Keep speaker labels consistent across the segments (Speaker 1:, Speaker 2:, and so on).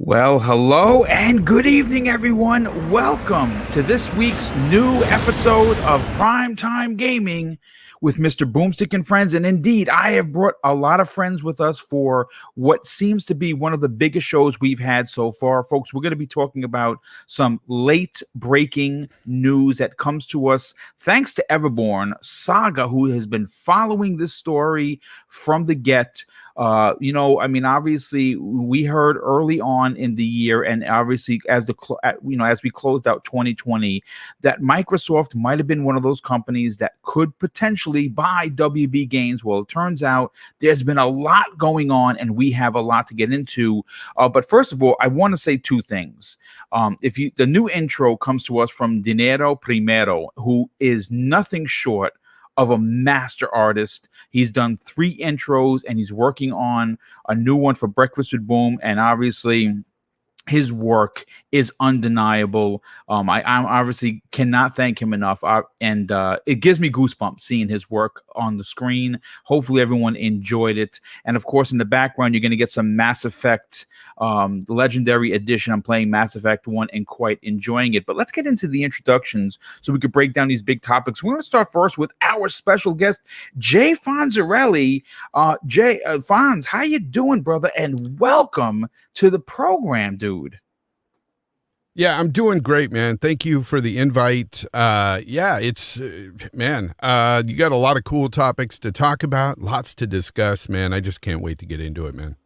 Speaker 1: Well, hello and good evening, everyone. Welcome to this week's new episode of Primetime Gaming with Mr. Boomstick and Friends. And indeed, I have brought a lot of friends with us for what seems to be one of the biggest shows we've had so far. Folks, we're going to be talking about some late breaking news that comes to us thanks to Everborn Saga, who has been following this story from the get. Obviously, we heard early on in the year, and obviously as we closed out 2020, that Microsoft might have been one of those companies that could potentially buy WB Games. Well, it turns out there's been a lot going on, and we have a lot to get into. But first of all, I want to say two things. The new intro comes to us from Dinero Primero, who is nothing short of a master artist. He's done 3 intros and he's working on a new one for Breakfast with Boom. And obviously his work is undeniable. I obviously cannot thank him enough. And it gives me goosebumps seeing his work on the screen. Hopefully everyone enjoyed it. And of course, in the background, you're going to get some Mass Effect Legendary Edition. I'm playing Mass Effect 1 and quite enjoying it. But let's get into the introductions so we could break down these big topics. We're going to start first with our special guest, Jay Fonzarelli. Jay, Fonz, how you doing, brother? And welcome to the program, dude.
Speaker 2: Yeah, I'm doing great, man. Thank you for the invite. You got a lot of cool topics to talk about, lots to discuss, man. I just can't wait to get into it, man.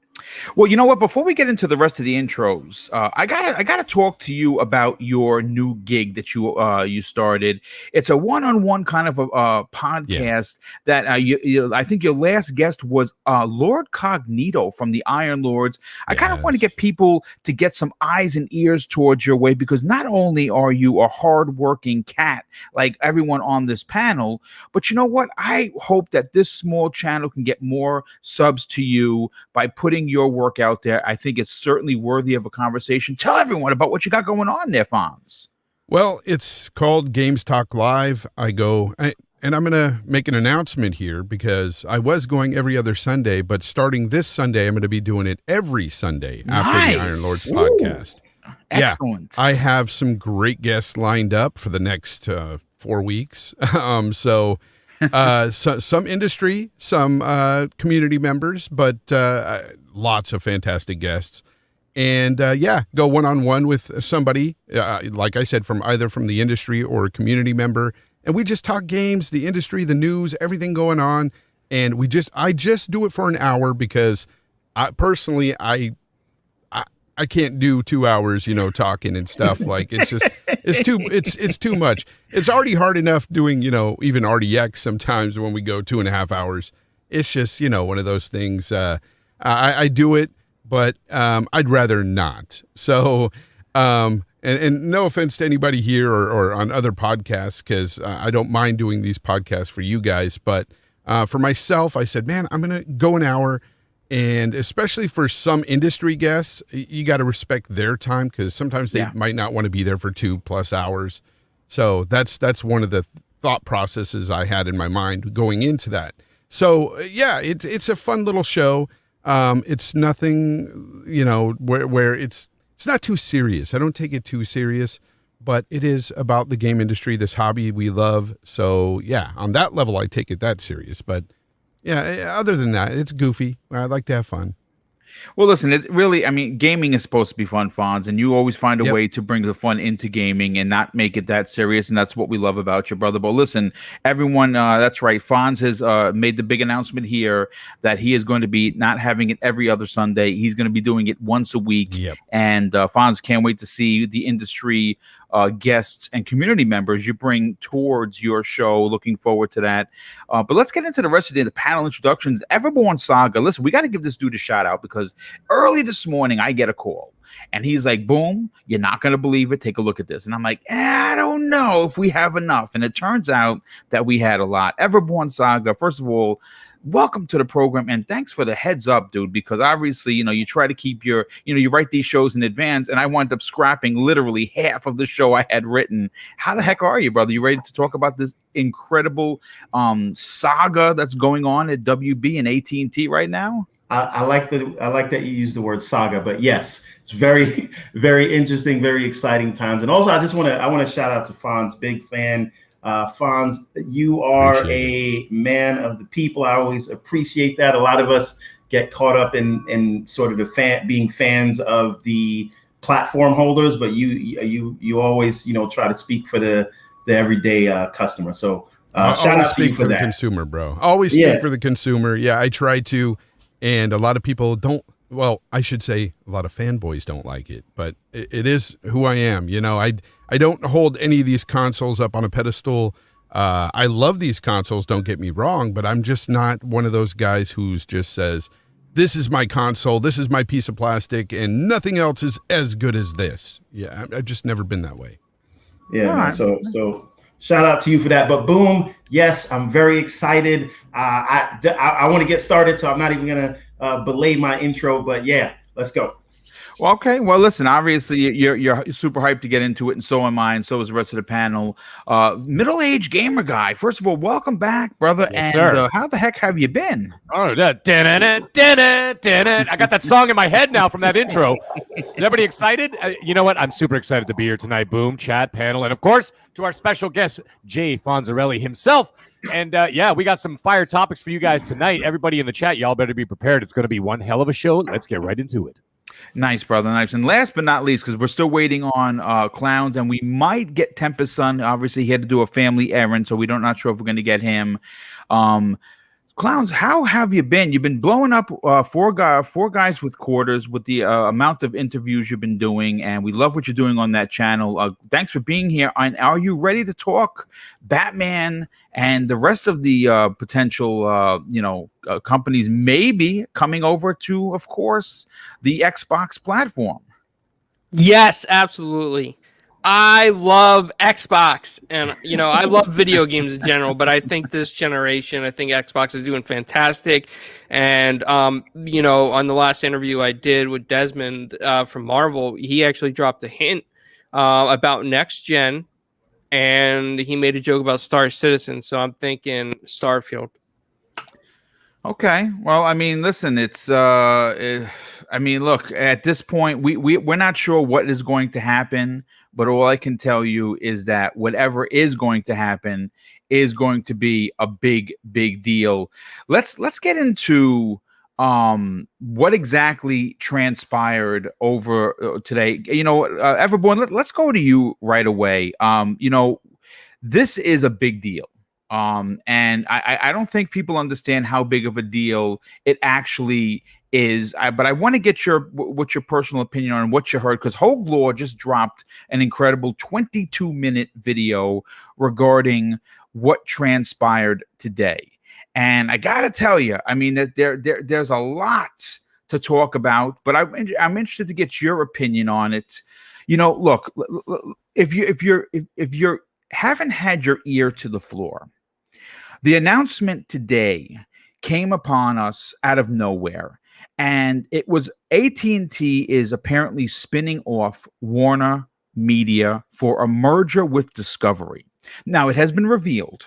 Speaker 1: Well, you know what? Before we get into the rest of the intros, I gotta talk to you about your new gig that you started. It's a one-on-one kind of a podcast that I think your last guest was Lord Cognito from the Iron Lords. I kind of want to get people to get some eyes and ears towards your way, because not only are you a hardworking cat like everyone on this panel, but you know what? I hope that this small channel can get more subs to you by putting your work out there. I think it's certainly worthy of a conversation. Tell everyone about what you got going on there, Fonz.
Speaker 2: Well, it's called Games Talk Live. And I'm going to make an announcement here, because I was going every other Sunday, but starting this Sunday, I'm going to be doing it every Sunday after the Iron Lords podcast.
Speaker 1: Excellent.
Speaker 2: Yeah, I have some great guests lined up for the next 4 weeks. So some industry, some community members, but lots of fantastic guests. And go one-on-one with somebody, like I said, from either from the industry or a community member. And we just talk games, the industry, the news, everything going on. And I just do it for an hour, because I can't do 2 hours, talking and stuff. Like, it's too much. It's already hard enough doing, even RDX sometimes when we go 2.5 hours. It's just, one of those things. I do it, but I'd rather not. So, and no offense to anybody here or on other podcasts, because I don't mind doing these podcasts for you guys. But for myself, I said, man, I'm going to go an hour. And especially for some industry guests, you got to respect their time, because sometimes they might not want to be there for 2+ hours. So that's one of the thought processes I had in my mind going into that. So it's a fun little show. It's nothing, where it's not too serious. I don't take it too serious, but it is about the game industry, this hobby we love. So on that level, I take it that serious. But other than that, it's goofy. I like to have fun.
Speaker 1: Well, listen, it's really, gaming is supposed to be fun, Fonz, and you always find a way to bring the fun into gaming and not make it that serious, and that's what we love about you, brother. But listen, everyone, that's right, Fonz has made the big announcement here that he is going to be not having it every other Sunday. He's going to be doing it once a week, and Fonz, can't wait to see the industry guests and community members you bring towards your show. Looking forward to that. But let's get into the rest of the panel introductions. Everborn Saga. Listen, we got to give this dude a shout out, because early this morning I get a call and he's like, boom, you're not going to believe it. Take a look at this. And I'm like, I don't know if we have enough. And it turns out that we had a lot. Everborn Saga. First of all, welcome to the program, and thanks for the heads up, dude, because obviously, you try to keep your, you write these shows in advance, and I wound up scrapping literally half of the show I had written. How the heck are you, brother? You ready to talk about this incredible saga that's going on at WB and AT&T right now?
Speaker 3: I like that you use the word saga, but yes, it's very, very interesting, very exciting times. And also, I want to shout out to Fonz, big fan. Fonz, you are a man of the people. I always appreciate that. A lot of us get caught up in sort of being fans of the platform holders, but you always try to speak for the everyday customer. So shout out to you for
Speaker 2: the
Speaker 3: that.
Speaker 2: Consumer, bro. Always speak for the consumer. Yeah, I try to. And a lot of people don't, well, I should say a lot of fanboys don't like it, but it is who I am. I don't hold any of these consoles up on a pedestal. I love these consoles, don't get me wrong, but I'm just not one of those guys who's just says, this is my console, this is my piece of plastic, and nothing else is as good as this. Yeah, I've just never been that way.
Speaker 3: Yeah, man. So shout out to you for that. But boom, yes, I'm very excited. I want to get started, so I'm not even gonna belay my intro. But yeah, let's go.
Speaker 1: Well, okay. Well, listen. Obviously, you're super hyped to get into it, and so am I, and so is the rest of the panel. Middle-aged gamer guy. First of all, welcome back, brother.
Speaker 4: Yes,
Speaker 1: and
Speaker 4: sir.
Speaker 1: How the heck have you been?
Speaker 4: Oh, I got that song in my head now from that intro. Everybody excited? You know what? I'm super excited to be here tonight. Boom, chat, panel, and of course, to our special guest, Jay Fonzarelli himself. And yeah, we got some fire topics for you guys tonight. Everybody in the chat, y'all better be prepared. It's going to be one hell of a show. Let's get right into it.
Speaker 1: Nice, brother. Nice. And last but not least, because we're still waiting on Clowns, and we might get Tempest Son. Obviously, he had to do a family errand, so we're not sure if we're going to get him. Clowns, how have you been? You've been blowing up four guys with quarters with the amount of interviews you've been doing, and we love what you're doing on that channel. Thanks for being here. And are you ready to talk Batman and the rest of the potential companies maybe coming over to, of course, the Xbox platform?
Speaker 5: Yes, absolutely. I love Xbox, and I love video games in general, but I think this generation, I think Xbox is doing fantastic. And on the last interview I did with Desmond from Marvel, he actually dropped a hint about next gen, and he made a joke about Star Citizen. So I'm thinking Starfield.
Speaker 1: Okay. Well, I mean, listen, it's look, at this point, we're not sure what is going to happen, but all I can tell you is that whatever is going to happen is going to be a big, big deal. Let's get into what exactly transpired over today. Everborn, let's go to you right away. This is a big deal. And I don't think people understand how big of a deal it actually is. But I want to get what's your personal opinion on what you heard, because Hogue Law just dropped an incredible 22-minute video regarding what transpired today. And I got to tell you, I mean, there's a lot to talk about, but I'm interested to get your opinion on it. Look, if you haven't had your ear to the floor, the announcement today came upon us out of nowhere, and it was AT&T is apparently spinning off Warner Media for a merger with Discovery. Now, it has been revealed,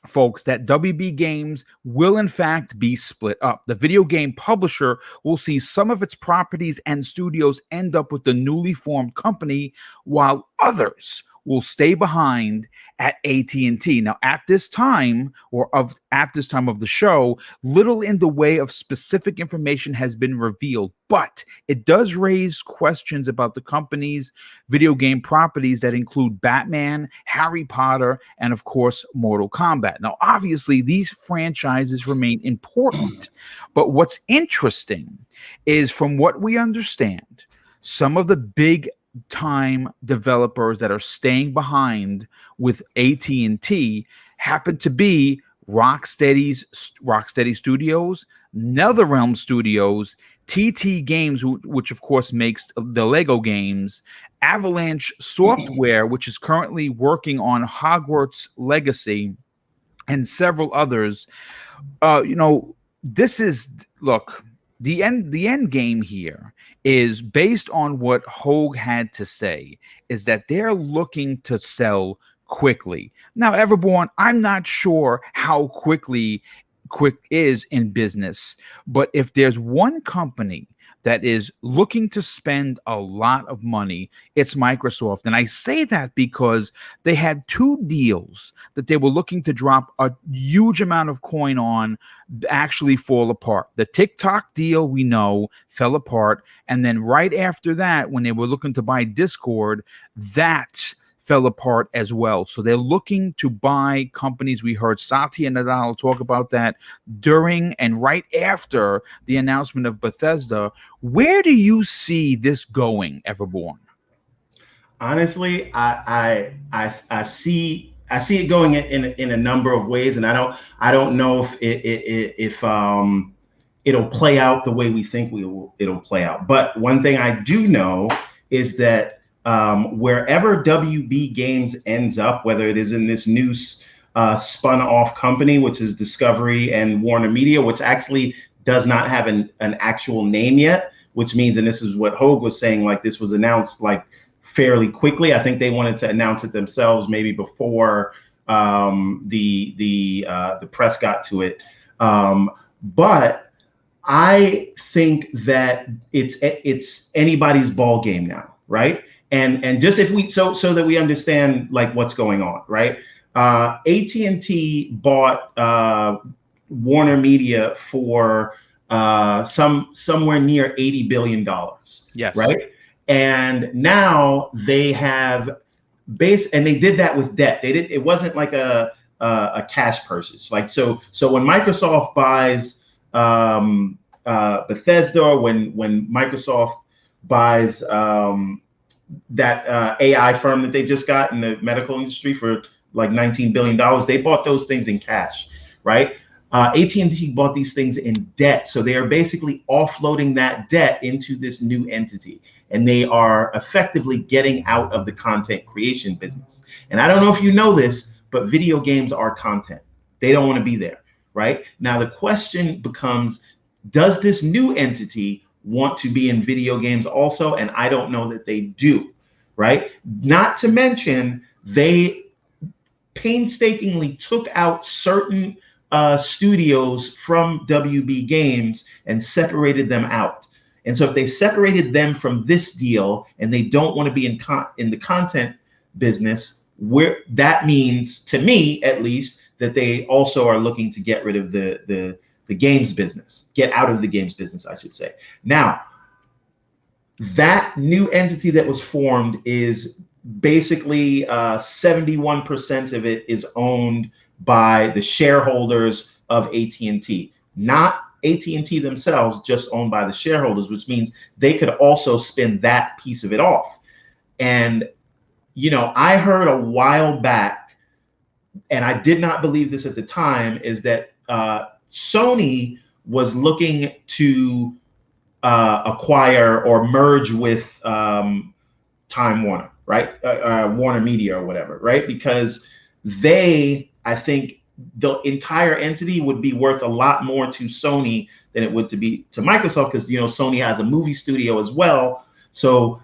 Speaker 1: folks, that WB Games will in fact be split up. The video game publisher will see some of its properties and studios end up with the newly formed company, while others will stay behind at AT&T. Now, at this time of the show, little in the way of specific information has been revealed, but it does raise questions about the company's video game properties that include Batman, Harry Potter, and of course, Mortal Kombat. Now, obviously, these franchises remain important, but what's interesting is, from what we understand, some of the big time developers that are staying behind with AT&T happen to be Rocksteady Studios, NetherRealm Studios, TT Games, which of course makes the Lego games, Avalanche Software, which is currently working on Hogwarts Legacy, and several others. This is, look, the end game here is based on what Hogue had to say, is that they're looking to sell quickly. Now, Everborn, I'm not sure how quick is in business, but if there's one company that is looking to spend a lot of money, it's Microsoft. And I say that because they had 2 deals that they were looking to drop a huge amount of coin on actually fall apart. The TikTok deal, we know, fell apart. And then right after that, when they were looking to buy Discord, that fell apart as well. So they're looking to buy companies. We heard Satya Nadal talk about that during and right after the announcement of Bethesda. Where do you see this going, Everborn?
Speaker 3: Honestly, I see it going in a number of ways, and I don't know if it'll play out the way we think it'll play out. But one thing I do know is that wherever WB Games ends up, whether it is in this new spun off company, which is Discovery and Warner Media, which actually does not have an actual name yet, which means, and this is what Hogue was saying, like this was announced like fairly quickly. I think they wanted to announce it themselves maybe before the press got to it. But I think that it's anybody's ball game now, right? And just if we so that we understand like what's going on, right? AT&T bought Warner Media for somewhere near $80 billion.
Speaker 1: Yes.
Speaker 3: Right. And now they have and they did that with debt. It wasn't like a cash purchase. Like so when Microsoft buys Bethesda, or when Microsoft buys that AI firm that they just got in the medical industry for like $19 billion, they bought those things in cash, right? AT&T bought these things in debt. So they are basically offloading that debt into this new entity. And they are effectively getting out of the content creation business. And I don't know if you know this, but video games are content. They don't want to be there, right? Now, the question becomes, does this new entity want to be in video games also? And I don't know that they do, right? Not to mention, they painstakingly took out certain studios from WB Games and separated them out. And so if they separated them from this deal and they don't want to be in the content business, where that means, to me at least, that they also are looking to get rid of the games business, get out of the games business, I should say. Now, that new entity that was formed is basically 71% of it is owned by the shareholders of AT&T, not AT&T themselves, just owned by the shareholders, which means they could also spin that piece of it off. And, you know, I heard a while back, and I did not believe this at the time, is that Sony was looking to acquire or merge with Time Warner, right? Warner Media or whatever, right? Because I think the entire entity would be worth a lot more to Sony than it would to Microsoft, because, you know, Sony has a movie studio as well. So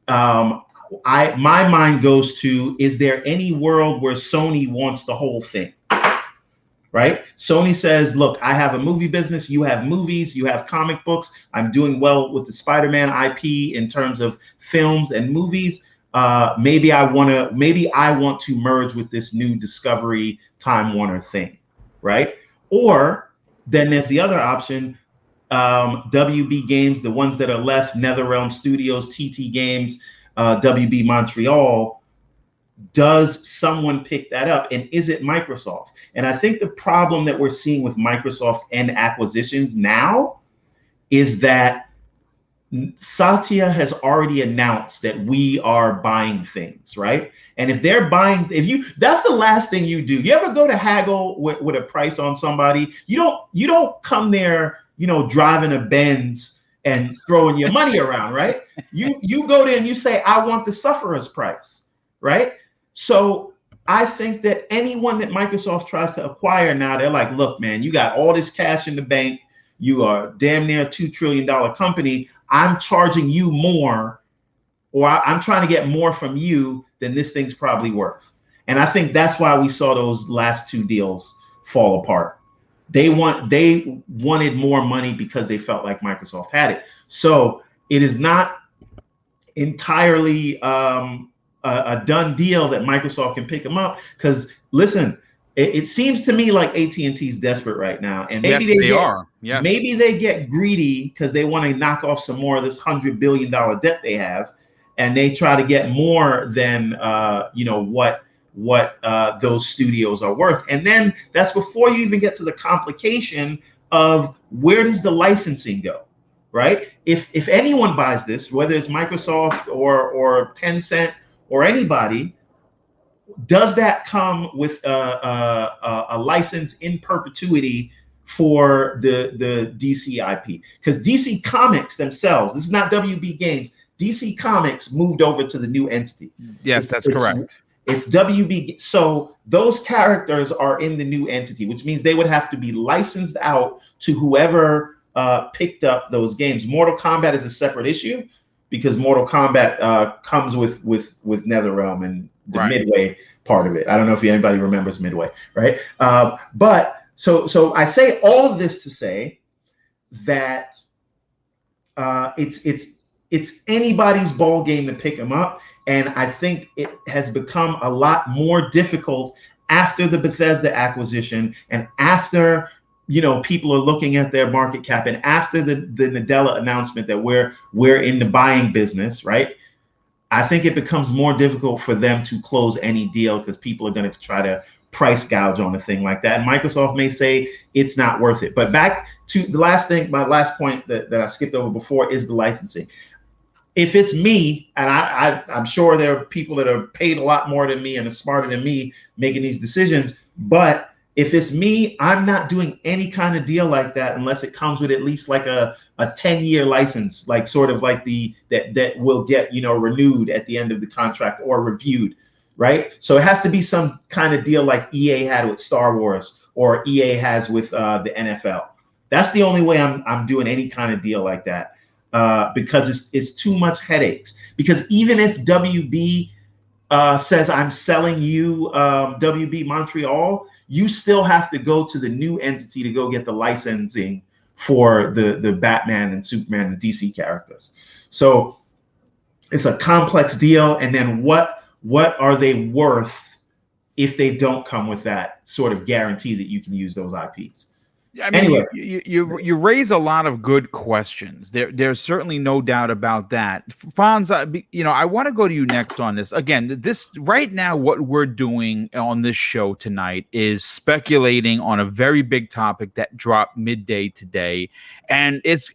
Speaker 3: my mind goes to, is there any world where Sony wants the whole thing? Right? Sony says, look, I have a movie business. You have movies. You have comic books. I'm doing well with the Spider-Man IP in terms of films and movies. Maybe I want to merge with this new Discovery Time Warner thing, right? Or then there's the other option, WB Games, the ones that are left, NetherRealm Studios, TT Games, WB Montreal. Does someone pick that up, and is it Microsoft? And I think the problem that we're seeing with Microsoft and acquisitions now is that Satya has already announced that we are buying things, right? And if they're buying, that's the last thing you do. You ever go to haggle with a price on somebody? You don't come there, you know, driving a Benz and throwing your money around, right? You go there and you say, I want the sufferer's price, right? So I think that anyone that Microsoft tries to acquire now, they're like, look, man, you got all this cash in the bank. You are damn near a $2 trillion company. I'm charging you more, or I'm trying to get more from you than this thing's probably worth. And I think that's why we saw those last two deals fall apart. They wanted more money because they felt like Microsoft had it. So it is not entirely a done deal that Microsoft can pick them up. Because listen, it seems to me like AT&T is desperate right now, and maybe
Speaker 1: Yes, they are. Yes.
Speaker 3: Maybe they get greedy because they want to knock off some more of this $100 billion debt they have, and they try to get more than what those studios are worth. And then that's before you even get to the complication of where does the licensing go, right? If anyone buys this, whether it's Microsoft or Tencent or anybody, does that come with a license in perpetuity for the DC IP? Because DC Comics themselves, this is not WB Games, DC Comics moved over to the new entity.
Speaker 1: Yes, that's correct.
Speaker 3: It's WB. So those characters are in the new entity, which means they would have to be licensed out to whoever picked up those games. Mortal Kombat is a separate issue because Mortal Kombat comes with NetherRealm and the Midway part of it. I don't know if anybody remembers Midway, right? But so I say all of this to say that it's anybody's ball game to pick them up. And I think it has become a lot more difficult after the Bethesda acquisition and after, people are looking at their market cap and after the Nadella announcement that we're in the buying business, right? I think it becomes more difficult for them to close any deal because people are going to try to price gouge on a thing like that. And Microsoft may say it's not worth it. But back to the last thing, my last point that I skipped over before is the licensing. If it's me, and I'm sure there are people that are paid a lot more than me and are smarter than me making these decisions, but if it's me, I'm not doing any kind of deal like that unless it comes with at least like a 10-year license, like sort of like that will get renewed at the end of the contract or reviewed, right? So it has to be some kind of deal like EA had with Star Wars or EA has with the NFL. That's the only way I'm doing any kind of deal like that. Because it's too much headaches. Because even if WB says I'm selling you WB Montreal, you still have to go to the new entity to go get the licensing for the Batman and Superman and DC characters. So it's a complex deal. And then what are they worth if they don't come with that sort of guarantee that you can use those IPs?
Speaker 1: I mean,
Speaker 3: anyway.
Speaker 1: you raise a lot of good questions. There's certainly no doubt about that. Fonz, I want to go to you next on this. Again, this right now, what we're doing on this show tonight is speculating on a very big topic that dropped midday today, and it's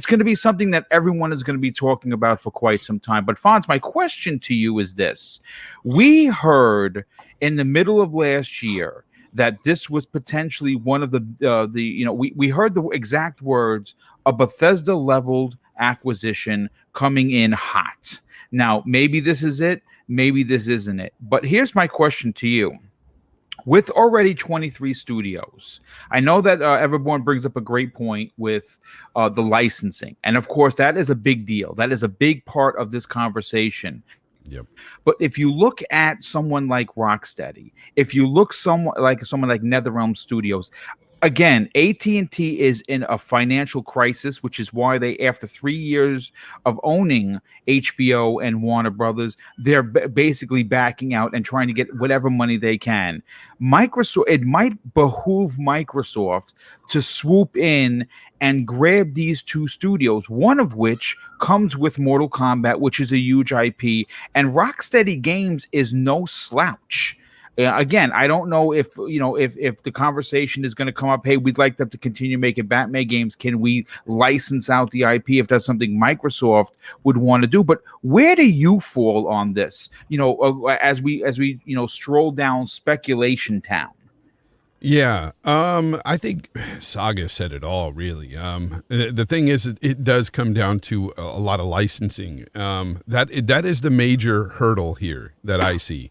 Speaker 1: going to be something that everyone is going to be talking about for quite some time. But Fonz, my question to you is this: we heard in the middle of last year that this was potentially one of we heard the exact words, a Bethesda leveled acquisition coming in hot. Now, maybe this is it, maybe this isn't it. But here's my question to you. With already 23 studios, I know that Everborn brings up a great point with the licensing. And of course, that is a big deal. That is a big part of this conversation.
Speaker 2: Yep.
Speaker 1: But if you look at someone like Rocksteady, if you look someone like NetherRealm Studios, again, AT&T is in a financial crisis, which is why they, after 3 years of owning HBO and Warner Brothers, they're basically backing out and trying to get whatever money they can. Microsoft, it might behoove Microsoft to swoop in and grab these two studios, one of which comes with Mortal Kombat, which is a huge IP, and Rocksteady Games is no slouch. Again, I don't know if the conversation is going to come up, hey, we'd like them to continue making Batman games. Can we license out the IP if that's something Microsoft would want to do? But where do you fall on this? As we stroll down speculation town.
Speaker 2: Yeah, I think Saga said it all, really. The thing is, it does come down to a lot of licensing. That is the major hurdle here that I see.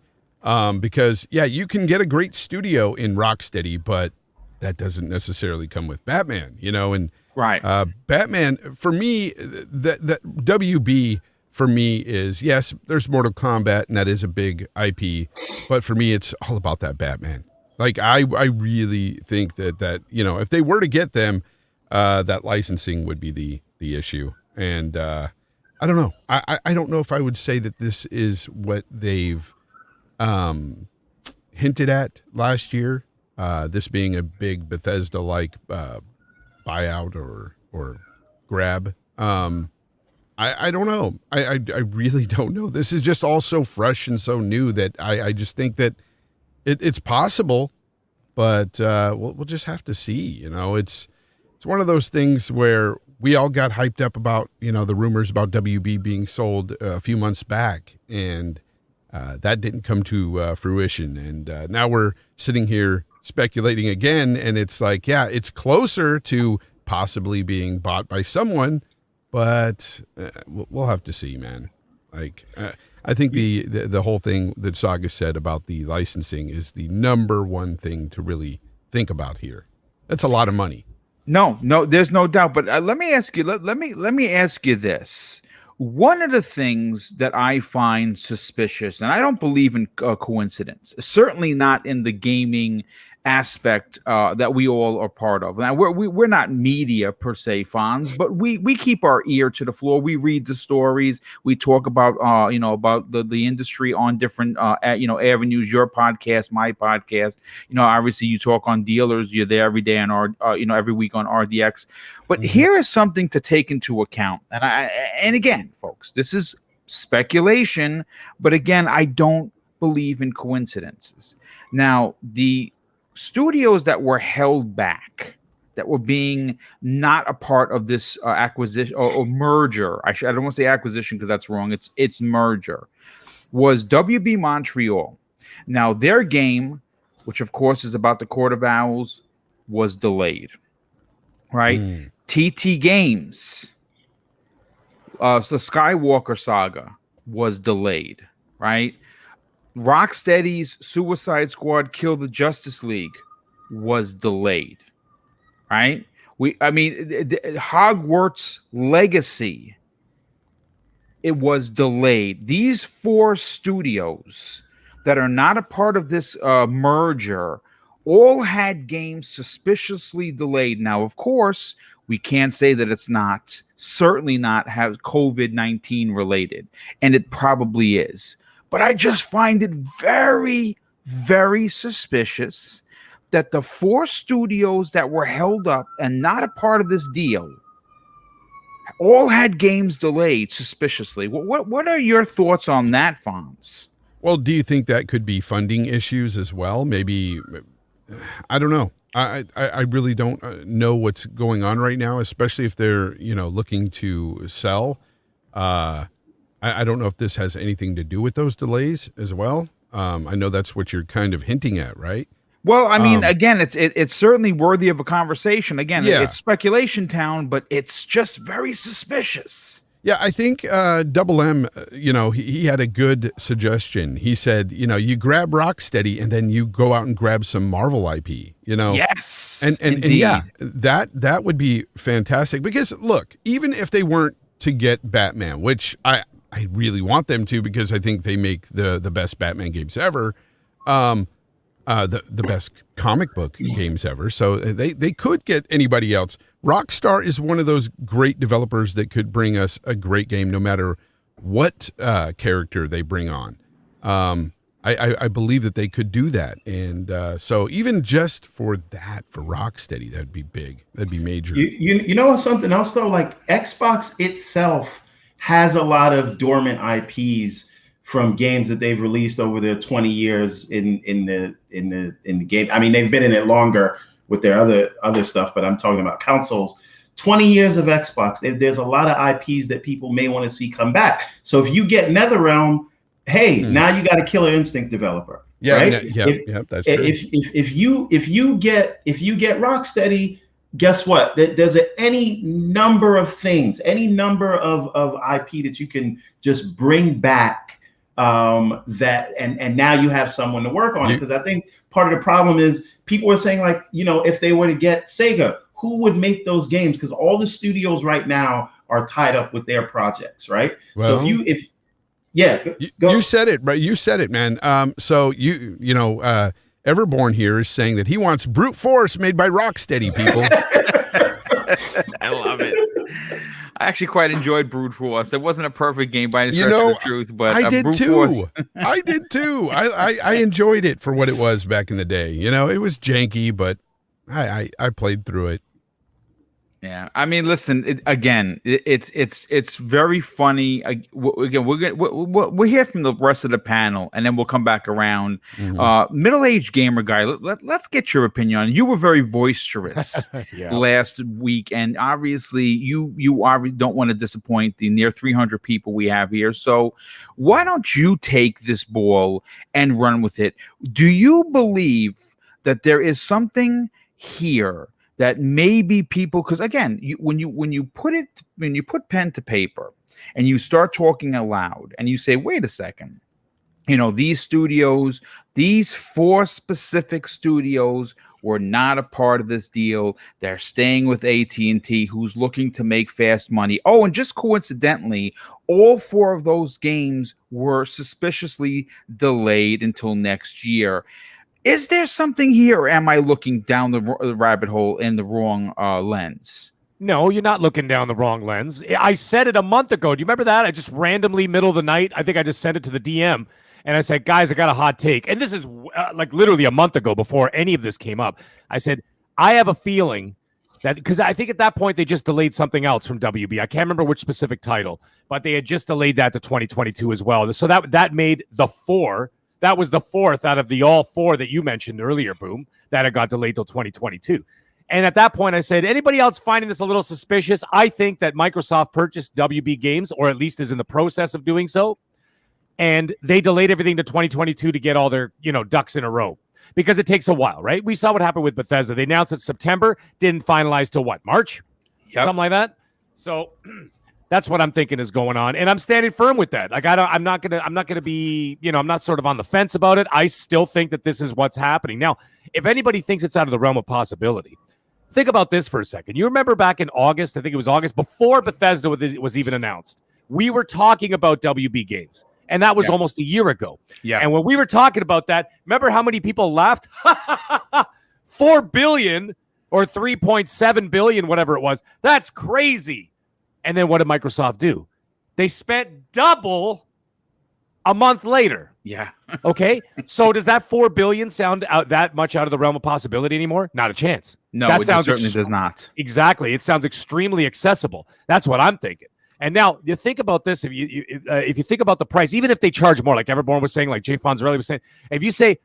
Speaker 2: Because yeah, you can get a great studio in Rocksteady, but that doesn't necessarily come with Batman, you know. And
Speaker 1: Right.
Speaker 2: Batman for me, that WB for me is, yes, there's Mortal Kombat, and that is a big IP, but for me, it's all about that Batman. Like I really think that you know, if they were to get them, that licensing would be the issue. And I don't know. I don't know if I would say that this is what they've hinted at last year. This being a big Bethesda like buyout or grab. I don't know. I really don't know. This is just all so fresh and so new that I just think that it's possible, but we'll just have to see. You know, it's one of those things where we all got hyped up about, you know, the rumors about WB being sold a few months back, and that didn't come to fruition. And now we're sitting here speculating again, and it's like, yeah, it's closer to possibly being bought by someone, but we'll have to see, man. Like, I think the whole thing that Saga said about the licensing is the number one thing to really think about here. That's a lot of money.
Speaker 1: No, there's no doubt. But let me ask you. Let me ask you this. One of the things that I find suspicious, and I don't believe in coincidence, certainly not in the gaming aspect that we all are part of. Now we're not media per se, Fonz, but we keep our ear to the floor. We read the stories. We talk about about the industry on different avenues. Your podcast, my podcast. You know, obviously you talk on Dealers. You're there every day on our every week on RDX. But here is something to take into account. And again, folks, this is speculation, but again, I don't believe in coincidences. Now, the studios that were held back, that were being not a part of this acquisition or merger, I don't want to say acquisition because that's wrong. It's merger, was WB Montreal. Now, their game, which of course is about the Court of Owls, was delayed. Right? TT Games, so the Skywalker Saga was delayed. Right? Rocksteady's Suicide Squad Kill the Justice League was delayed. Right? Hogwarts Legacy, it was delayed. These 4 studios that are not a part of this merger all had games suspiciously delayed. Now, of course, we can't say that it's not, certainly not, have COVID-19 related, and it probably is. But I just find it very, very suspicious that the 4 studios that were held up and not a part of this deal all had games delayed suspiciously. What are your thoughts on that, Fonz?
Speaker 2: Well, do you think that could be funding issues as well? Maybe, I don't know. I really don't know what's going on right now, especially if they're, looking to sell. I don't know if this has anything to do with those delays as well. I know that's what you're kind of hinting at, right?
Speaker 1: Well, I mean, again, it's certainly worthy of a conversation. Again, it's speculation town, but it's just very suspicious.
Speaker 2: Yeah, I think Double M, he had a good suggestion. He said, you grab Rocksteady and then you go out and grab some Marvel IP,
Speaker 1: Yes.
Speaker 2: And yeah, that would be fantastic. Because look, even if they weren't to get Batman, which I really want them to, because I think they make the best Batman games ever, the best comic book games ever. So they could get anybody else. Rockstar is one of those great developers that could bring us a great game no matter what character they bring on. I believe that they could do that. And so even just for that, for Rocksteady, that'd be big. That'd be major.
Speaker 3: You know something else, though? Like Xbox itself has a lot of dormant IPs from games that they've released over their 20 years in the game. I mean, they've been in it longer with their other stuff, but I'm talking about consoles. 20 years of Xbox. There's a lot of IPs that people may want to see come back. So if you get NetherRealm, hey, now you got a Killer Instinct developer.
Speaker 2: Yeah,
Speaker 3: right?
Speaker 2: That's true.
Speaker 3: If you get Rocksteady, guess what? There's any number of things, any number of IP that you can just bring back that and now you have someone to work on it. Because I think part of the problem is people are saying, like, if they were to get Sega, who would make those games? Because all the studios right now are tied up with their projects, right?
Speaker 2: Well,
Speaker 3: so
Speaker 2: you said it, right? You said it, man. So Everborn here is saying that he wants Brute Force made by Rocksteady, people.
Speaker 1: I love it. I actually quite enjoyed Brute Force. It wasn't a perfect game by any stretch of the truth, but
Speaker 2: I did
Speaker 1: Brute
Speaker 2: too.
Speaker 1: Force.
Speaker 2: I did too. I enjoyed it for what it was back in the day. It was janky, but I played through it.
Speaker 1: Yeah, I mean, listen. It's very funny. Again, we'll hear from the rest of the panel, and then we'll come back around. Middle-aged gamer guy, let's get your opinion on it. You were very boisterous last week, and obviously, you don't want to disappoint the near 300 people we have here. So, why don't you take this ball and run with it? Do you believe that there is something here that maybe people, because again, when you put pen to paper and you start talking aloud and you say, wait a second, these studios, these 4 specific studios were not a part of this deal. They're staying with AT&T, who's looking to make fast money. Oh, and just coincidentally, all 4 of those games were suspiciously delayed until next year. Is there something here, or am I looking down the rabbit hole in the wrong lens?
Speaker 4: No, you're not looking down the wrong lens. I said it a month ago. Do you remember that? I just randomly, middle of the night, I think I just sent it to the DM, and I said, guys, I got a hot take. And this is like literally a month ago before any of this came up. I said, I have a feeling that, because I think at that point they just delayed something else from WB. I can't remember which specific title, but they had just delayed that to 2022 as well. So that made the 4. That was the 4th out of the all 4 that you mentioned earlier, Boom, that it got delayed till 2022. And at that point, I said, anybody else finding this a little suspicious? I think that Microsoft purchased WB Games, or at least is in the process of doing so. And they delayed everything to 2022 to get all their, ducks in a row, because it takes a while, right? We saw what happened with Bethesda. They announced it September, didn't finalize till what, March? Yep. Something like that. So that's what I'm thinking is going on, and I'm standing firm with that. Like I'm not gonna be, I'm not sort of on the fence about it. I still think that this is what's happening. Now, if anybody thinks it's out of the realm of possibility, think about this for a second. You remember back in August, I think it was August, before Bethesda was even announced, we were talking about WB Games, and that was almost a year ago. Yeah. And when we were talking about that, remember how many people laughed? 4 billion or 3.7 billion, whatever it was. That's crazy. And then what did Microsoft do? They spent double a month later.
Speaker 1: Yeah.
Speaker 4: Okay. So does that 4 billion sound that much out of the realm of possibility anymore? Not a chance.
Speaker 1: No, it certainly does not.
Speaker 4: Exactly. It sounds extremely accessible. That's what I'm thinking. And now you think about this. If you think about the price, even if they charge more, like Everborn was saying, like Jay Fonzarelli was saying, if you say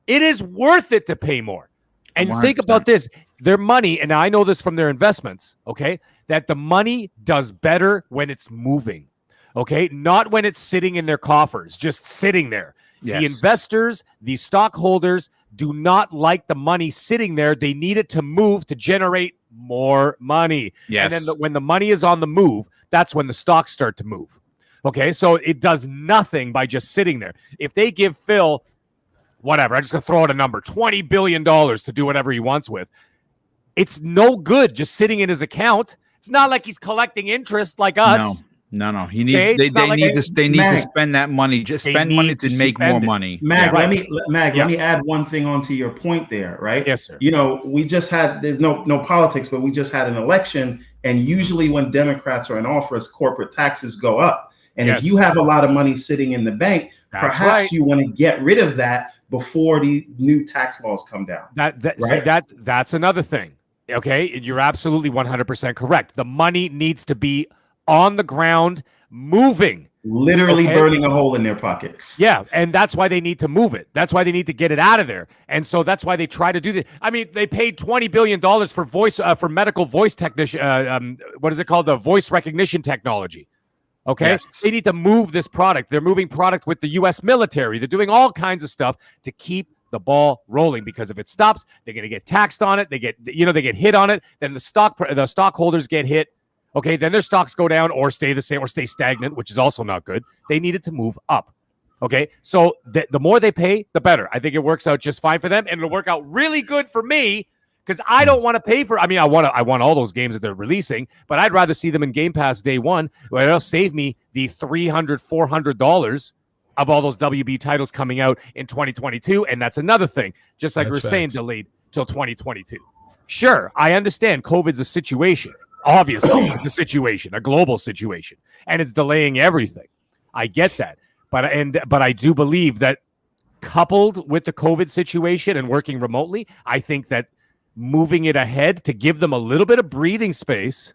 Speaker 4: it is worth it to pay more, and 100%. Think about this, their money, and I know this from their investments, okay, that the money does better when it's moving, okay, not when it's sitting in their coffers, just sitting there. Yes. The investors, the stockholders do not like the money sitting there. They need it to move to generate more money. Yes. And then when the money is on the move, that's when the stocks start to move. Okay, so it does nothing by just sitting there. If they give Phil, whatever, I'm just going to throw out a number, $20 billion to do whatever he wants with, it's no good just sitting in his account. It's not like he's collecting interest like us.
Speaker 1: No. He needs. They need to spend that money. Just spend money to make more money.
Speaker 3: Mag, let me add one thing onto your point there. Right?
Speaker 4: Yes, sir.
Speaker 3: We just had. There's no politics, but we just had an election, and usually when Democrats are in office, corporate taxes go up. And if you have a lot of money sitting in the bank, perhaps you want to get rid of that before the new tax laws come down.
Speaker 4: That's another thing. Okay, you're absolutely 100% correct. The money needs to be on the ground, moving.
Speaker 3: Literally burning a hole in their pockets.
Speaker 4: Yeah, and that's why they need to move it. That's why they need to get it out of there. And so that's why they try to do this. I mean, they paid $20 billion for for medical voice technician. What is it called? The voice recognition technology. Okay, yes. They need to move this product. They're moving product with the U.S. military. They're doing all kinds of stuff to keep the ball rolling, because if it stops, they're going to get taxed on it. They get hit on it. Then the stockholders get hit. Okay, then their stocks go down or stay the same or stay stagnant, which is also not good. They need it to move up. Okay, so the more they pay, the better. I think it works out just fine for them, and it'll work out really good for me because I don't want to pay for. I mean, I want all those games that they're releasing, but I'd rather see them in Game Pass day one, where it'll save me the $300-$400 of all those WB titles coming out in 2022, and that's another thing. Just like we're saying, delayed till 2022. Sure, I understand COVID's a situation. Obviously, it's a situation, a global situation, and it's delaying everything. I get that. But I do believe that coupled with the COVID situation and working remotely, I think that moving it ahead to give them a little bit of breathing space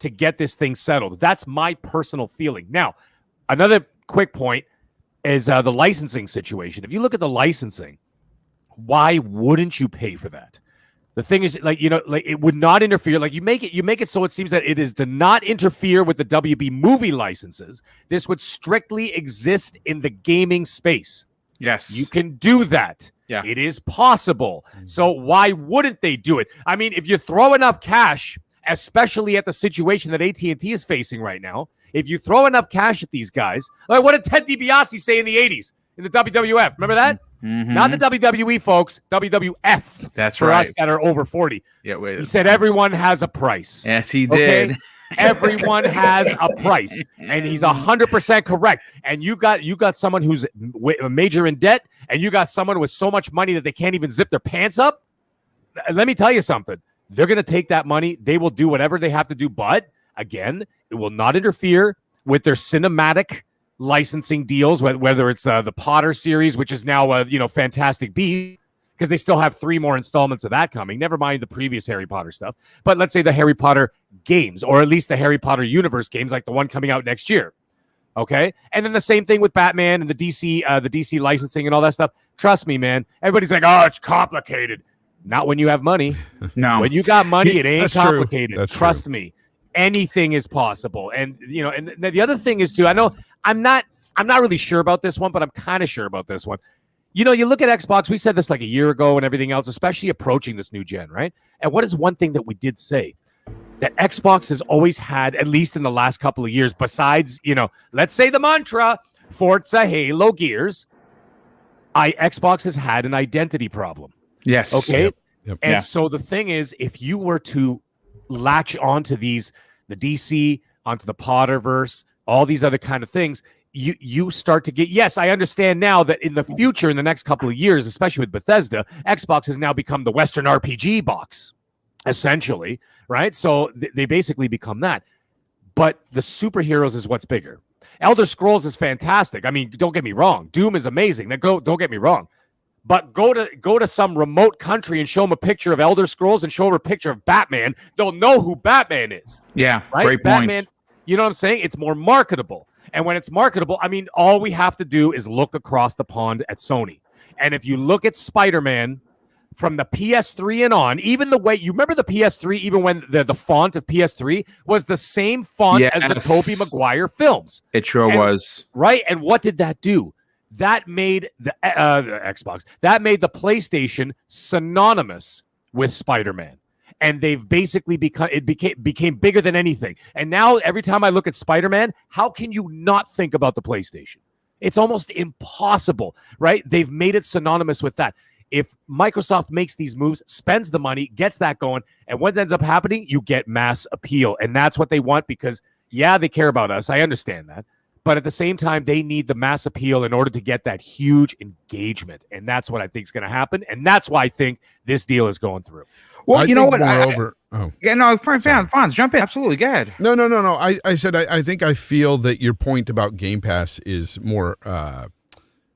Speaker 4: to get this thing settled. That's my personal feeling. Now, another quick point is the licensing situation. If you look at the licensing, why wouldn't you pay for that? The thing is, like, it would not interfere. Like you make it so it seems that it is to not interfere with the WB movie licenses. This would strictly exist in the gaming space.
Speaker 1: Yes.
Speaker 4: You can do that.
Speaker 1: Yeah.
Speaker 4: It is possible. So why wouldn't they do it? I mean, if you throw enough cash, especially at the situation that AT&T is facing right now, if you throw enough cash at these guys, like what did Ted DiBiase say in the 80s in the WWF? Remember that?
Speaker 1: Mm-hmm.
Speaker 4: Not the WWE, folks. WWF.
Speaker 1: That's
Speaker 4: for
Speaker 1: right.
Speaker 4: us that are over 40.
Speaker 1: Yeah, wait.
Speaker 4: He said everyone has a price.
Speaker 1: Yes, he did.
Speaker 4: Okay? Everyone has a price, and he's 100% correct. And you got someone who's major in debt, and you got someone with so much money that they can't even zip their pants up. Let me tell you something. They're going to take that money. They will do whatever they have to do, but again, it will not interfere with their cinematic licensing deals, whether it's the Potter series, which is now Fantastic Beasts, because they still have 3 more installments of that coming. Never mind the previous Harry Potter stuff. But let's say the Harry Potter games, or at least the Harry Potter universe games, like the one coming out next year. Okay, and then the same thing with Batman and the DC licensing and all that stuff. Trust me, man. Everybody's like, "Oh, it's complicated." Not when you have money.
Speaker 1: No,
Speaker 4: when you got money, it ain't
Speaker 2: That's
Speaker 4: complicated.
Speaker 2: true. That's
Speaker 4: Trust me. Anything is possible. And and the other thing is too, I know I'm not really sure about this one, but I'm kind of sure about this one. You look at Xbox, we said this like a year ago and everything else, especially approaching this new gen, right? And what is one thing that we did say? That Xbox has always had, at least in the last couple of years, besides, let's say the mantra, Forza, Halo, Gears, Xbox has had an identity problem.
Speaker 1: Yes.
Speaker 4: Okay.
Speaker 2: Yep.
Speaker 4: And so the thing is, if you were to latch onto the DC, onto the Potterverse, all these other kind of things, you start to get, yes, I understand now that in the future, in the next couple of years, especially with Bethesda, Xbox has now become the Western RPG box, essentially, right? So they basically become that. But the superheroes is what's bigger. Elder Scrolls is fantastic. I mean, don't get me wrong. Doom is amazing. Don't get me wrong. But go to some remote country and show them a picture of Elder Scrolls and show them a picture of Batman. They'll know who Batman is.
Speaker 1: Yeah,
Speaker 4: right?
Speaker 1: Great
Speaker 4: Batman,
Speaker 1: point.
Speaker 4: you know what I'm saying? It's more marketable. And when it's marketable, I mean, all we have to do is look across the pond at Sony. And if you look at Spider-Man from the PS3 and on, even the way, you remember the PS3, even when the font of PS3 was the same font as the Tobey Maguire films.
Speaker 1: It sure was.
Speaker 4: Right? And what did that do? That made the Xbox, that made the PlayStation synonymous with Spider-Man. And they've basically became bigger than anything. And now every time I look at Spider-Man, how can you not think about the PlayStation? It's almost impossible, right? They've made it synonymous with that. If Microsoft makes these moves, spends the money, gets that going, and what ends up happening, you get mass appeal. And that's what they want because, yeah, they care about us. I understand that. But at the same time, they need the mass appeal in order to get that huge engagement. And that's what I think is going to happen. And that's why I think this deal is going through.
Speaker 1: Well, you know what?
Speaker 2: Moreover,
Speaker 1: Fonz, jump in. Absolutely. Go ahead.
Speaker 2: No. I said I think I feel that your point about Game Pass is more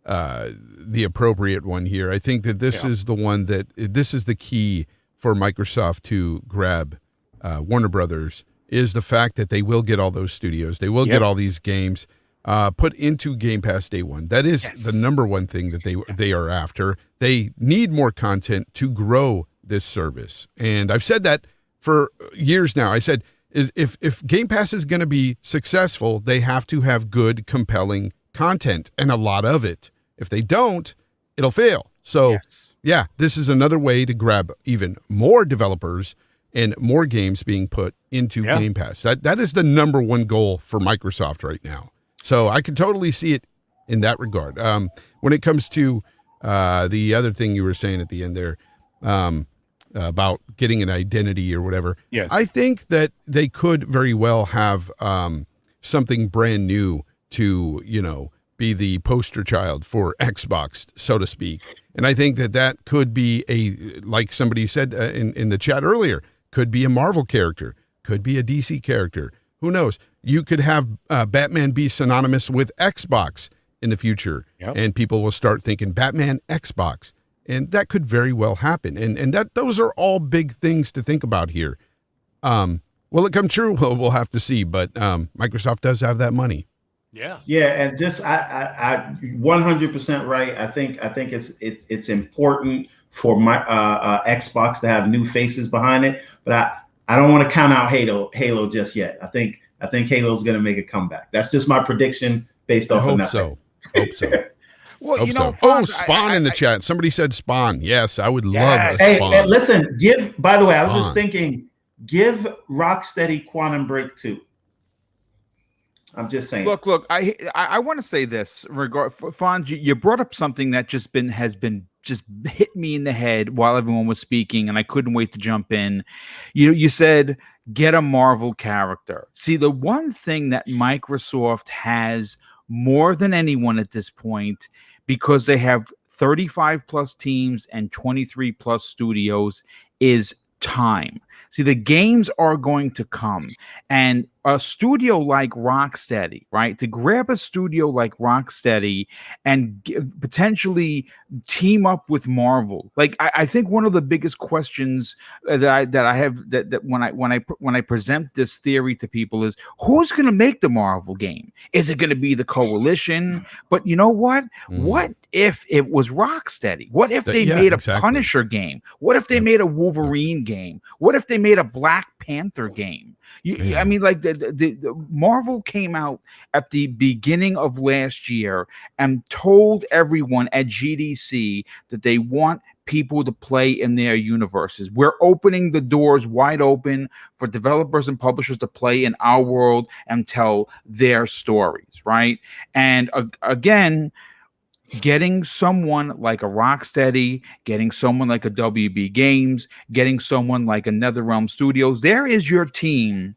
Speaker 2: the appropriate one here. I think that this is the one this is the key for Microsoft to grab Warner Brothers, is the fact that they will get all those studios. They will get all these games put into Game Pass day one. That is the number one thing that they are after. They need more content to grow this service. And I've said that for years now. I said, if Game Pass is going to be successful, they have to have good, compelling content and a lot of it. If they don't, it'll fail. So this is another way to grab even more developers and more games being put into Game Pass. That is the number one goal for Microsoft right now. So I can totally see it in that regard. When it comes to the other thing you were saying at the end there, about getting an identity or whatever.
Speaker 4: Yes.
Speaker 2: I think that they could very well have something brand new to, be the poster child for Xbox, so to speak. And I think that could be like somebody said in the chat earlier, could be a Marvel character, could be a DC character. Who knows? You could have Batman be synonymous with Xbox in the future, and people will start thinking Batman Xbox. And that could very well happen. And those are all big things to think about here. Will it come true? Well, we'll have to see. But Microsoft does have that money.
Speaker 4: Yeah.
Speaker 3: Yeah, and just I 100% right. I think it's important for my Xbox to have new faces behind it, but I don't want to count out Halo just yet. I think Halo's going to make a comeback. That's just my prediction based off of nothing.
Speaker 2: Hope so.
Speaker 1: Well,
Speaker 2: Hope so.
Speaker 1: Fonz,
Speaker 2: Spawn in the chat. Somebody said Spawn. Yes, I would love a
Speaker 3: Hey,
Speaker 2: Spawn.
Speaker 3: and listen, by the way, I was
Speaker 2: Spawn.
Speaker 3: just thinking, give Rocksteady Quantum Break 2. I'm just saying.
Speaker 1: Look, I want to say this. Fonz, you brought up something that has been hit me in the head while everyone was speaking, and I couldn't wait to jump in. You said get a Marvel character. See, the one thing that Microsoft has more than anyone at this point, because they have 35 plus teams and 23 plus studios, is time. See, the games are going to come, and a studio like Rocksteady, right? To grab a studio like Rocksteady and potentially team up with Marvel, like I think one of the biggest questions that I have that when I present this theory to people is, who's going to make the Marvel game? Is it going to be the Coalition? But you know what? What if it was Rocksteady? What if they made a Punisher game? What if they made a Wolverine game? What if they made a Black Panther game? I mean, like the Marvel came out at the beginning of last year and told everyone at GDC that they want people to play in their universes. We're opening the doors wide open for developers and publishers to play in our world and tell their stories, right? And again, getting someone like a Rocksteady, getting someone like a WB Games, getting someone like a NetherRealm Studios, there is your team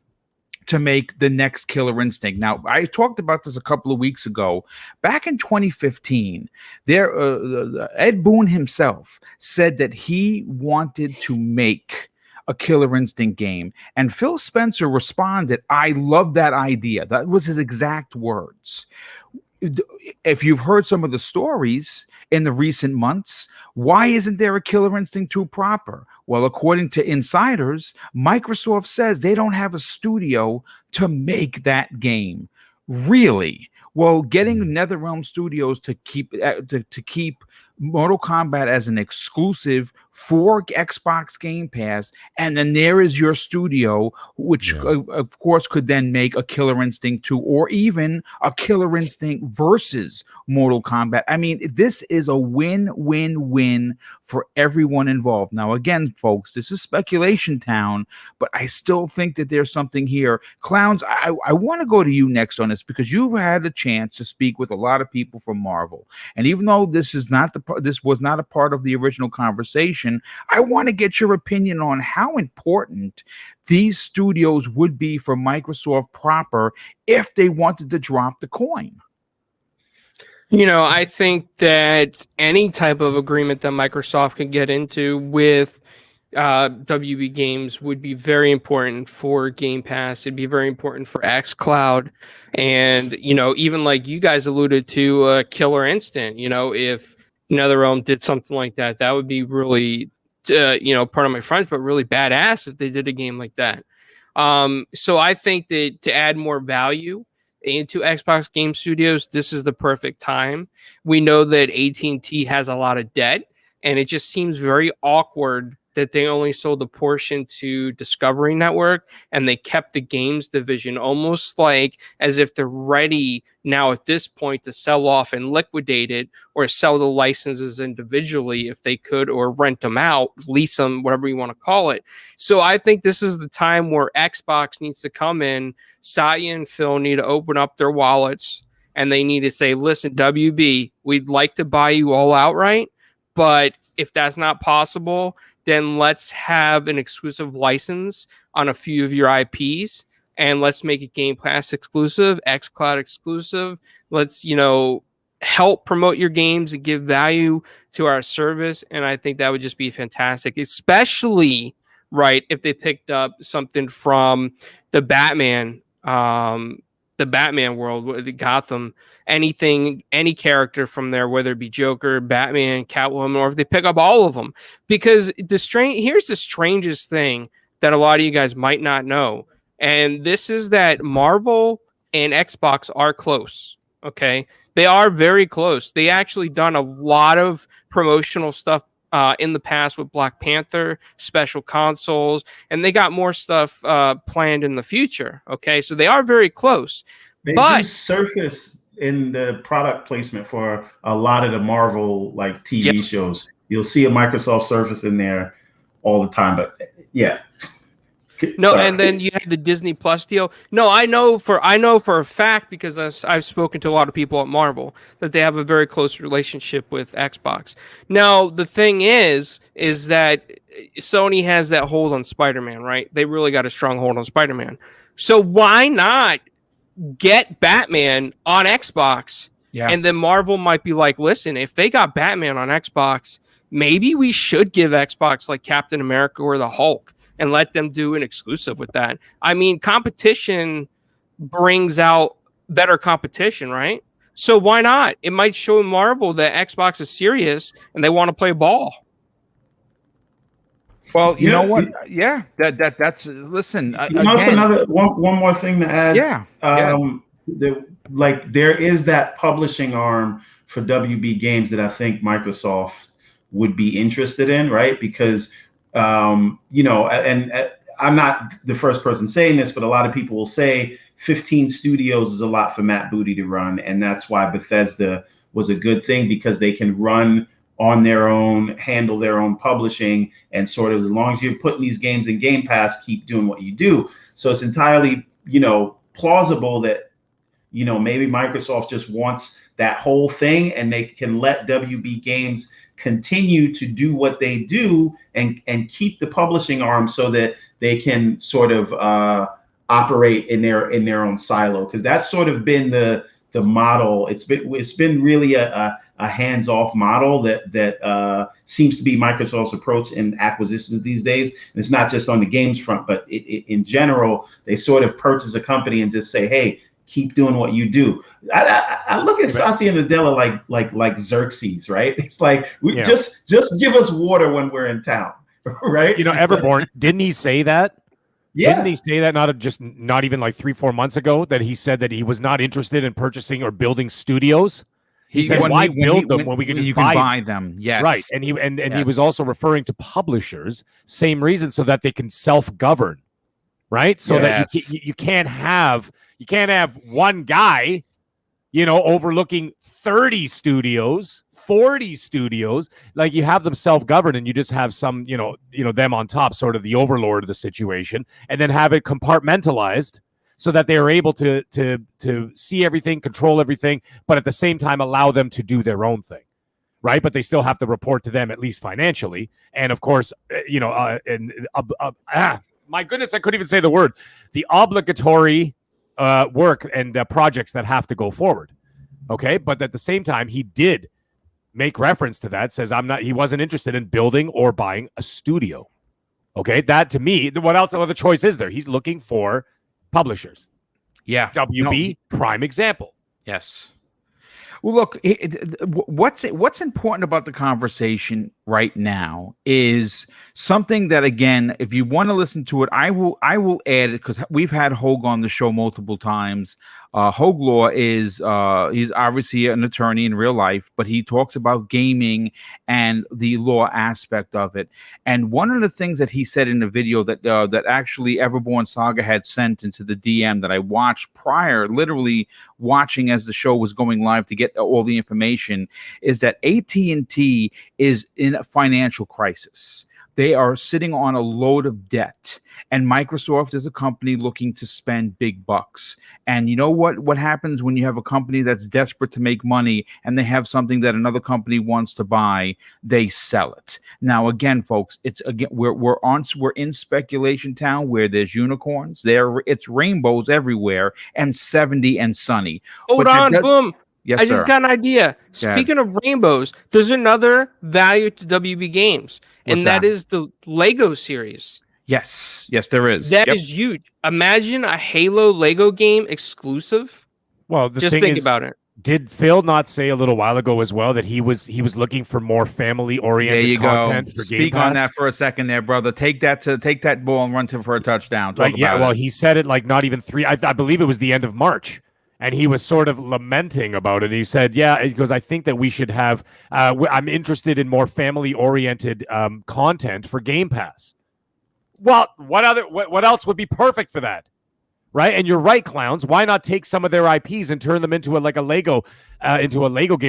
Speaker 1: to make the next Killer Instinct. Now, I talked about this a couple of weeks ago. Back in 2015, Ed Boon himself said that he wanted to make a Killer Instinct game. And Phil Spencer responded, "I love that idea." That was his exact words. If you've heard some of the stories in the recent months, why isn't there a Killer Instinct 2 proper? Well, according to insiders, Microsoft says they don't have a studio to make that game. Really? Well, getting NetherRealm Studios to keep Mortal Kombat as an exclusive for Xbox Game Pass, and then there is your studio, which of course could then make a Killer Instinct 2 or even a Killer Instinct versus Mortal Kombat. I mean, this is a win-win-win for everyone involved. Now, again, folks, this is speculation town, but I still think that there's something here. Clowns, I want to go to you next on this, because you've had a chance to speak with a lot of people from Marvel, and even though this was not a part of the original conversation, I want to get your opinion on how important these studios would be for Microsoft proper if they wanted to drop the coin.
Speaker 5: I think that any type of agreement that Microsoft could get into with WB Games would be very important for Game Pass. It'd be very important for xCloud. And, even like you guys alluded to, Killer Instinct, if NetherRealm did something like that, that would be really, part of my friends, but really badass if they did a game like that. So I think that to add more value into Xbox Game Studios, this is the perfect time. We know that AT&T has a lot of debt, and it just seems very awkward that they only sold a portion to Discovery Network and they kept the games division, almost like as if they're ready now at this point to sell off and liquidate it, or sell the licenses individually if they could, or rent them out, lease them, whatever you want to call it. So I think this is the time where Xbox needs to come in. Satya and Phil need to open up their wallets and they need to say, listen, WB, we'd like to buy you all outright, but if that's not possible, then let's have an exclusive license on a few of your IPs, and let's make it Game Pass exclusive, xCloud exclusive. Let's, help promote your games and give value to our service. And I think that would just be fantastic, especially if they picked up something from the Batman world, the Gotham, anything, any character from there, whether it be Joker, Batman, Catwoman, or if they pick up all of them. Because here's the strangest thing that a lot of you guys might not know. And this is that Marvel and Xbox are close. Okay. They are very close. They actually done a lot of promotional stuff in the past with Black Panther, special consoles, and they got more stuff planned in the future. Okay. So they are very close.
Speaker 3: They do surface in the product placement for a lot of the Marvel TV shows. You'll see a Microsoft Surface in there all the time, but yeah.
Speaker 5: No,
Speaker 3: Sorry.
Speaker 5: and then you had the Disney Plus deal. No, I know for a fact, because I've spoken to a lot of people at Marvel, that they have a very close relationship with Xbox. Now, the thing is that Sony has that hold on Spider-Man, right? They really got a strong hold on Spider-Man. So why not get Batman on Xbox?
Speaker 1: Yeah.
Speaker 5: And then Marvel might be like, listen, if they got Batman on Xbox, maybe we should give Xbox like Captain America or the Hulk, and let them do an exclusive with that. I mean, competition brings out better competition, right? So why not? It might show Marvel that Xbox is serious and they want to play ball.
Speaker 1: Well, you know what? Yeah, that's listen.
Speaker 3: Also another one more thing to add.
Speaker 1: Yeah.
Speaker 3: There is that publishing arm for WB Games that I think Microsoft would be interested in, right? Because and I'm not the first person saying this, but a lot of people will say 15 studios is a lot for Matt Booty to run. And that's why Bethesda was a good thing, because they can run on their own, handle their own publishing, and sort of, as long as you're putting these games in Game Pass, keep doing what you do. So it's entirely, plausible that, maybe Microsoft just wants that whole thing, and they can let WB Games continue to do what they do and keep the publishing arm so that they can sort of operate in their own silo, because that's sort of been the model. It's been really a hands-off model that seems to be Microsoft's approach in acquisitions these days. And it's not just on the games front, but in general, they sort of purchase a company and just say, hey, keep doing what you do. I look at Satya Nadella like Xerxes, right? It's like, just give us water when we're in town, right?
Speaker 4: Everborn, didn't he say that?
Speaker 3: Yeah.
Speaker 4: Didn't he say that not even like 3-4 months ago, that he said that he was not interested in purchasing or building studios? He said, why build them when we could just
Speaker 1: buy them? Yes.
Speaker 4: Right. And he was also referring to publishers, same reason, so that they can self-govern, right? So that you can't have one guy, overlooking 30 studios, 40 studios. Like, you have them self-govern, and you just have some, them on top, sort of the overlord of the situation, and then have it compartmentalized so that they are able to see everything, control everything, but at the same time allow them to do their own thing, right? But they still have to report to them, at least financially, and of course, my goodness, I couldn't even say the word. The obligatory work and projects that have to go forward. Okay, but at the same time, he did make reference to that. Says he wasn't interested in building or buying a studio. Okay, that to me, what other choice is there? He's looking for publishers.
Speaker 1: Yeah,
Speaker 4: WB, prime example.
Speaker 1: Yes. Well, look, what's important about the conversation right now is something that, again, if you want to listen to it, I will add it, because we've had Hogue on the show multiple times. Hogue Law is he's obviously an attorney in real life, but he talks about gaming and the law aspect of it. And one of the things that he said in the video that actually Everborn Saga had sent into the DM that I watched prior, literally watching as the show was going live to get all the information, is that AT&T is in a financial crisis. They are sitting on a load of debt. And Microsoft is a company looking to spend big bucks. And you know what happens when you have a company that's desperate to make money and they have something that another company wants to buy? They sell it. Now, again, folks, we're in speculation town where there's unicorns, it's rainbows everywhere, and 70 and sunny.
Speaker 5: Hold on, boom.
Speaker 1: Yes,
Speaker 5: I just got an idea.
Speaker 1: Go ahead.
Speaker 5: Speaking of rainbows, there's another value to WB Games,
Speaker 1: What's
Speaker 5: and that is the Lego series.
Speaker 1: Yes, there is.
Speaker 5: That is huge. Imagine a Halo Lego game exclusive.
Speaker 4: Well, the
Speaker 5: just
Speaker 4: thing
Speaker 5: think
Speaker 4: is,
Speaker 5: about it.
Speaker 4: Did Phil not say a little while ago as well that he was looking for more family oriented
Speaker 1: there you
Speaker 4: content?
Speaker 1: Go.
Speaker 4: For
Speaker 1: Speak
Speaker 4: Game Pass?
Speaker 1: on that for a second, there, brother. Take that ball and run for a touchdown. Talk about
Speaker 4: well,
Speaker 1: it.
Speaker 4: he said it like not even three. I believe it was the end of March, and he was sort of lamenting about it. He said, "Yeah," he goes, "I think that we should have. I'm interested in more family oriented content for Game Pass." Well, what else would be perfect for that? Right? And you're right, clowns. Why not take some of their IPs and turn them into a Lego game? I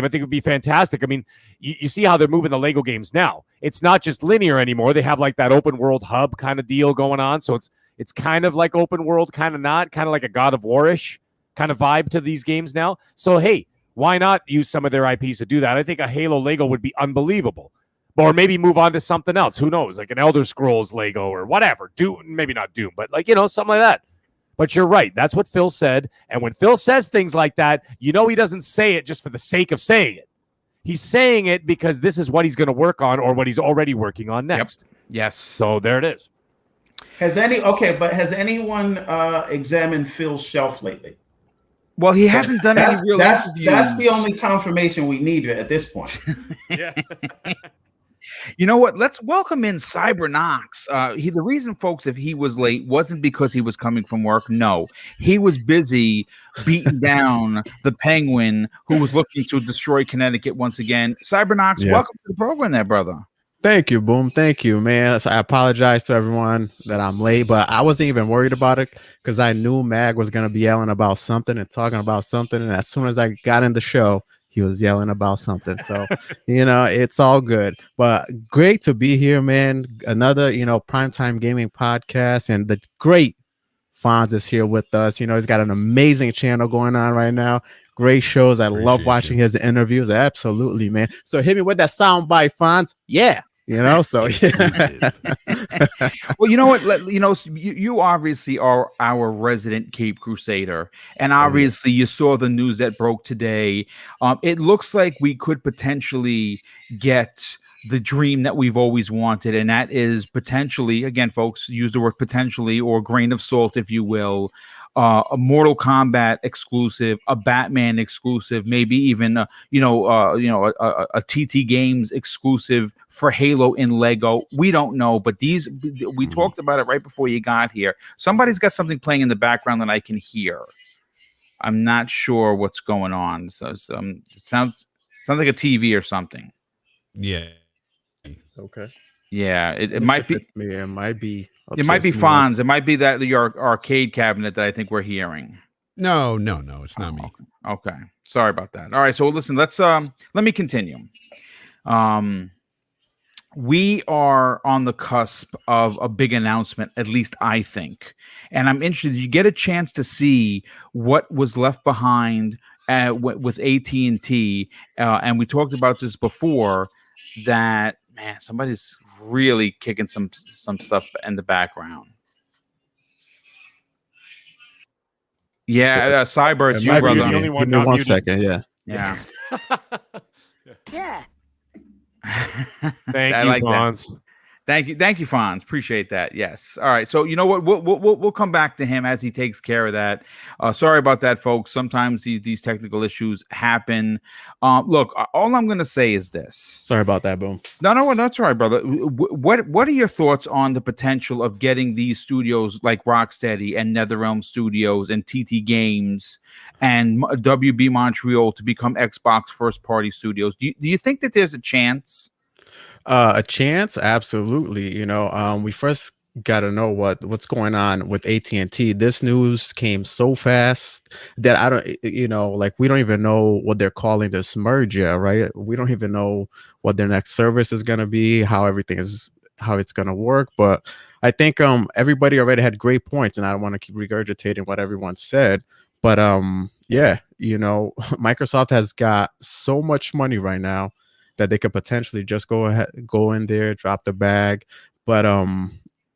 Speaker 4: think it would be fantastic. I mean, you see how they're moving the Lego games now. It's not just linear anymore. They have like that open world hub kind of deal going on. So it's kind of like open world, kind of not, kind of like a God of War-ish kind of vibe to these games now. So hey, why not use some of their IPs to do that? I think a Halo Lego would be unbelievable. Or maybe move on to something else. Who knows? Like an Elder Scrolls Lego or whatever. Maybe not Doom, but like, something like that. But you're right. That's what Phil said. And when Phil says things like that, he doesn't say it just for the sake of saying it. He's saying it because this is what he's going to work on or what he's already working on next.
Speaker 1: Yep. Yes.
Speaker 4: So there it is.
Speaker 3: Has anyone examined Phil's shelf lately?
Speaker 1: Well, he hasn't done any real interviews.
Speaker 3: That's the only confirmation we need at this point.
Speaker 4: Yeah.
Speaker 1: You know what? Let's welcome in Cybernox. The reason, folks, if he was late wasn't because he was coming from work. No, he was busy beating down the penguin who was looking to destroy Connecticut once again. Cybernox, welcome to the program there, brother.
Speaker 6: Thank you, Boom. Thank you, man. So I apologize to everyone that I'm late, but I wasn't even worried about it because I knew Mag was going to be yelling about something and talking about something. And as soon as I got in the show, he was yelling about something. So, it's all good. But great to be here, man. Another, primetime gaming podcast. And the great Fonz is here with us. He's got an amazing channel going on right now. Great shows. I love watching his interviews. Absolutely, man. So hit me with that sound bite, Fonz. Yeah. So yeah.
Speaker 1: Well, you know what? You obviously are our resident Cape Crusader, and obviously you saw the news that broke today. It looks like we could potentially get the dream that we've always wanted, and that is potentially, again, folks, use the word potentially or grain of salt, if you will. A Mortal Kombat exclusive, a Batman exclusive, maybe even a TT Games exclusive for Halo in Lego. We don't know, but we talked about it right before you got here. Somebody's got something playing in the background that I can hear. I'm not sure what's going on. So it sounds like a TV or something.
Speaker 2: Yeah.
Speaker 6: Okay.
Speaker 1: Yeah, it might be.
Speaker 6: It might be.
Speaker 1: It might be Fonz. It might be that your arcade cabinet that I think we're hearing.
Speaker 2: No, it's not me.
Speaker 1: Okay. Sorry about that. All right, so listen, let me continue. We are on the cusp of a big announcement, at least I think. And I'm interested, did you get a chance to see what was left behind with AT&T? And we talked about this before, that, man, somebody's really kicking some stuff in the background. Yeah, Cyber, it's you, brother.
Speaker 4: The only one
Speaker 6: Give me
Speaker 4: not
Speaker 6: 1
Speaker 4: muted.
Speaker 6: second. Yeah.
Speaker 1: Yeah.
Speaker 7: Yeah.
Speaker 4: Thank
Speaker 1: I
Speaker 4: you,
Speaker 1: like that.
Speaker 4: Fonz.
Speaker 1: Thank you, Fonz. Appreciate that. Yes. All right. So you know what? We'll come back to him as he takes care of that. Sorry about that, folks. Sometimes these technical issues happen. Look, all I'm going to say is this.
Speaker 6: Sorry about that, Boom.
Speaker 1: No, that's all right, brother. What are your thoughts on the potential of getting these studios like Rocksteady and NetherRealm Studios and TT Games and WB Montreal to become Xbox first-party studios? Do you think that there's a chance?
Speaker 6: A chance, absolutely. We first got to know what's going on with AT&T. This news came so fast that I don't, we don't even know what they're calling this merge yet, right? We don't even know what their next service is going to be, how everything is how it's gonna work. But I think everybody already had great points, and I don't want to keep regurgitating what everyone said. But yeah, Microsoft has got so much money right now that they could potentially just go in there, drop the bag. But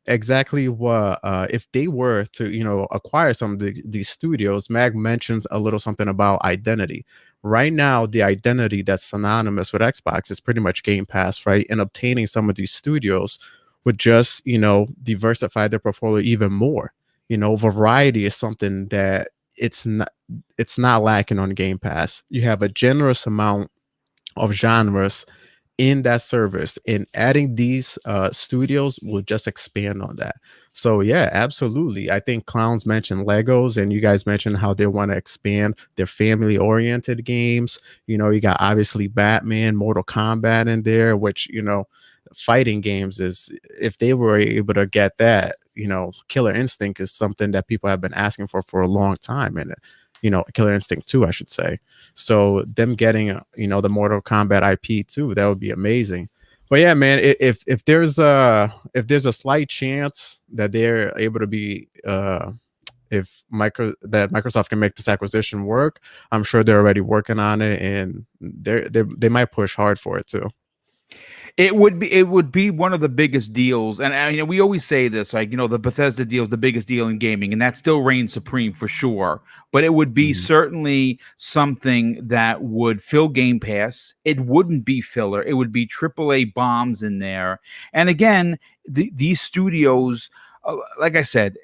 Speaker 6: exactly what if they were to acquire some of these studios. Mag mentions a little something about identity. Right now, the identity that's synonymous with Xbox is pretty much Game Pass, right? And obtaining some of these studios would just diversify their portfolio even more. Variety is something that it's not lacking on Game Pass. You have a generous amount of genres in that service, and adding these studios will just expand on that. So yeah, absolutely. I think Clowns mentioned Legos, and you guys mentioned how they want to expand their family oriented games. You got obviously Batman, Mortal Kombat in there, which fighting games is, if they were able to get that, Killer Instinct is something that people have been asking for a long time. And Killer Instinct 2, I should say. So them getting the Mortal Kombat IP too, that would be amazing. But yeah, man, if there's a slight chance that they're able to be if Microsoft can make this acquisition work, I'm sure they're already working on it, and they might push hard for it too.
Speaker 1: It would be one of the biggest deals, and we always say this, like the Bethesda deal is the biggest deal in gaming, and that still reigns supreme for sure. But it would be certainly something that would fill Game Pass. It wouldn't be filler; it would be AAA bombs in there. And again, these studios, like I said,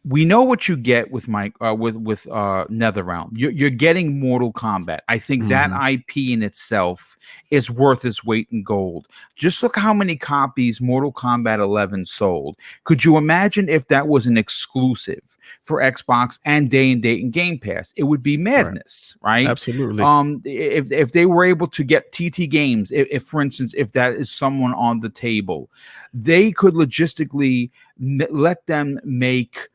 Speaker 1: we know what you get with NetherRealm. You're getting Mortal Kombat. I think that IP in itself is worth its weight in gold. Just look how many copies Mortal Kombat 11 sold. Could you imagine if that was an exclusive for Xbox and day and date in Game Pass? It would be madness, right?
Speaker 6: Absolutely.
Speaker 1: If they were able to get TT Games, if for instance, if that is someone on the table, they could logistically let them make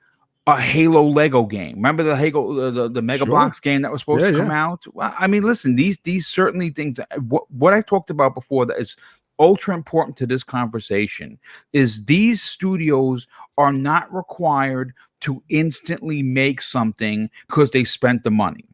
Speaker 1: a Halo Lego game. Remember the Halo, the Mega Bloks game that was supposed to come out? Well, I mean, listen, these certainly things. What I talked about before that is ultra important to this conversation is these studios are not required to instantly make something because they spent the money.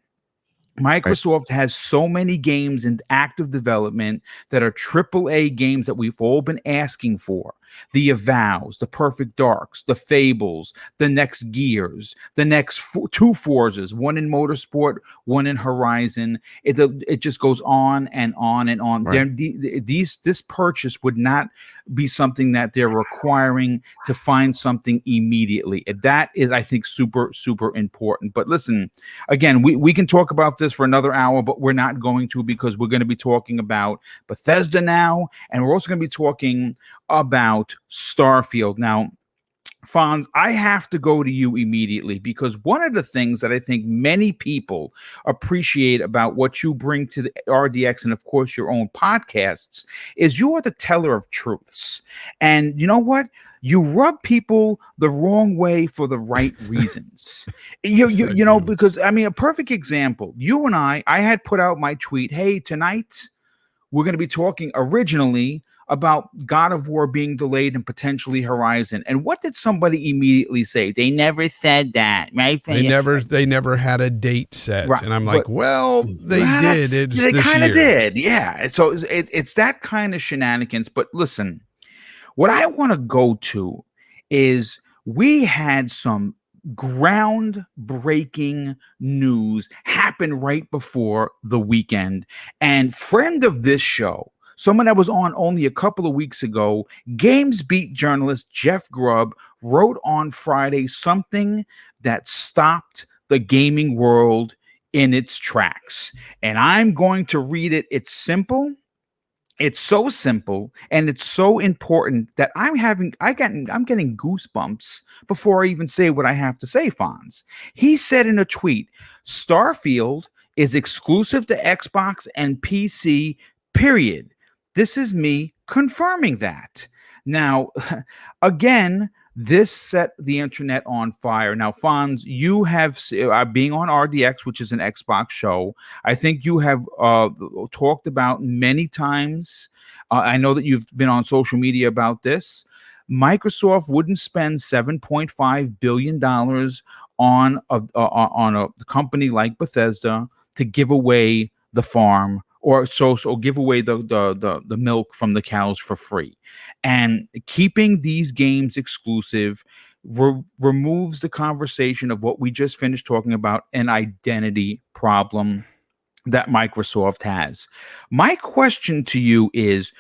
Speaker 1: Microsoft has so many games in active development that are AAA games that we've all been asking for. The Avows, the Perfect Darks, the Fables, the next Gears, the next two Forzas, one in Motorsport, one in Horizon. It just goes on and on and on. Right. This purchase would not be something that they're requiring to find something immediately. That is, I think, super, super important. But listen, again, we can talk about this for another hour, but we're not going to, because we're going to be talking about Bethesda now, and we're also going to be talking about Starfield. Now, Fonz, I have to go to you immediately, because one of the things that I think many people appreciate about what you bring to the RDX and, of course, your own podcasts is you are the teller of truths. And you know what? You rub people the wrong way for the right reasons. You know, because, I mean, a perfect example, you and I had put out my tweet, hey, tonight we're going to be talking originally about God of War being delayed and potentially Horizon. And what did somebody immediately say? They never said that, right?
Speaker 2: They never had a date set. Right. And I'm like, well, they did.
Speaker 1: They kind of did. Yeah. So it's that kind of shenanigans. But listen, what I want to go to is we had some groundbreaking news happen right before the weekend. And friend of this show, someone that was on only a couple of weeks ago, Games Beat journalist Jeff Grubb wrote on Friday something that stopped the gaming world in its tracks. And I'm going to read it. It's simple. It's so simple, and it's so important that I'm getting goosebumps before I even say what I have to say, Fonz. He said in a tweet, Starfield is exclusive to Xbox and PC, period. This is me confirming that. Now, again, This set the internet on fire. Now, Fonz, you have being on RDX, which is an Xbox show. I think you have talked about many times. I know that you've been on social media about this. Microsoft wouldn't spend $7.5 billion on a company like Bethesda to give away the farm or give away the milk from the cows for free. And keeping these games exclusive removes the conversation of what we just finished talking about, an identity problem that Microsoft has. My question to you is,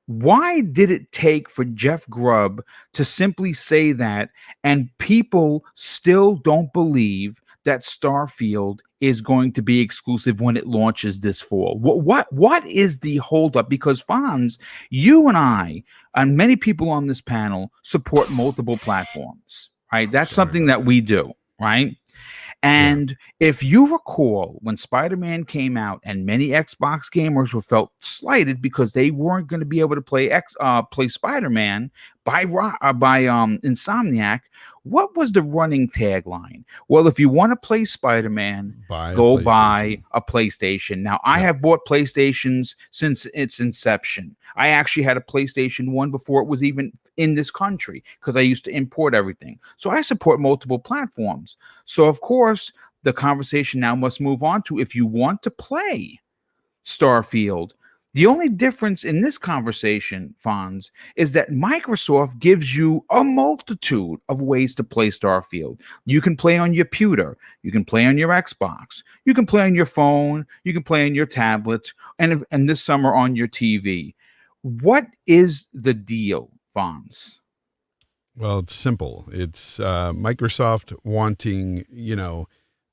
Speaker 1: why did it take for Jeff Grubb to simply say that, and people still don't believe that Starfield is going to be exclusive when it launches this fall? What is the holdup? Because Fonz, you and I, and many people on this panel support multiple platforms, right? That's something that we do, right? And if you recall, when Spider-Man came out, and many Xbox gamers were felt slighted because they weren't going to be able to play Spider-Man by Insomniac, what was the running tagline? Well, if you want to play Spider-Man, go buy a PlayStation. Now, I have bought PlayStations since its inception. I actually had a PlayStation 1 before it was even in this country because I used to import everything. So I support multiple platforms. So, of course, the conversation now must move on to, if you want to play Starfield, the only difference in this conversation, Fonz, is that Microsoft gives you a multitude of ways to play Starfield. You can play on your computer. You can play on your Xbox. You can play on your phone. You can play on your tablet. And this summer on your TV. What is the deal, Fonz?
Speaker 2: Well, it's simple. It's Microsoft wanting,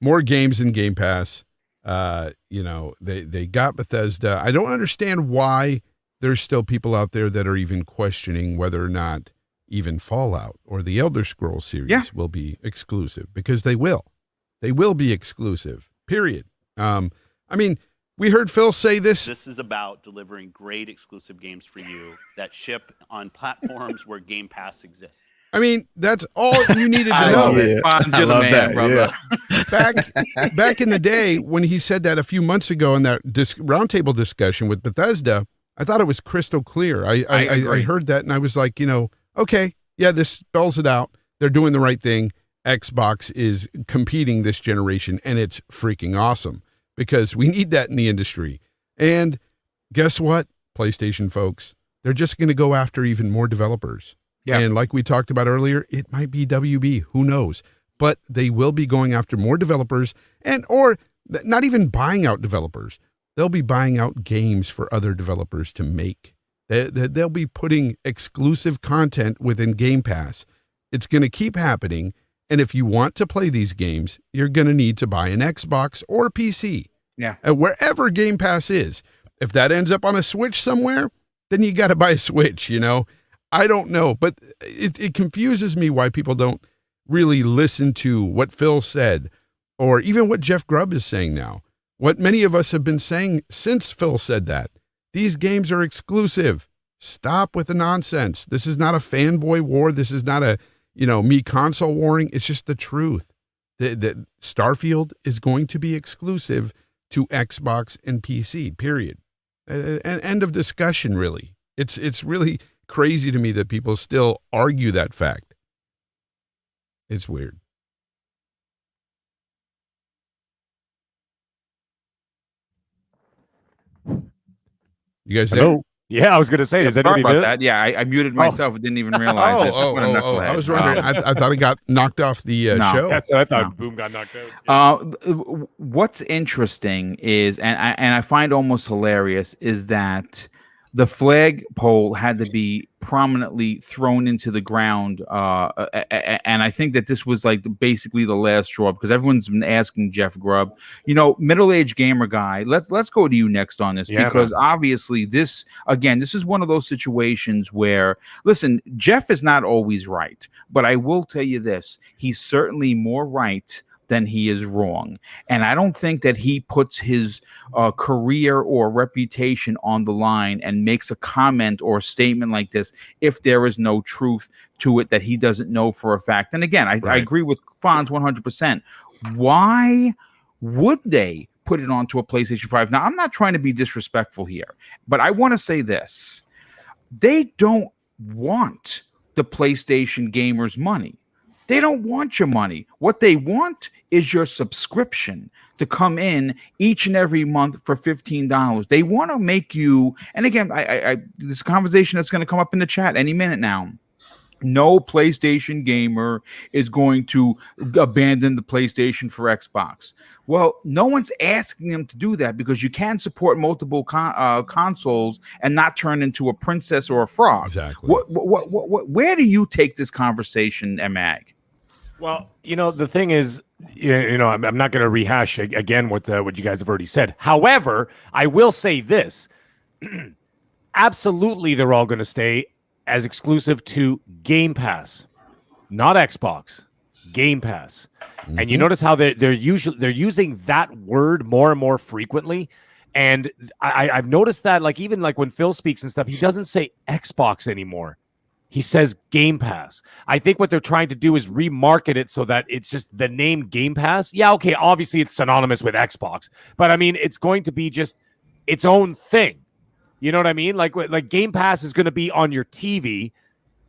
Speaker 2: more games in Game Pass. They got Bethesda. I don't understand why there's still people out there that are even questioning whether or not even Fallout or the Elder Scrolls series will be exclusive, because they will be exclusive, period. We heard Phil say this.
Speaker 8: This is about delivering great exclusive games for you that ship on platforms where Game Pass exists.
Speaker 2: That's all you needed to know.
Speaker 6: I love that, brother.
Speaker 2: Back in the day when he said that a few months ago in that roundtable discussion with Bethesda, I thought it was crystal clear. I heard that and I was like, okay, this spells it out. They're doing the right thing. Xbox is competing this generation, and it's freaking awesome because we need that in the industry. And guess what, PlayStation folks? They're just going to go after even more developers. Yeah. And like we talked about earlier, it might be WB, who knows? But they will be going after more developers, or not even buying out developers. They'll be buying out games for other developers to make. They'll be putting exclusive content within Game Pass. It's going to keep happening. And if you want to play these games, you're going to need to buy an Xbox or a PC.
Speaker 1: Yeah.
Speaker 2: Wherever Game Pass is. If that ends up on a Switch somewhere, then you got to buy a Switch, I don't know, but it confuses me why people don't really listen to what Phil said, or even what Jeff Grubb is saying now. What many of us have been saying since Phil said that. These games are exclusive. Stop with the nonsense. This is not a fanboy war. This is not a, me console warring. It's just the truth. The Starfield is going to be exclusive to Xbox and PC, period. End of discussion, really. It's really crazy to me that people still argue that fact. It's weird. You guys there?
Speaker 4: Yeah, I was going to say, does
Speaker 1: Sorry
Speaker 4: anybody
Speaker 1: about
Speaker 4: do
Speaker 1: that? Yeah, I muted myself. Didn't even realize it.
Speaker 2: I was wondering. I thought it got knocked off the show.
Speaker 4: That's what I thought. Boom got knocked out.
Speaker 1: What's interesting is, and I find almost hilarious, is that the flagpole had to be prominently thrown into the ground, and I think that this was like basically the last straw, because everyone's been asking Jeff Grubb, middle-aged gamer guy. Let's go to you next on this, because obviously this is one of those situations where, listen, Jeff is not always right, but I will tell you this: he's certainly more right then he is wrong. And I don't think that he puts his career or reputation on the line and makes a comment or a statement like this if there is no truth to it that he doesn't know for a fact. And again, I agree with Fonz 100%. Why would they put it onto a PlayStation 5? Now, I'm not trying to be disrespectful here, but I want to say this. They don't want the PlayStation gamers' money. They don't want your money. What they want is your subscription to come in each and every month for $15. They want to make you, and again, I this conversation that's going to come up in the chat any minute now. No PlayStation gamer is going to abandon the PlayStation for Xbox. Well, no one's asking them to do that because you can support multiple consoles and not turn into a princess or a frog.
Speaker 2: Exactly.
Speaker 1: Where do you take this conversation, Mag?
Speaker 4: Well, the thing is, I'm not going to rehash again what you guys have already said. However, I will say this. Absolutely, they're all going to stay as exclusive to Game Pass, not Xbox. Game Pass. Mm-hmm. And you notice how they're using that word more and more frequently. And I've noticed that, like, even like when Phil speaks and stuff, he doesn't say Xbox anymore. He says Game Pass. I think what they're trying to do is remarket it so that it's just the name Game Pass. Yeah, okay, obviously it's synonymous with Xbox, but I mean, it's going to be just its own thing. You know what I mean? Like Game Pass is going to be on your TV,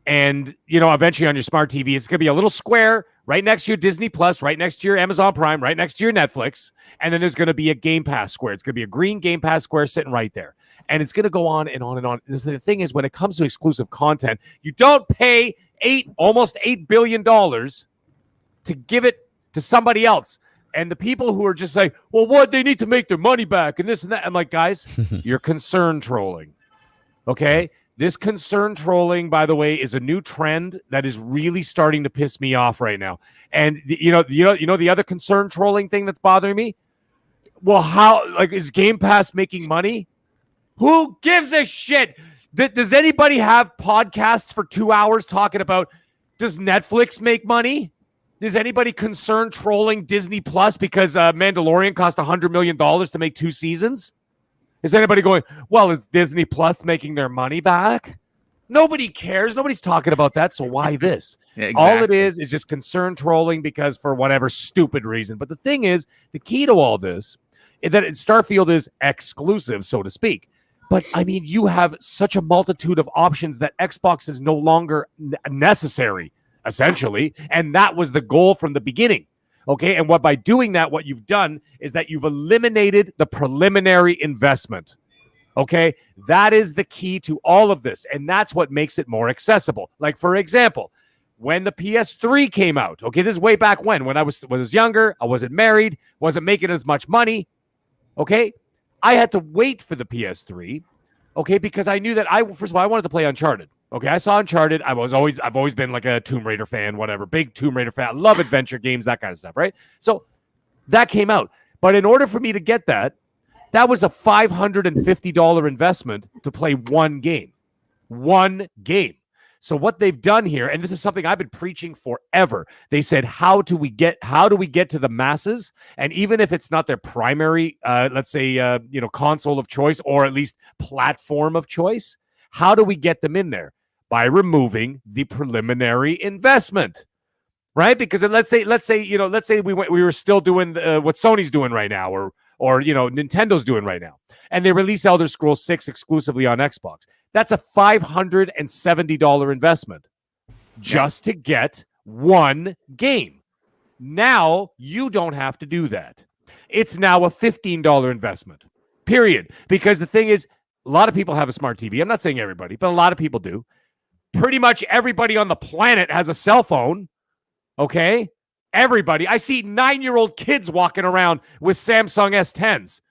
Speaker 4: and eventually on your smart TV, it's going to be a little square right next to your Disney Plus, right next to your Amazon Prime, right next to your Netflix, and then there's going to be a Game Pass square. It's going to be a green Game Pass square sitting right there. And it's going to go on and on and on. The thing is, when it comes to exclusive content, you don't pay almost $8 billion to give it to somebody else. And the people who are just like, well, what? They need to make their money back and this and that. I'm like, guys, you're concern trolling. Okay? This concern trolling, by the way, is a new trend that is really starting to piss me off right now. And the other concern trolling thing that's bothering me? Well, is Game Pass making money? Who gives a shit? Does anybody have podcasts for 2 hours talking about, does Netflix make money? Is anybody concerned trolling Disney Plus because Mandalorian cost $100 million to make 2 seasons? Is anybody going, well, is Disney Plus making their money back? Nobody cares. Nobody's talking about that. So why this? Yeah, exactly. All it is just concern trolling because for whatever stupid reason. But the thing is, the key to all this is that Starfield is exclusive, so to speak. But, I mean, you have such a multitude of options that Xbox is no longer necessary, essentially. And that was the goal from the beginning. Okay? And by doing that, what you've done is that you've eliminated the preliminary investment. Okay? That is the key to all of this. And that's what makes it more accessible. Like, for example, when the PS3 came out, okay, this is way back when I was younger, I wasn't married, wasn't making as much money. Okay? I had to wait for the PS3, okay, because I knew that first of all, I wanted to play Uncharted. Okay, I saw Uncharted. I've always been like a Tomb Raider fan, whatever, big Tomb Raider fan. I love adventure games, that kind of stuff, right? So that came out. But in order for me to get that was a $550 investment to play one game. One game. So what they've done here, and this is something I've been preaching forever, they said, how do we get to the masses? And even if it's not their primary, let's say, console of choice, or at least platform of choice, how do we get them in there? By removing the preliminary investment, right? Because let's say we were still doing what Sony's doing right now, or Nintendo's doing right now, and they release Elder Scrolls 6 exclusively on Xbox. That's a $570 investment just to get one game. Now you don't have to do that. It's now a $15 investment, period. Because the thing is, a lot of people have a smart TV. I'm not saying everybody, but a lot of people do. Pretty much everybody on the planet has a cell phone, okay? Everybody. I see 9-year-old kids walking around with Samsung S10s,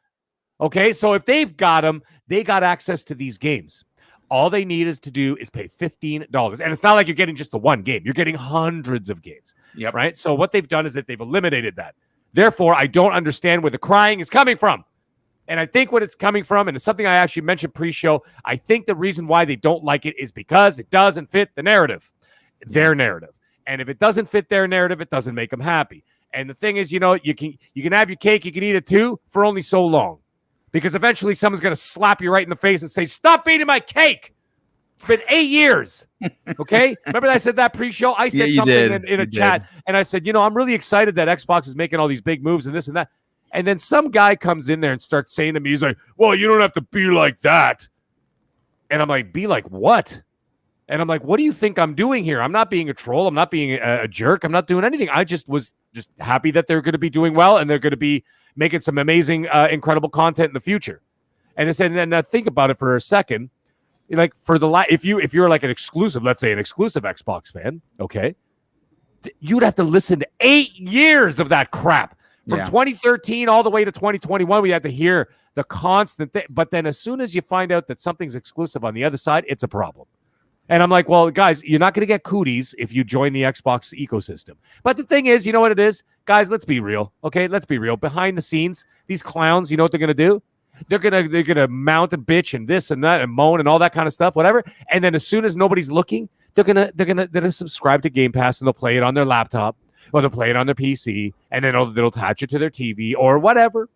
Speaker 4: okay? So if they've got them, they got access to these games. All they need is pay $15. And it's not like you're getting just the one game. You're getting hundreds of games. Yep. Right? So what they've done is that they've eliminated that. Therefore, I don't understand where the crying is coming from. And I think what it's coming from, and it's something I actually mentioned pre-show, I think the reason why they don't like it is because it doesn't fit the narrative, their narrative. And if it doesn't fit their narrative, it doesn't make them happy. And the thing is, you know, you can have your cake, you can eat it too, for only so long. Because eventually someone's going to slap you right in the face and say, "Stop eating my cake." It's been 8 years. Okay? Remember I said that pre-show? I said something in a chat, and I said, you know, I'm really excited that Xbox is making all these big moves and this and that. And then some guy comes in there and starts saying to me, he's like, "Well, you don't have to be like that." And I'm like, "Be like what?" And I'm like, "What do you think I'm doing here? I'm not being a troll. I'm not being a jerk. I'm not doing anything. I just was just happy that they're going to be doing well and they're going to be making some amazing, incredible content in the future." And I said, and think about it for a second. Like for if you're like an exclusive, let's say an exclusive Xbox fan, okay, you'd have to listen to 8 years of that crap from 2013 all the way to 2021. We had to hear the constant thing. But then as soon as you find out that something's exclusive on the other side, it's a problem. And I'm like, well, guys, you're not going to get cooties if you join the Xbox ecosystem. But the thing is, you know what it is? Guys, let's be real. Okay, let's be real. Behind the scenes, these clowns, you know what they're going to do? They're gonna mount a bitch and this and that and moan and all that kind of stuff, whatever. And then as soon as nobody's looking, they're gonna subscribe to Game Pass and they'll play it on their laptop or they'll play it on their PC and then they'll attach it to their TV or whatever.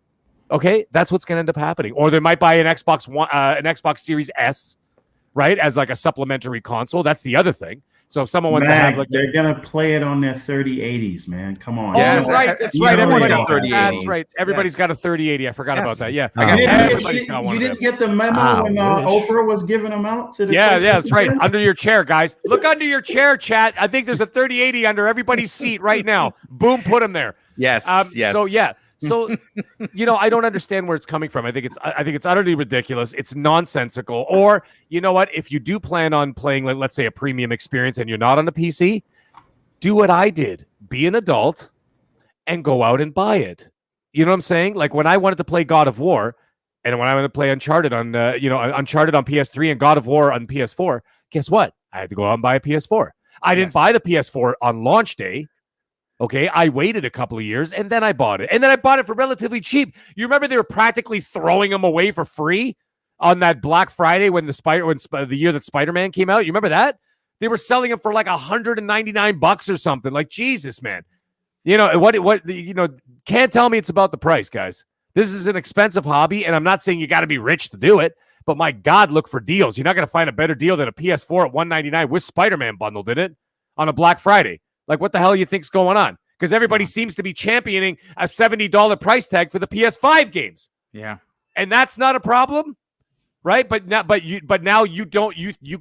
Speaker 4: Okay, that's what's gonna end up happening. Or they might buy an Xbox Series S, right, as like a supplementary console. That's the other thing. So if someone wants to have like,
Speaker 3: they're gonna play it on their 3080s, man. Come on.
Speaker 4: Oh, that's right. That's right. Everybody,
Speaker 1: that's
Speaker 4: right. Everybody's got a 3080. I forgot about that. Yeah,
Speaker 3: everybody's got one. You didn't get the memo when Oprah was giving them out to the
Speaker 4: that's right. Under your chair, guys. Look under your chair, chat. I think there's a 3080 under everybody's seat right now. Boom, put them there.
Speaker 1: Yes. Yes.
Speaker 4: So yeah. So, you know, I don't understand where it's coming from. I think it's utterly ridiculous. It's nonsensical. Or, you know what? If you do plan on playing, like, let's say, a premium experience and you're not on the PC, do what I did. Be an adult and go out and buy it. You know what I'm saying? Like when I wanted to play God of War and when I wanted to play Uncharted on, Uncharted on PS3 and God of War on PS4, guess what? I had to go out and buy a PS4. I didn't buy the PS4 on launch day. Okay, I waited a couple of years and then I bought it. And then I bought it for relatively cheap. You remember they were practically throwing them away for free on that Black Friday when the year that Spider-Man came out. You remember that? They were selling them for like $199 or something. Like, Jesus, man. You know, can't tell me it's about the price, guys. This is an expensive hobby, and I'm not saying you got to be rich to do it, but my God, look for deals. You're not going to find a better deal than a PS4 at $199 with Spider-Man bundled in it on a Black Friday. Like, what the hell you think's going on? Because everybody seems to be championing a $70 price tag for the PS5 games.
Speaker 1: Yeah,
Speaker 4: and that's not a problem, right? But now you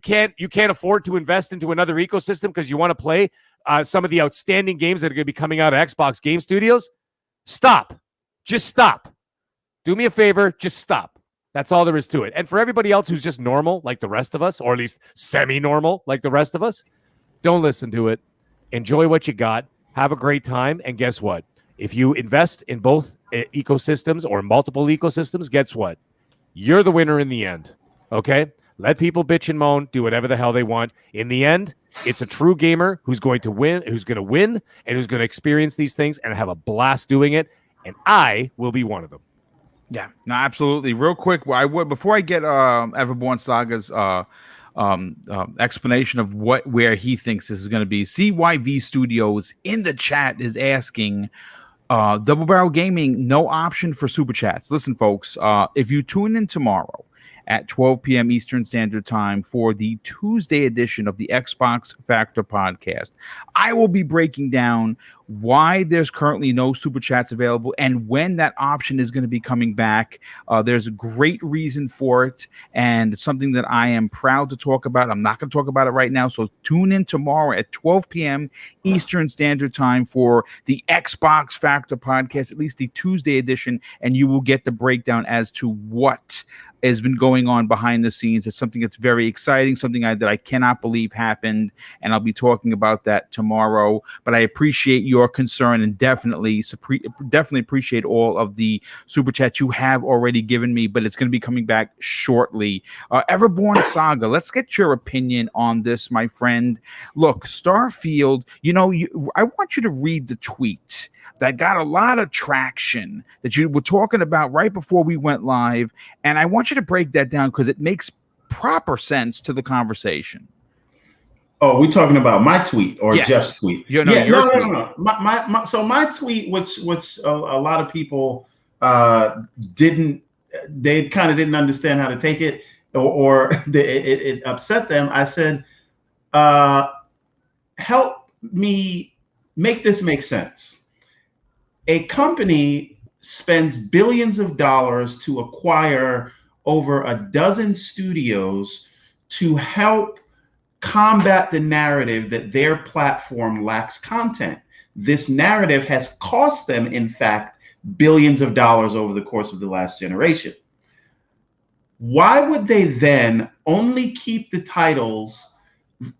Speaker 4: can't afford to invest into another ecosystem because you want to play some of the outstanding games that are going to be coming out of Xbox Game Studios. Stop, just stop. Do me a favor, just stop. That's all there is to it. And for everybody else who's just normal, like the rest of us, or at least semi-normal, like the rest of us, don't listen to it. Enjoy what you got. Have a great time. And guess what? If you invest in both ecosystems or multiple ecosystems, guess what? You're the winner in the end. Okay? Let people bitch and moan, do whatever the hell they want. In the end, it's a true gamer who's going to win, and who's going to experience these things and have a blast doing it. And I will be one of them.
Speaker 1: Yeah, no, absolutely. Real quick, before I get Everborn Saga's explanation of where he thinks this is going to be. CYV Studios in the chat is asking, Double Barrel Gaming, no option for super chats. Listen, folks, if you tune in tomorrow at 12 p.m. Eastern Standard Time for the Tuesday edition of the Xbox Factor podcast, I will be breaking down why there's currently no super chats available and when that option is going to be coming back. There's a great reason for it and something that I am proud to talk about. I'm not going to talk about it right now, so tune in tomorrow at 12 p.m. Eastern Standard Time for the Xbox Factor podcast, at least the Tuesday edition, and you will get the breakdown as to what has been going on behind the scenes. It's something that's very exciting, something that I cannot believe happened, and I'll be talking about that tomorrow. But I appreciate your concern and definitely appreciate all of the super chats you have already given me, but it's going to be coming back shortly. Everborn Saga, let's get your opinion on this, my friend. Look, Starfield, I want you to read the tweet that got a lot of traction that you were talking about right before we went live. And I want you to break that down because it makes proper sense to the conversation.
Speaker 3: Oh, we're talking about my tweet or
Speaker 1: Yes.
Speaker 3: Jeff's tweet?
Speaker 1: Yeah, no,
Speaker 3: yeah,
Speaker 1: your
Speaker 3: no,
Speaker 1: tweet.
Speaker 3: no, no, no. So my tweet, which a lot of people didn't, they kind of didn't understand how to take it, or it upset them. I said, help me make this make sense. A company spends billions of dollars to acquire over a dozen studios to help combat the narrative that their platform lacks content. This narrative has cost them, in fact, billions of dollars over the course of the last generation. Why would they then only keep the titles,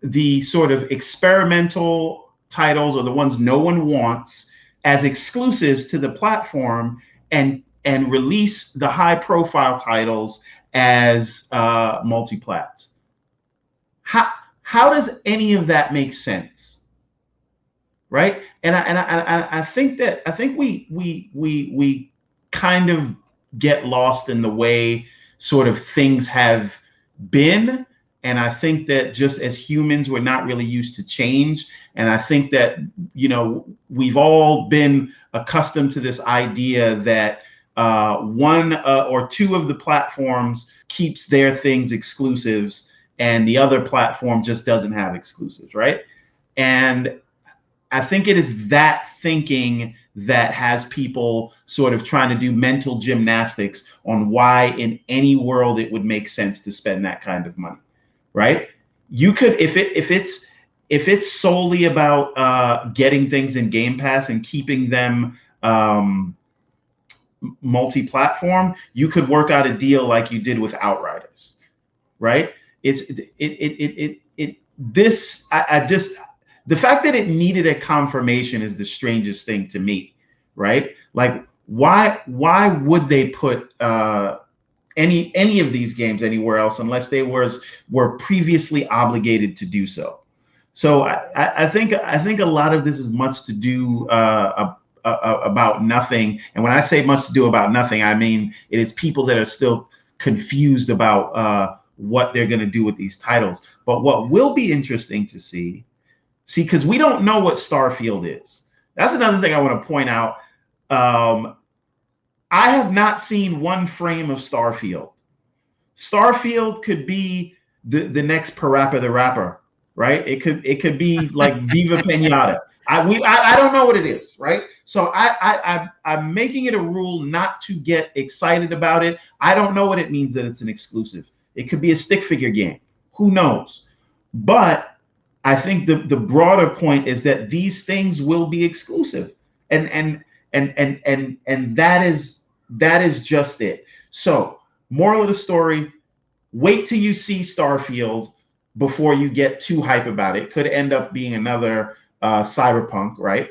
Speaker 3: the sort of experimental titles or the ones no one wants, as exclusives to the platform, and release the high profile titles as multi-plats? How does any of that make sense? Right? And I think we kind of get lost in the way sort of things have been. And I think that just as humans, we're not really used to change. And I think that, you know, we've all been accustomed to this idea that one or two of the platforms keeps their things exclusives and the other platform just doesn't have exclusives, right? And I think it is that thinking that has people sort of trying to do mental gymnastics on why in any world it would make sense to spend that kind of money, right? You could, if it's solely about getting things in Game Pass and keeping them multi-platform, you could work out a deal like you did with Outriders, right? The fact that it needed a confirmation is the strangest thing to me, right? Like, why would they put any of these games anywhere else unless they were previously obligated to do so? So I think a lot of this is much to do about nothing. And when I say much to do about nothing, I mean it is people that are still confused about what they're going to do with these titles. But what will be interesting to see, because we don't know what Starfield is. That's another thing I want to point out. I have not seen one frame of Starfield. Starfield could be the next Parappa the Rapper, right? It could be like Viva Pinata. I don't know what it is, right? So I'm making it a rule not to get excited about it. I don't know what it means that it's an exclusive. It could be a stick figure game. Who knows? But I think the broader point is that these things will be exclusive, and that is just it. So, moral of the story: wait till you see Starfield before you get too hype about it. Could end up being another Cyberpunk, right?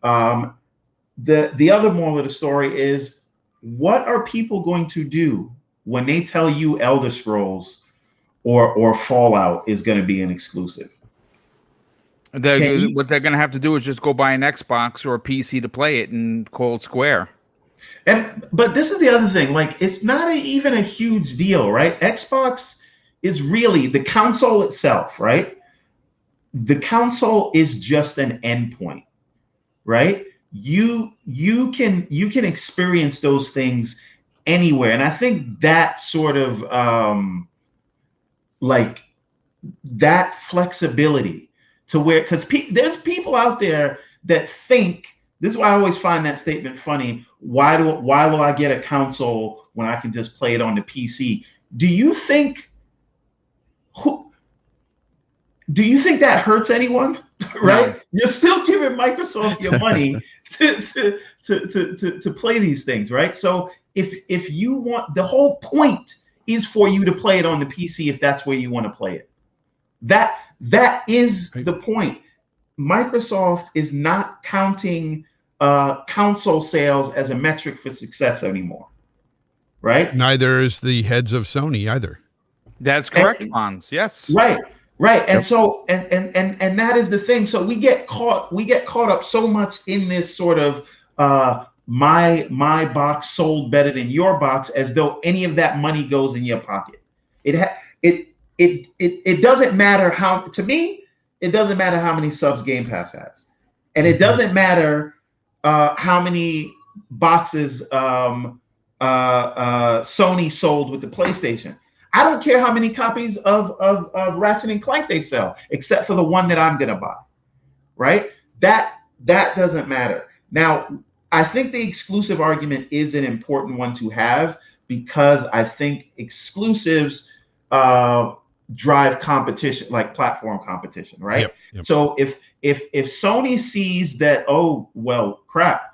Speaker 3: The other moral of the story is: what are people going to do when they tell you Elder Scrolls or Fallout is going to be an exclusive?
Speaker 1: What they're going to have to do is just go buy an Xbox or a PC to play it and call it square.
Speaker 3: But this is the other thing. Like, it's not even a huge deal, right? Xbox is really the console itself, right? The console is just an endpoint, right? You can experience those things anywhere, and I think that sort of like that flexibility to where, because there's people out there that think, this is why I always find that statement funny. Why will I get a console when I can just play it on the PC? Do you think that hurts anyone? Right? No. You're still giving Microsoft your money to play these things, right? So if you want, the whole point is for you to play it on the PC if that's where you want to play it. That is the point. Microsoft is not counting console sales as a metric for success anymore, right?
Speaker 2: Neither is the heads of Sony either.
Speaker 1: That's correct, Hans. Yes.
Speaker 3: Right. And so and that is the thing. So we get caught up so much in this sort of my box sold better than your box, as though any of that money goes in your pocket. It doesn't matter how, to me, it doesn't matter how many subs Game Pass has, and it doesn't matter how many boxes Sony sold with the PlayStation. I don't care how many copies of Ratchet and Clank they sell, except for the one that I'm gonna buy. Right? That doesn't matter. Now, I think the exclusive argument is an important one to have, because I think exclusives drive competition, like platform competition, right?
Speaker 2: Yep.
Speaker 3: So if Sony sees that, oh well, crap,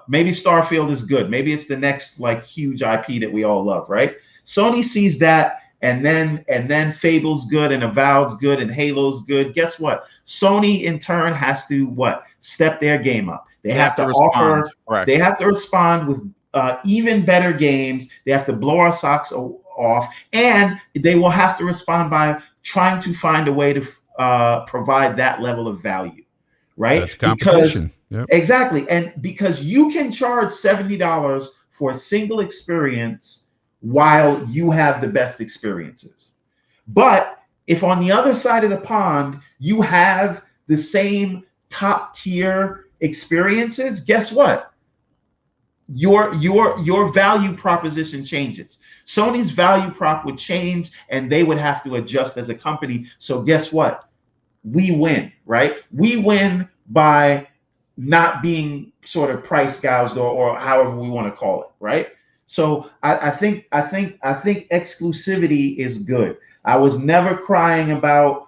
Speaker 3: maybe Starfield is good, maybe it's the next like huge IP that we all love, right? Sony sees that, and then Fable's good, and Avowed's good, and Halo's good. Guess what? Sony in turn has to what? Step their game up. They have to
Speaker 1: respond.
Speaker 3: offer.
Speaker 1: Correct.
Speaker 3: They have to respond with even better games. They have to blow our socks off, and they will have to respond by trying to find a way to provide that level of value, right?
Speaker 2: That's competition. Yep.
Speaker 3: Exactly, and because you can charge $70 for a single experience while you have the best experiences. But if on the other side of the pond you have the same top tier experiences, guess what? Your value proposition changes. Sony's value prop would change, and they would have to adjust as a company. So guess what? We win, right? We win by not being sort of price gouged, or however we want to call it, right? So I think exclusivity is good. I was never crying about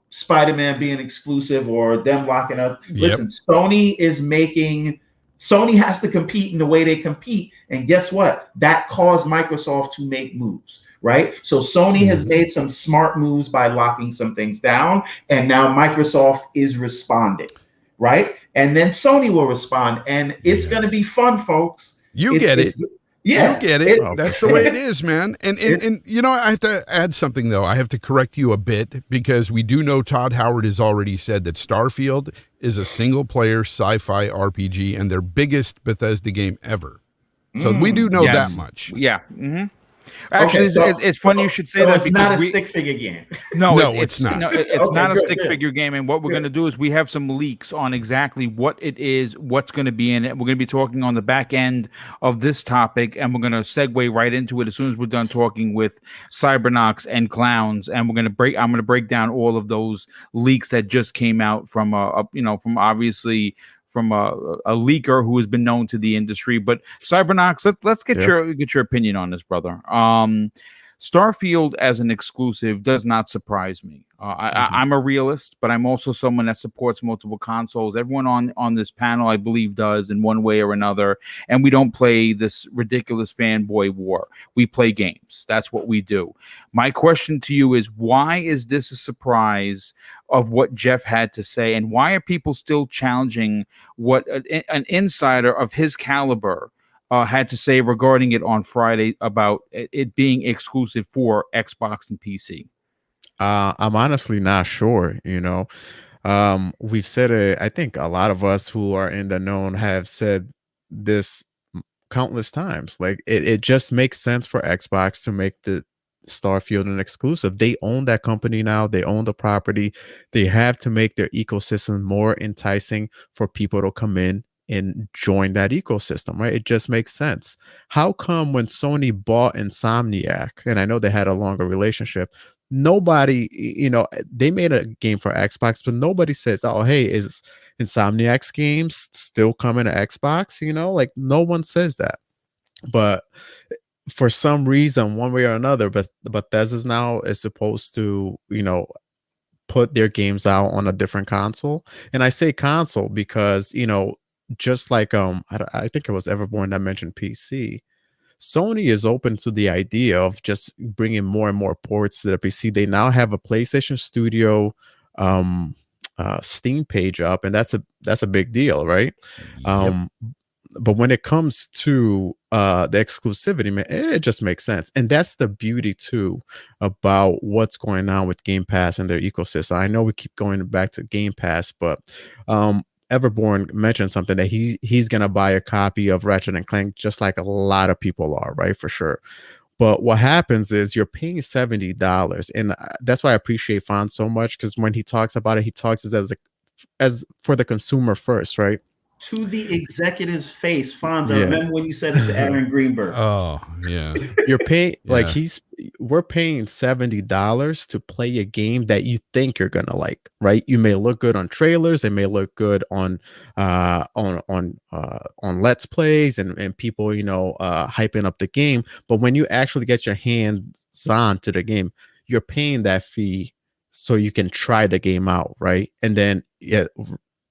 Speaker 3: Spider-Man being exclusive or them locking up.
Speaker 2: Yep.
Speaker 3: Listen, Sony has to compete in the way they compete, and guess what? That caused Microsoft to make moves, right? So Sony has made some smart moves by locking some things down, and now Microsoft is responding, right? And then Sony will respond, and it's going to be fun, folks.
Speaker 2: You get it.
Speaker 3: Yeah,
Speaker 2: you get it. That's the way it is, man. And you know, I have to add something though. I have to correct you a bit, because we do know Todd Howard has already said that Starfield is a single-player sci-fi RPG and their biggest Bethesda game ever. So we do know that much.
Speaker 1: Yeah. Mm-hmm. Actually, it's funny you should say that.
Speaker 3: It's not a stick figure game.
Speaker 1: No, it's not. No, it's not a stick figure game. And what we're going to do is we have some leaks on exactly what it is, what's going to be in it. We're going to be talking on the back end of this topic, and we're going to segue right into it as soon as we're done talking with Cybernox and Clowns. And I'm going to break down all of those leaks that just came out from from a leaker who has been known to the industry. But Cybernox, let's get your opinion on this, brother. Starfield as an exclusive does not surprise me. I'm a realist, but I'm also someone that supports multiple consoles. Everyone on this panel, I believe, does in one way or another. And we don't play this ridiculous fanboy war. We play games. That's what we do. My question to you is, why is this a surprise of what Jeff had to say? And why are people still challenging what an insider of his caliber had to say regarding it on Friday about it being exclusive for Xbox and PC?
Speaker 6: I'm honestly not sure. We've said it. I think a lot of us who are in the known have said this countless times. Like it just makes sense for Xbox to make the Starfield an exclusive. They own that company now. They own the property. They have to make their ecosystem more enticing for people to come in and join that ecosystem, right? It just makes sense. How come when Sony bought Insomniac, and I know they had a longer relationship, nobody, they made a game for Xbox, but nobody says, oh, hey, is Insomniac's games still coming to Xbox? Like no one says that. But for some reason, one way or another, but Bethesda now is supposed to, put their games out on a different console. And I say console because, just like I think it was Everborn that mentioned PC. Sony is open to the idea of just bringing more and more ports to the PC. They now have a PlayStation Studio Steam page up, and that's a big deal, right?
Speaker 2: Yep.
Speaker 6: But when it comes to the exclusivity, man, it just makes sense. And that's the beauty too about what's going on with Game Pass and their ecosystem. I know we keep going back to Game Pass, but Everborn mentioned something that he's gonna buy a copy of Ratchet and Clank, just like a lot of people are, right? For sure. But what happens is you're paying $70, and that's why I appreciate Fon so much, because when he talks about it, he talks as for the consumer first, right?
Speaker 3: To the executive's face, Fonz. I
Speaker 6: Yeah.
Speaker 3: remember when you said it to Aaron Greenberg.
Speaker 2: Oh yeah.
Speaker 6: You're paying like
Speaker 2: Yeah.
Speaker 6: we're paying $70 to play a game that you think you're gonna like, right? You may look good on trailers, it may look good on let's plays and people, hyping up the game. But when you actually get your hands on to the game, you're paying that fee so you can try the game out, right? And then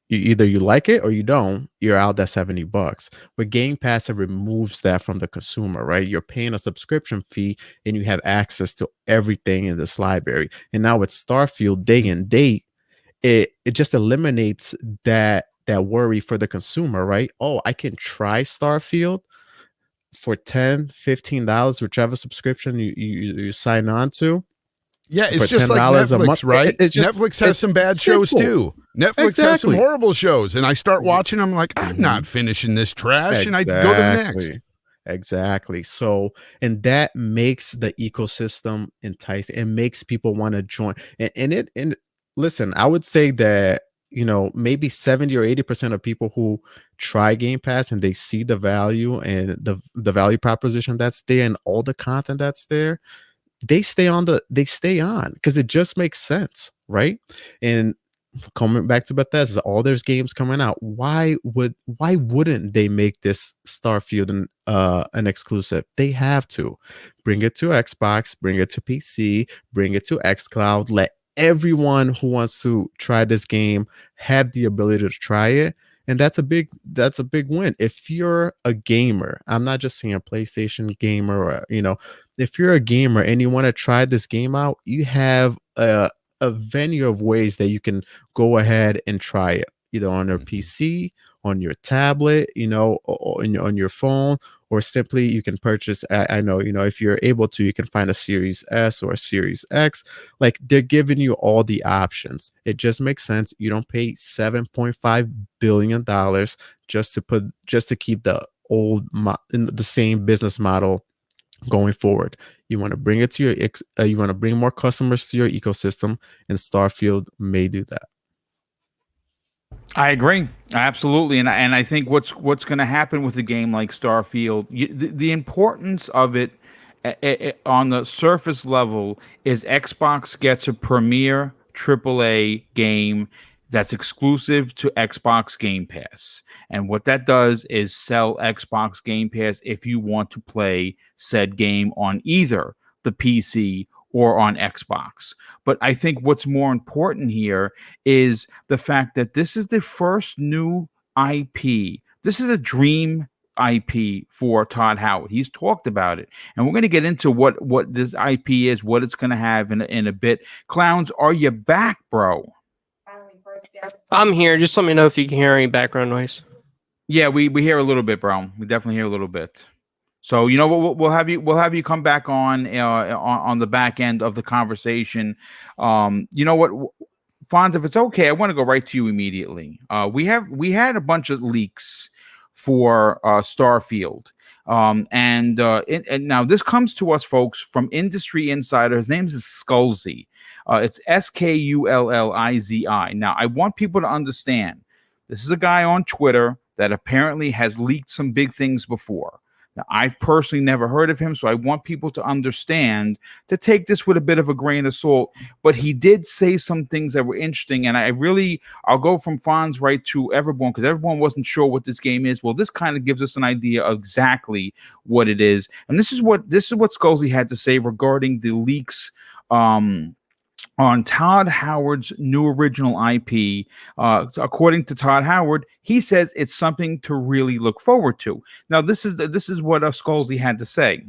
Speaker 6: either you like it or you don't, you're out that $70. But Game Pass, it removes that from the consumer, right? You're paying a subscription fee and you have access to everything in this library. And now with Starfield day and date, it just eliminates that worry for the consumer, right? Oh, I can try Starfield for $10-15, whichever subscription you sign on to.
Speaker 2: Yeah, it's
Speaker 6: For
Speaker 2: just like
Speaker 6: $10 a
Speaker 2: Netflix,
Speaker 6: month.
Speaker 2: right?
Speaker 6: It's just-
Speaker 2: Netflix has
Speaker 6: it's
Speaker 2: some bad shows
Speaker 6: simple.
Speaker 2: too. Netflix has some
Speaker 6: Exactly.
Speaker 2: horrible shows, and I start watching them like, I'm not finishing this trash, and I go to the next.
Speaker 6: Exactly. So, and that makes the ecosystem enticing. It makes people want to join. And listen, I would say that, maybe 70 or 80% of people who try Game Pass and they see the value and the value proposition that's there and all the content that's there, they stay on because it just makes sense, right? And coming back to Bethesda, all there's games coming out. Why wouldn't they make this Starfield an exclusive? They have to bring it to Xbox, bring it to PC, bring it to xCloud. Let everyone who wants to try this game have the ability to try it. And that's a big win. If you're a gamer, I'm not just saying a PlayStation gamer, or if you're a gamer and you want to try this game out, you have a venue of ways that you can go ahead and try it, either on your PC, on your tablet, or on your phone, or simply you can purchase. I know, if you're able to, you can find a Series S or a Series X. Like, they're giving you all the options. It just makes sense. You don't pay $7.5 billion just to keep the the same business model going forward. You want to bring it to you want to bring more customers to your ecosystem, and Starfield may do that.
Speaker 1: I agree, absolutely, and I think what's going to happen with a game like Starfield, the importance of it on the surface level is Xbox gets a premier AAA game that's exclusive to Xbox Game Pass, and what that does is sell Xbox Game Pass if you want to play said game on either the PC or on Xbox. But I think what's more important here is the fact that this is the first new IP. This is a dream IP for Todd Howard. He's talked about it, and we're going to get into what this IP is, what it's going to have in a bit. Clowns, are you back, bro?
Speaker 5: I'm here. Just let me know if you can hear any background noise.
Speaker 1: Yeah, we hear a little bit, bro. We definitely hear a little bit. So we'll have you come back on the back end of the conversation. You know what, Fonz, if it's okay, I want to go right to you immediately. We had a bunch of leaks for Starfield. And now this comes to us, folks, from Industry Insider. His name is Skulzy. It's SKULLIZI. Now, I want people to understand this is a guy on Twitter that apparently has leaked some big things before. Now, I've personally never heard of him, so I want people to understand to take this with a bit of a grain of salt. But he did say some things that were interesting, and I'll go from Fonz right to Everborn, because everyone wasn't sure what this game is. Well, this kind of gives us an idea of exactly what it is, and this is what Skulzy had to say regarding the leaks on Todd Howard's new original IP. According to Todd Howard, he says it's something to really look forward to. Now, this is what Skulzy had to say.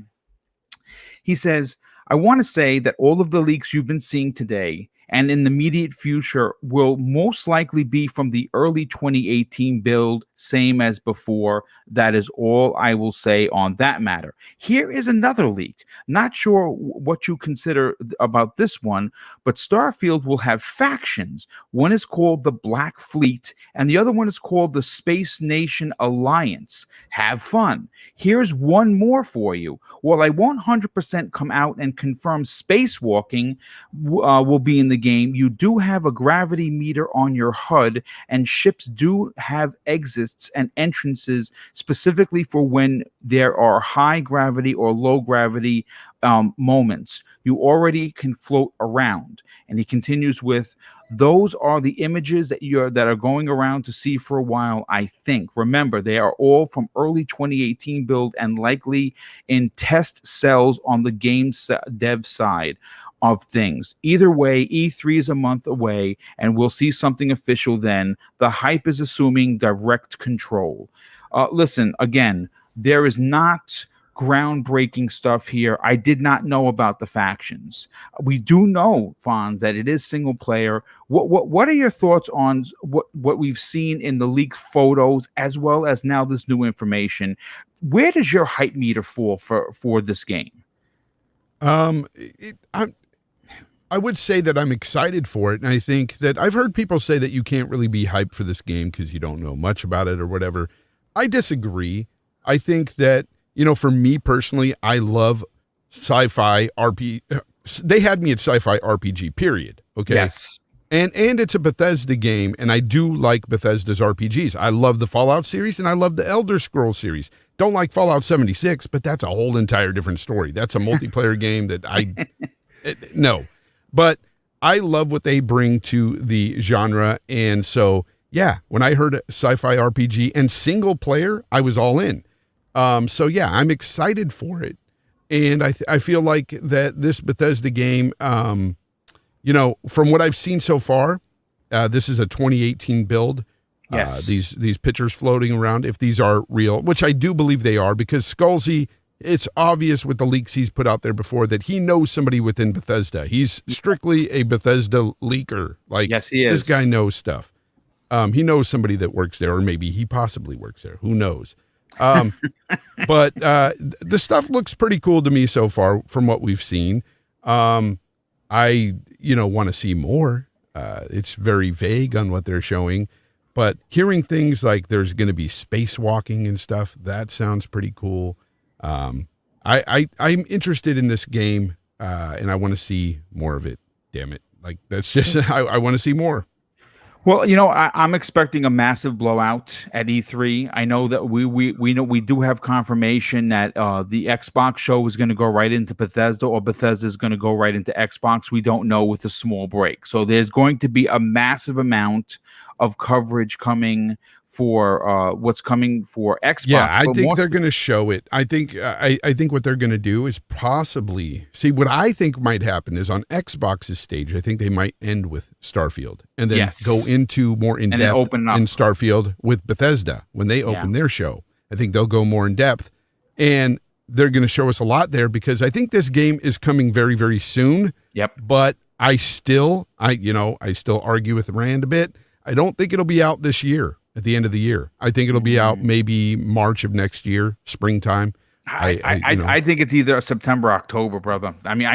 Speaker 1: He says, "I want to say that all of the leaks you've been seeing today and in the immediate future will most likely be from the early 2018 build, same as before. That is all I will say on that matter. Here is another leak. Not sure what you consider about this one, but Starfield will have factions. One is called the Black Fleet, and the other one is called the Space Nation Alliance. Have fun. Here's one more for you. While I won't 100% come out and confirm spacewalking will be in the game, you do have a gravity meter on your HUD, and ships do have exits and entrances specifically for when there are high gravity or low gravity moments. You already can float around. And he continues with, those are the images that are going around to see for a while, I think. Remember, they are all from early 2018 build and likely in test cells on the game dev side of things. Either way, E3 is a month away, and we'll see something official then. The hype is assuming direct control. Listen, again, there is not groundbreaking stuff here. I did not know about the factions. We do know, Fonz, that it is single player. What are your thoughts on what we've seen in the leaked photos as well as now this new information? Where does your hype meter fall for this game?
Speaker 2: I would say that I'm excited for it, and I think that I've heard people say that you can't really be hyped for this game because you don't know much about it or whatever. I disagree. I think that, you know, for me personally, I love sci-fi RPG. They had me at sci-fi RPG, period. Okay.
Speaker 1: Yes.
Speaker 2: And it's a Bethesda game, and I do like Bethesda's RPGs. I love the Fallout series, and I love the Elder Scrolls series. Don't like Fallout 76, but that's a whole entire different story. That's a multiplayer game that no. But I love what they bring to the genre, and so, yeah, when I heard sci-fi RPG and single player, I was all in. So, yeah, I'm excited for it, and I feel like that this Bethesda game, you know, from what I've seen so far, this is a 2018 build.
Speaker 1: Yes.
Speaker 2: These pictures floating around, if these are real, which I do believe they are, because Scalzi, it's obvious with the leaks he's put out there before that he knows somebody within Bethesda. He's strictly a Bethesda leaker. Like,
Speaker 1: yes, he is.
Speaker 2: This guy knows stuff. He knows somebody that works there, or maybe he possibly works there. Who knows? But the stuff looks pretty cool to me so far from what we've seen. I want to see more. It's very vague on what they're showing, but hearing things like there's going to be spacewalking and stuff, that sounds pretty cool. I'm interested in this game, and I want to see more of it. Damn it. Like, that's just, I want to see more.
Speaker 1: Well, you know, I'm expecting a massive blowout at E3. I know that we know we do have confirmation that the Xbox show is going to go right into Bethesda, or Bethesda is going to go right into Xbox. We don't know, with a small break. So there's going to be a massive amount of coverage coming for what's coming for Xbox.
Speaker 2: Yeah, I think they're going to show it. I think what they're going to do is possibly see what I think might happen is on Xbox's stage. I think they might end with Starfield and then go into more in depth in Starfield with Bethesda when they open their show. I think they'll go more in depth, and they're going to show us a lot there because I think this game is coming very, very soon.
Speaker 1: Yep.
Speaker 2: But I still argue with Rand a bit. I don't think it'll be out this year. At the end of the year, I think it'll be out maybe March of next year, springtime.
Speaker 1: I think it's either September, October, brother. I mean,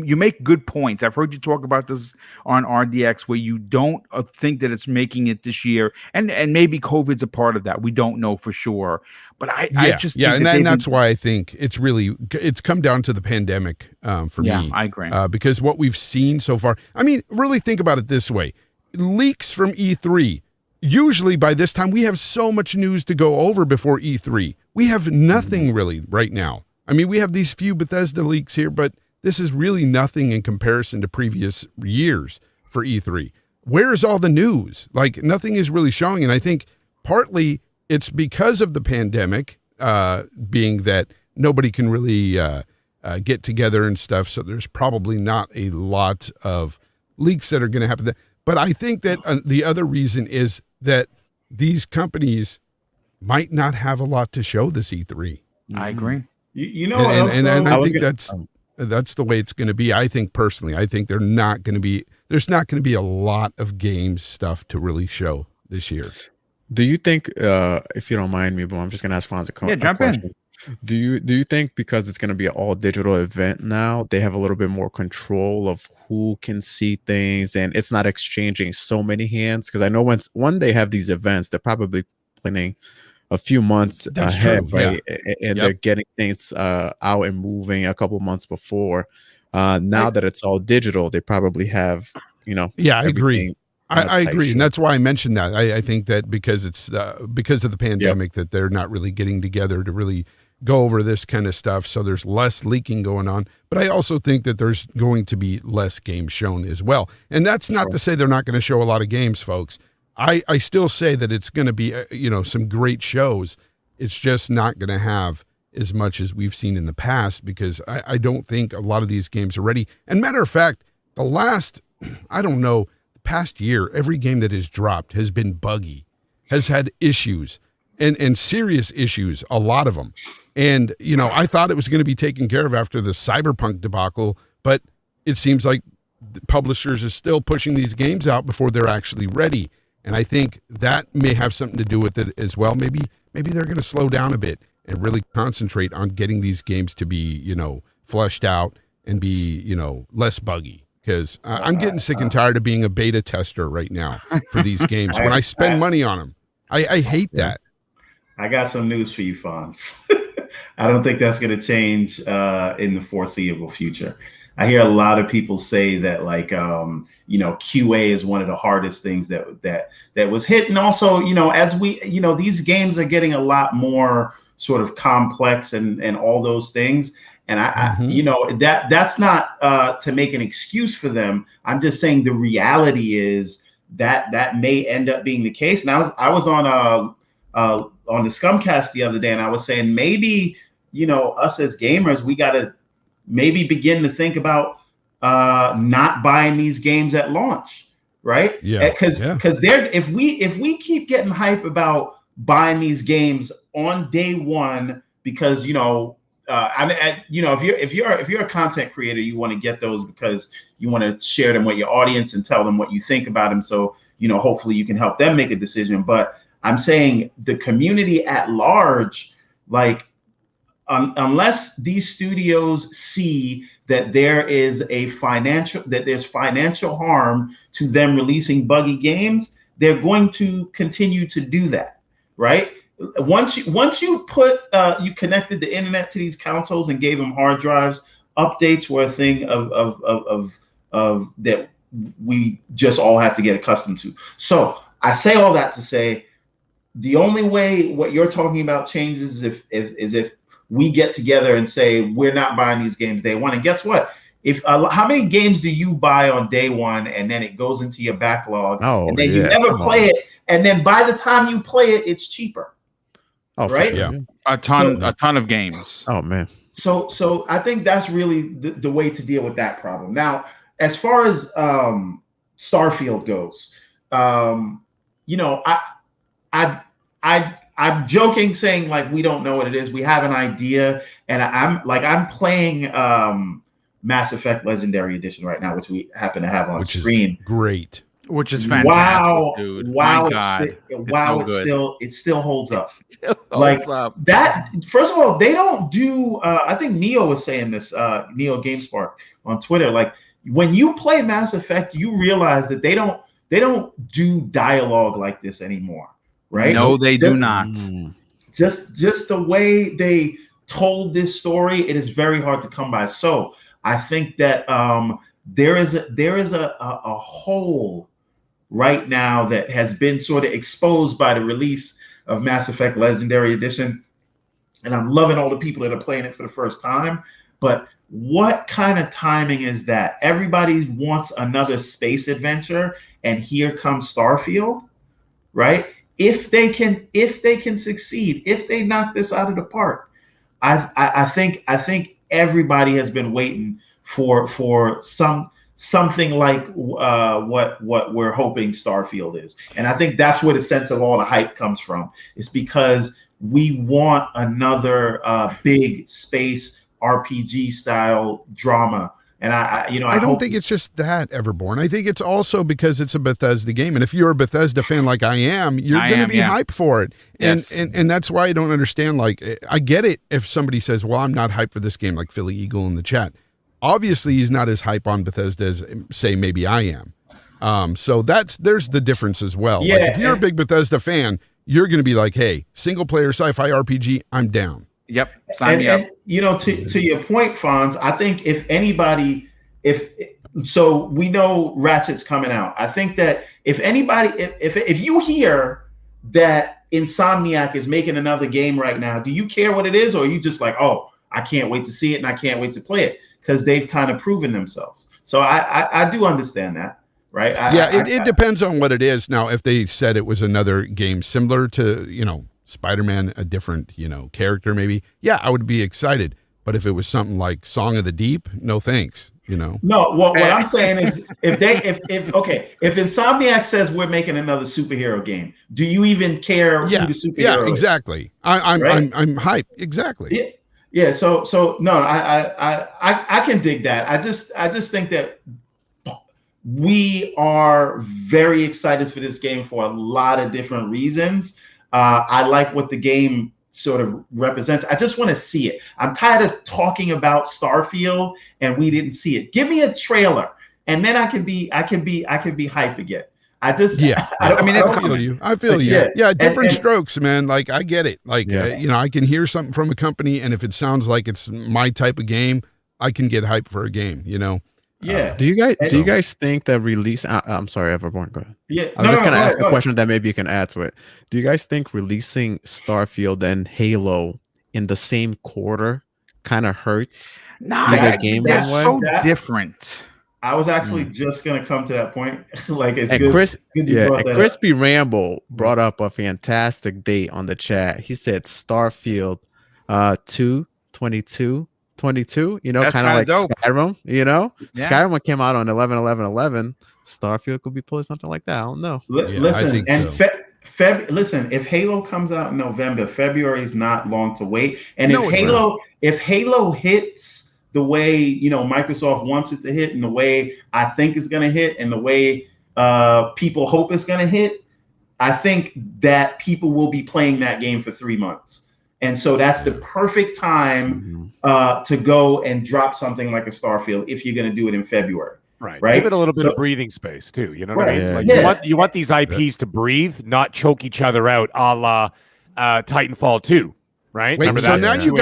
Speaker 1: you make good points. I've heard you talk about this on RDX, where you don't think that it's making it this year, and maybe COVID's a part of that. We don't know for sure, but I just think
Speaker 2: that's why I think it's come down to the pandemic for me.
Speaker 1: Yeah, I agree.
Speaker 2: Because what we've seen so far, I mean, really think about it this way: leaks from E3. Usually by this time, we have so much news to go over before E3. We have nothing really right now. I mean, we have these few Bethesda leaks here, but this is really nothing in comparison to previous years for E3. Where is all the news? Like, nothing is really showing. And I think partly it's because of the pandemic, being that nobody can really get together and stuff. So there's probably not a lot of leaks that are going to happen. But I think that the other reason is that these companies might not have a lot to show this E3.
Speaker 1: I agree.
Speaker 3: You know,
Speaker 2: and I think that's the way it's going to be. I think personally, I think there's there's not going to be a lot of games stuff to really show this year.
Speaker 6: Do you think, if you don't mind me, but I'm just gonna ask Fonz a
Speaker 1: jump
Speaker 6: question.
Speaker 1: in.
Speaker 6: Do you think because it's gonna be an all digital event now, they have a little bit more control of who can see things, and it's not exchanging so many hands? Because I know when they have these events, they're probably planning a few months
Speaker 2: That's
Speaker 6: ahead,
Speaker 2: true,
Speaker 6: right? And they're
Speaker 2: Yep.
Speaker 6: getting things out and moving a couple months before. Now that it's all digital, they probably have,
Speaker 2: Yeah, I agree.
Speaker 6: everything on a
Speaker 2: I
Speaker 6: tight
Speaker 2: agree,
Speaker 6: ship.
Speaker 2: and that's why I mentioned that. I think that because it's because of the pandemic that they're not really getting together to really go over this kind of stuff, so there's less leaking going on. But I also think that there's going to be less games shown as well, and that's not to say they're not going to show a lot of games, folks. I still say that it's going to be some great shows. It's just not going to have as much as we've seen in the past because I don't think a lot of these games are ready. And matter of fact, the last past year, every game that has dropped has been buggy, has had issues and serious issues, a lot of them. And, I thought it was going to be taken care of after the Cyberpunk debacle, but it seems like the publishers are still pushing these games out before they're actually ready. And I think that may have something to do with it as well. Maybe they're going to slow down a bit and really concentrate on getting these games to be, fleshed out and be, less buggy. Because I'm getting sick and tired of being a beta tester right now for these games. When I spend money on them, I hate that.
Speaker 3: I got some news for you, Fonz. I don't think that's going to change in the foreseeable future. I hear a lot of people say that QA is one of the hardest things that was hit. And also, as these games are getting a lot more sort of complex and all those things. And that's not to make an excuse for them. I'm just saying the reality is that may end up being the case. And I was on the Scumcast the other day, and I was saying maybe us as gamers, we got to maybe begin to think about not buying these games at launch, right?
Speaker 2: Yeah.
Speaker 3: Because if we keep getting hype about buying these games on day one, because if you're a content creator, you want to get those because you want to share them with your audience and tell them what you think about them. So hopefully you can help them make a decision. But I'm saying the community at large, unless these studios see that there's financial harm to them releasing buggy games, they're going to continue to do that, right? Once you connected the internet to these consoles and gave them hard drives, updates were a thing of that we just all had to get accustomed to. So I say all that to say, the only way what you're talking about changes is if we get together and say we're not buying these games day one. And guess what? How many games do you buy on day one and then it goes into your backlog and then you never play it, and then by the time you play it, it's cheaper?
Speaker 6: Oh,
Speaker 3: right?
Speaker 6: For sure.
Speaker 1: Yeah, a ton of games.
Speaker 6: Oh man.
Speaker 3: So I think that's really the way to deal with that problem. Now, as far as Starfield goes, I'm joking saying we don't know what it is. We have an idea, and I'm playing Mass Effect Legendary Edition right now, which we happen to have on screen.
Speaker 2: Is great.
Speaker 1: Which is fantastic, dude.
Speaker 3: Wow!
Speaker 1: My God,
Speaker 3: it still holds up.
Speaker 1: It still holds up.
Speaker 3: That. First of all, they don't do. I think Neo was saying this. Neo GameSpark on Twitter. When you play Mass Effect, you realize that they don't do dialogue like this anymore, right?
Speaker 1: No, they do not.
Speaker 3: Just the way they told this story, it is very hard to come by. So I think that there is a hole right now that has been sort of exposed by the release of Mass Effect Legendary Edition. And I'm loving all the people that are playing it for the first time. But what kind of timing is that? Everybody wants another space adventure, and here comes Starfield, right? If they can succeed, if they knock this out of the park, I think everybody has been waiting for something like what we're hoping Starfield is. And I think that's where the sense of all the hype comes from. It's because we want another big space RPG style drama. And
Speaker 2: I don't think it's just that, Everborn. I think it's also because it's a Bethesda game, and if you're a Bethesda fan like I am, you're going to be hyped for it. And, and that's why I don't understand. Like, I get it if somebody says, "Well, I'm not hyped for this game," like Philly Eagle in the chat. Obviously, he's not as hype on Bethesda as, say, maybe I am. So there's the difference as well.
Speaker 3: Yeah,
Speaker 2: like, if you're a big Bethesda fan, you're going to be like, "Hey, single player sci-fi RPG, I'm down."
Speaker 1: Yep, sign me up.
Speaker 3: And, you know, to your point, Fonz, I think if anybody, so we know Ratchet's coming out. I think that if anybody, if you hear that Insomniac is making another game right now, do you care what it is, or are you just like, oh, I can't wait to see it and I can't wait to play it because they've kind of proven themselves? So I do understand that, right?
Speaker 2: It depends on what it is. Now, if they said it was another game similar to, you know, Spider-Man, a different, you know, character maybe, yeah, I would be excited. But if it was something like Song of the Deep, no thanks, you know.
Speaker 3: No, what I'm saying is if Insomniac says we're making another superhero game, do you even care who the superhero is?
Speaker 2: Exactly. I'm hyped. Exactly.
Speaker 3: Yeah. So no, I can dig that. I just think that we are very excited for this game for a lot of different reasons. I like what the game sort of represents. I just want to see it. I'm tired of talking about Starfield and we didn't see it. Give me a trailer, and then I can be hype again. I feel you. Yeah,
Speaker 2: different strokes, man. Like, I get it. Like, you know, I can hear something from a company, and if it sounds like it's my type of game, I can get hyped for a game. You know.
Speaker 3: Yeah.
Speaker 6: Do you guys think that release? I'm sorry, Everborn. Go ahead.
Speaker 3: Yeah.
Speaker 6: I was just gonna ask a question that maybe you can add to it. Do you guys think releasing Starfield and Halo in the same quarter kind of hurts?
Speaker 1: Nah, that's so different.
Speaker 3: I was actually just gonna come to that point. Like, it's
Speaker 6: and
Speaker 3: good.
Speaker 6: Crispy Rambo brought up a fantastic date on the chat. He said Starfield 22, you know, kind of like dope. Skyrim, you know, Skyrim came out on 11/11/11. Starfield could be pulling something like that. I don't know.
Speaker 3: Listen, and listen, if Halo comes out in November, February is not long to wait. And if Halo hits the way, you know, Microsoft wants it to hit, and the way I think it's going to hit, and the way people hope it's going to hit, I think that people will be playing that game for 3 months. And so that's the perfect time to go and drop something like a Starfield if you're going to do it in February.
Speaker 4: Right. Give it a little bit of breathing space too. You know what I mean?
Speaker 3: Yeah,
Speaker 4: like you want these IPs to breathe, not choke each other out, a la Titanfall 2 right?
Speaker 2: Wait, so now you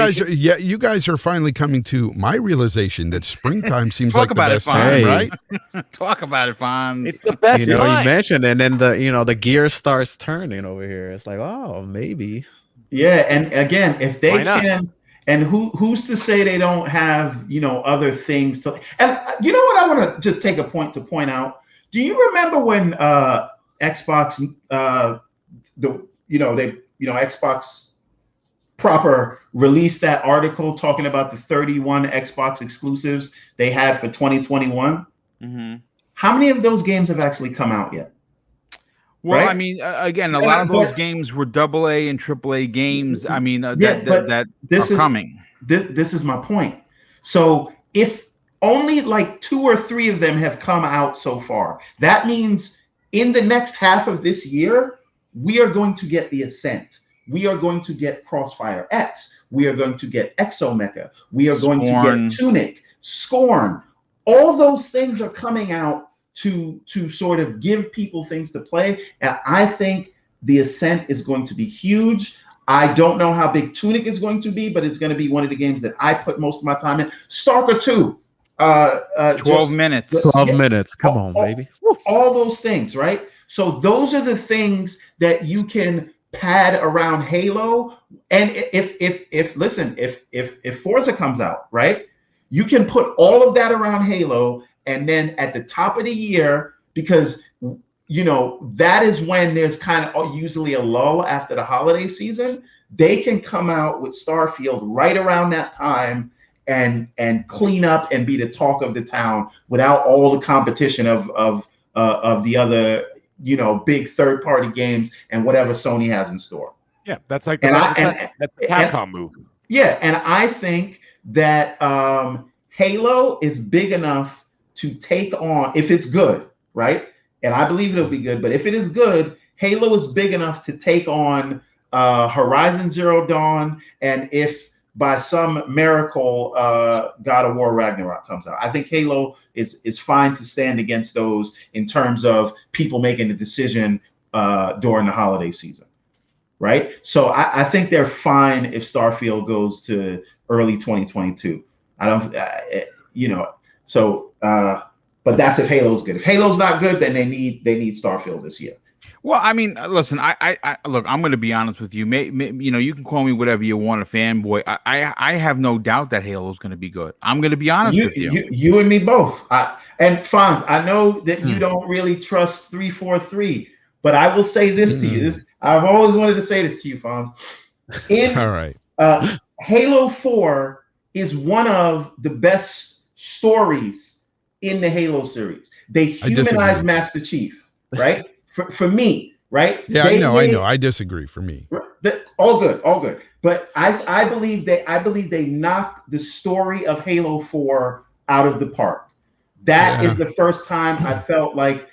Speaker 2: guys are finally coming to my realization that springtime seems like the best time, right?
Speaker 1: Talk about it, Fonz.
Speaker 4: It's the best
Speaker 6: you know,
Speaker 4: time.
Speaker 6: You mentioned, and then the gear starts turning over here. It's like, oh, maybe.
Speaker 3: Yeah, and again, if they can, and who's to say they don't have, you know, other things to, and you know what I want to just take a point to point out. Do you remember when Xbox Xbox proper released that article talking about the 31 Xbox exclusives they had for 2021?
Speaker 1: Mm-hmm.
Speaker 3: How many of those games have actually come out yet?
Speaker 1: Well, I mean, again, a lot of those games were AA and AAA games. I mean, that are coming.
Speaker 3: This is my point. So if only like 2 or 3 of them have come out so far, that means in the next half of this year, we are going to get the Ascent. We are going to get Crossfire X. We are going to get Exomecha. We are going to get Tunic, Scorn. All those things are coming out to sort of give people things to play. And I think the Ascent is going to be huge. I don't know how big Tunic is going to be, but it's going to be one of the games that I put most of my time in. Stalker 2.
Speaker 1: 12 minutes.
Speaker 6: 12 minutes. Come on, baby.
Speaker 3: All those things, right? So those are the things that you can pad around Halo. And if Forza comes out, right, you can put all of that around Halo. And then at the top of the year, because, you know, that is when there's kind of usually a lull after the holiday season, they can come out with Starfield right around that time and clean up and be the talk of the town without all the competition of the other, you know, big third-party games and whatever Sony has in store.
Speaker 4: Yeah, that's like that's the Capcom move.
Speaker 3: Yeah, and I think that Halo is big enough to take on, if it's good, right? And I believe it'll be good, but if it is good, Halo is big enough to take on Horizon Zero Dawn, and if by some miracle God of War Ragnarok comes out. I think Halo is fine to stand against those in terms of people making a decision during the holiday season, right? So I think they're fine if Starfield goes to early 2022. I don't, but that's if Halo's good. If Halo's not good, then they need Starfield this year.
Speaker 1: Well, I mean, listen, I look, I'm going to be honest with you. You can call me whatever you want, a fanboy. I have no doubt that Halo is going to be good. I'm going to be honest with you.
Speaker 3: You and me both. And Fonz, I know that you don't really trust 343, but I will say this to you. I've always wanted to say this to you, Fonz.
Speaker 2: All right.
Speaker 3: Halo 4 is one of the best stories in the Halo series. They humanize Master Chief, right? For me, right?
Speaker 2: Yeah, I know. I disagree. For me,
Speaker 3: all good. But I believe they knocked the story of Halo 4 out of the park. That is the first time I felt like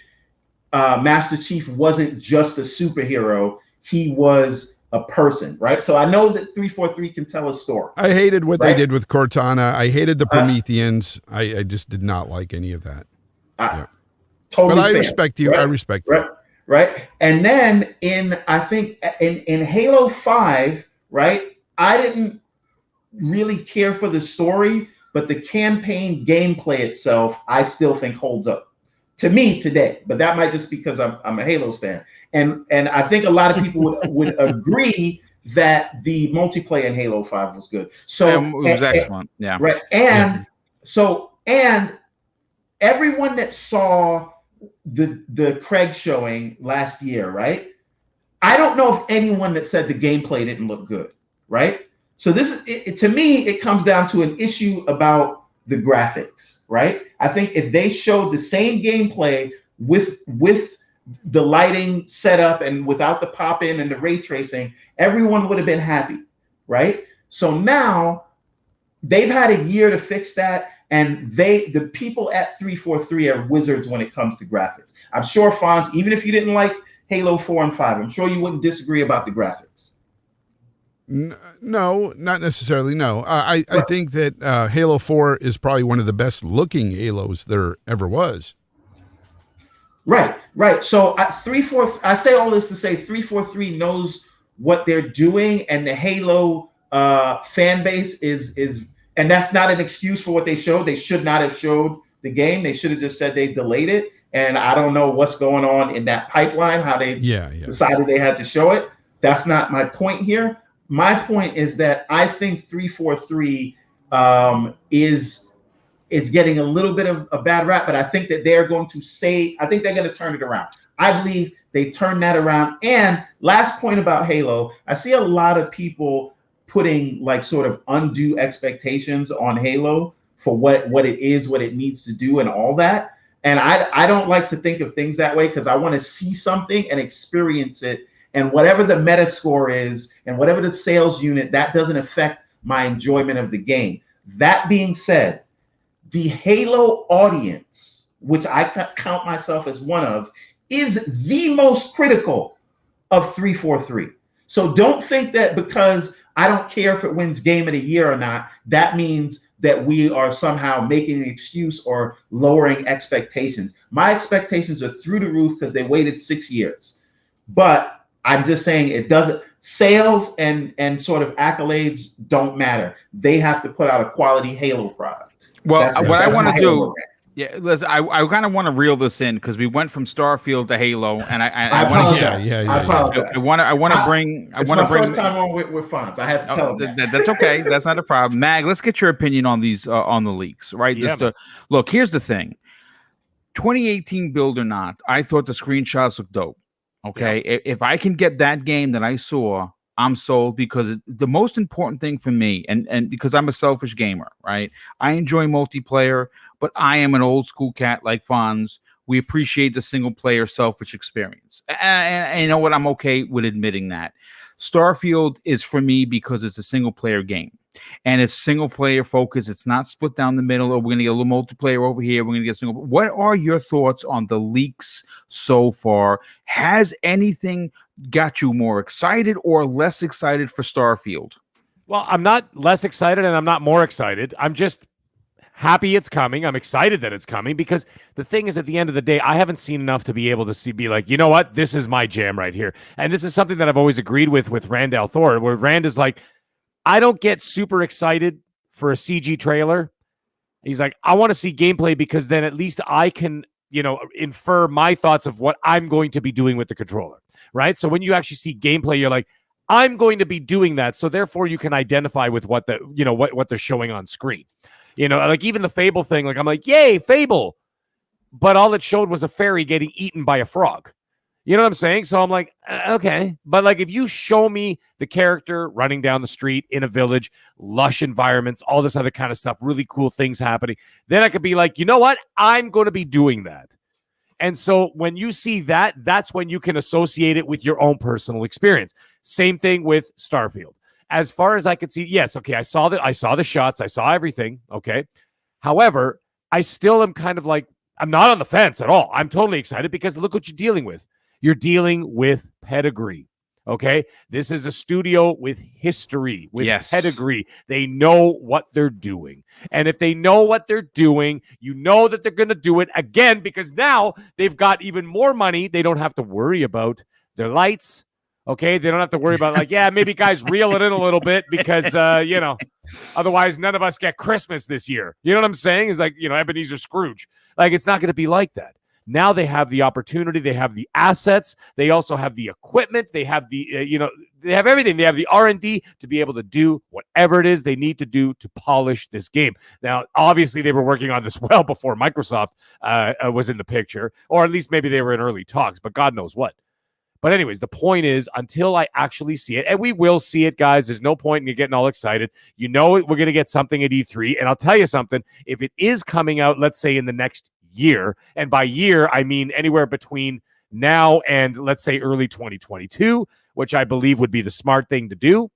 Speaker 3: Master Chief wasn't just a superhero; he was a person, right? So I know that 343 can tell a story.
Speaker 2: I hated what they did with Cortana. I hated the Prometheans. I just did not like any of that.
Speaker 3: Totally,
Speaker 2: but I respect you. Right? I respect you.
Speaker 3: Right. And then in Halo 5, right, I didn't really care for the story, but the campaign gameplay itself, I still think holds up to me today. But that might just because I'm a Halo stan. And I think a lot of people would agree that the multiplayer in Halo 5 was good. So
Speaker 1: it was excellent. Yeah.
Speaker 3: Right. And and everyone that saw the Craig showing last year, right? I don't know if anyone that said the gameplay didn't look good, right? So this is to me, it comes down to an issue about the graphics, right? I think if they showed the same gameplay with the lighting setup and without the pop-in and the ray tracing, everyone would have been happy, right? So now they've had a year to fix that. And the people at 343 are wizards when it comes to graphics. I'm sure, Fonz, even if you didn't like Halo 4 and 5, I'm sure you wouldn't disagree about the graphics.
Speaker 2: No, not necessarily. No, I think that Halo 4 is probably one of the best looking Halos there ever was.
Speaker 3: Right. So I say all this to say 343 knows what they're doing, and the Halo fan base is. And that's not an excuse for what they showed. They should not have showed the game. They should have just said they delayed it. And I don't know what's going on in that pipeline, how they decided they had to show it. That's not my point here. My point is that I think 343 is getting a little bit of a bad rap, but I think that they're going to turn it around. I believe they turned that around. And last point about Halo, I see a lot of people putting like sort of undue expectations on Halo for what it is, what it needs to do and all that. And I don't like to think of things that way because I want to see something and experience it. And whatever the meta score is and whatever the sales unit, that doesn't affect my enjoyment of the game. That being said, the Halo audience, which I count myself as one of, is the most critical of 343. So don't think that because I don't care if it wins Game of the Year or not, that means that we are somehow making an excuse or lowering expectations. My expectations are through the roof because they waited 6 years. But I'm just saying it doesn't. Sales and sort of accolades don't matter. They have to put out a quality Halo product.
Speaker 1: Well, what I want to do. Yeah, listen, I kind of want to reel this in because we went from Starfield to Halo, and I want to.
Speaker 3: I apologize.
Speaker 1: I want to bring.
Speaker 3: It's my first time on with Fonz. I had to tell him that.
Speaker 1: That's okay. That's not a problem. Mag, let's get your opinion on these on the leaks, right?
Speaker 4: Yeah,
Speaker 1: Look, here's the thing. 2018 build or not, I thought the screenshots looked dope. Okay, if I can get that game that I saw, I'm sold because the most important thing for me, and because I'm a selfish gamer, right? I enjoy multiplayer, but I am an old school cat like Fonz. We appreciate the single player selfish experience. And you know what? I'm okay with admitting that. Starfield is for me because it's a single player game. and it's single player focused. It's not split down the middle, or we're going to get a little multiplayer over here. We're going to get single. What are your thoughts on the leaks so far? Has anything got you more excited or less excited for Starfield?
Speaker 4: Well, I'm not less excited and I'm not more excited. I'm just happy it's coming. I'm excited that it's coming, because the thing is, at the end of the day, I haven't seen enough to be able to be like, you know what, this is my jam right here. And this is something that I've always agreed with Randall Thor, where Rand is like, I don't get super excited for a CG trailer. He's like, I want to see gameplay, because then at least I can, infer my thoughts of what I'm going to be doing with the controller, right? So when you actually see gameplay, you're like, I'm going to be doing that. So therefore you can identify with what what they're showing on screen. Like even the Fable thing, like I'm like, yay, Fable. But all it showed was a fairy getting eaten by a frog. You know what I'm saying? So I'm like, okay. But like, if you show me the character running down the street in a village, lush environments, all this other kind of stuff, really cool things happening, then I could be like, you know what? I'm going to be doing that. And so when you see that, that's when you can associate it with your own personal experience. Same thing with Starfield. As far as I could see, yes, okay, I saw the shots, I saw everything, okay. However, I still am kind of like, I'm not on the fence at all. I'm totally excited, because look what you're dealing with. You're dealing with pedigree, okay? This is a studio with history, with pedigree. They know what they're doing. And if they know what they're doing, you know that they're going to do it again, because now they've got even more money. They don't have to worry about their lights. Okay, they don't have to worry about like, yeah, maybe guys reel it in a little bit, because, otherwise none of us get Christmas this year. You know what I'm saying? It's like, Ebenezer Scrooge. Like, it's not going to be like that. Now they have the opportunity. They have the assets. They also have the equipment. They have the, they have everything. They have the R&D to be able to do whatever it is they need to do to polish this game. Now, obviously, they were working on this well before Microsoft was in the picture, or at least maybe they were in early talks, but God knows what. But anyways, the point is, until I actually see it, and we will see it, guys, there's no point in you getting all excited. We're going to get something at E3. And I'll tell you something, if it is coming out, let's say in the next year, and by year, I mean anywhere between now and let's say early 2022, which I believe would be the smart thing to do,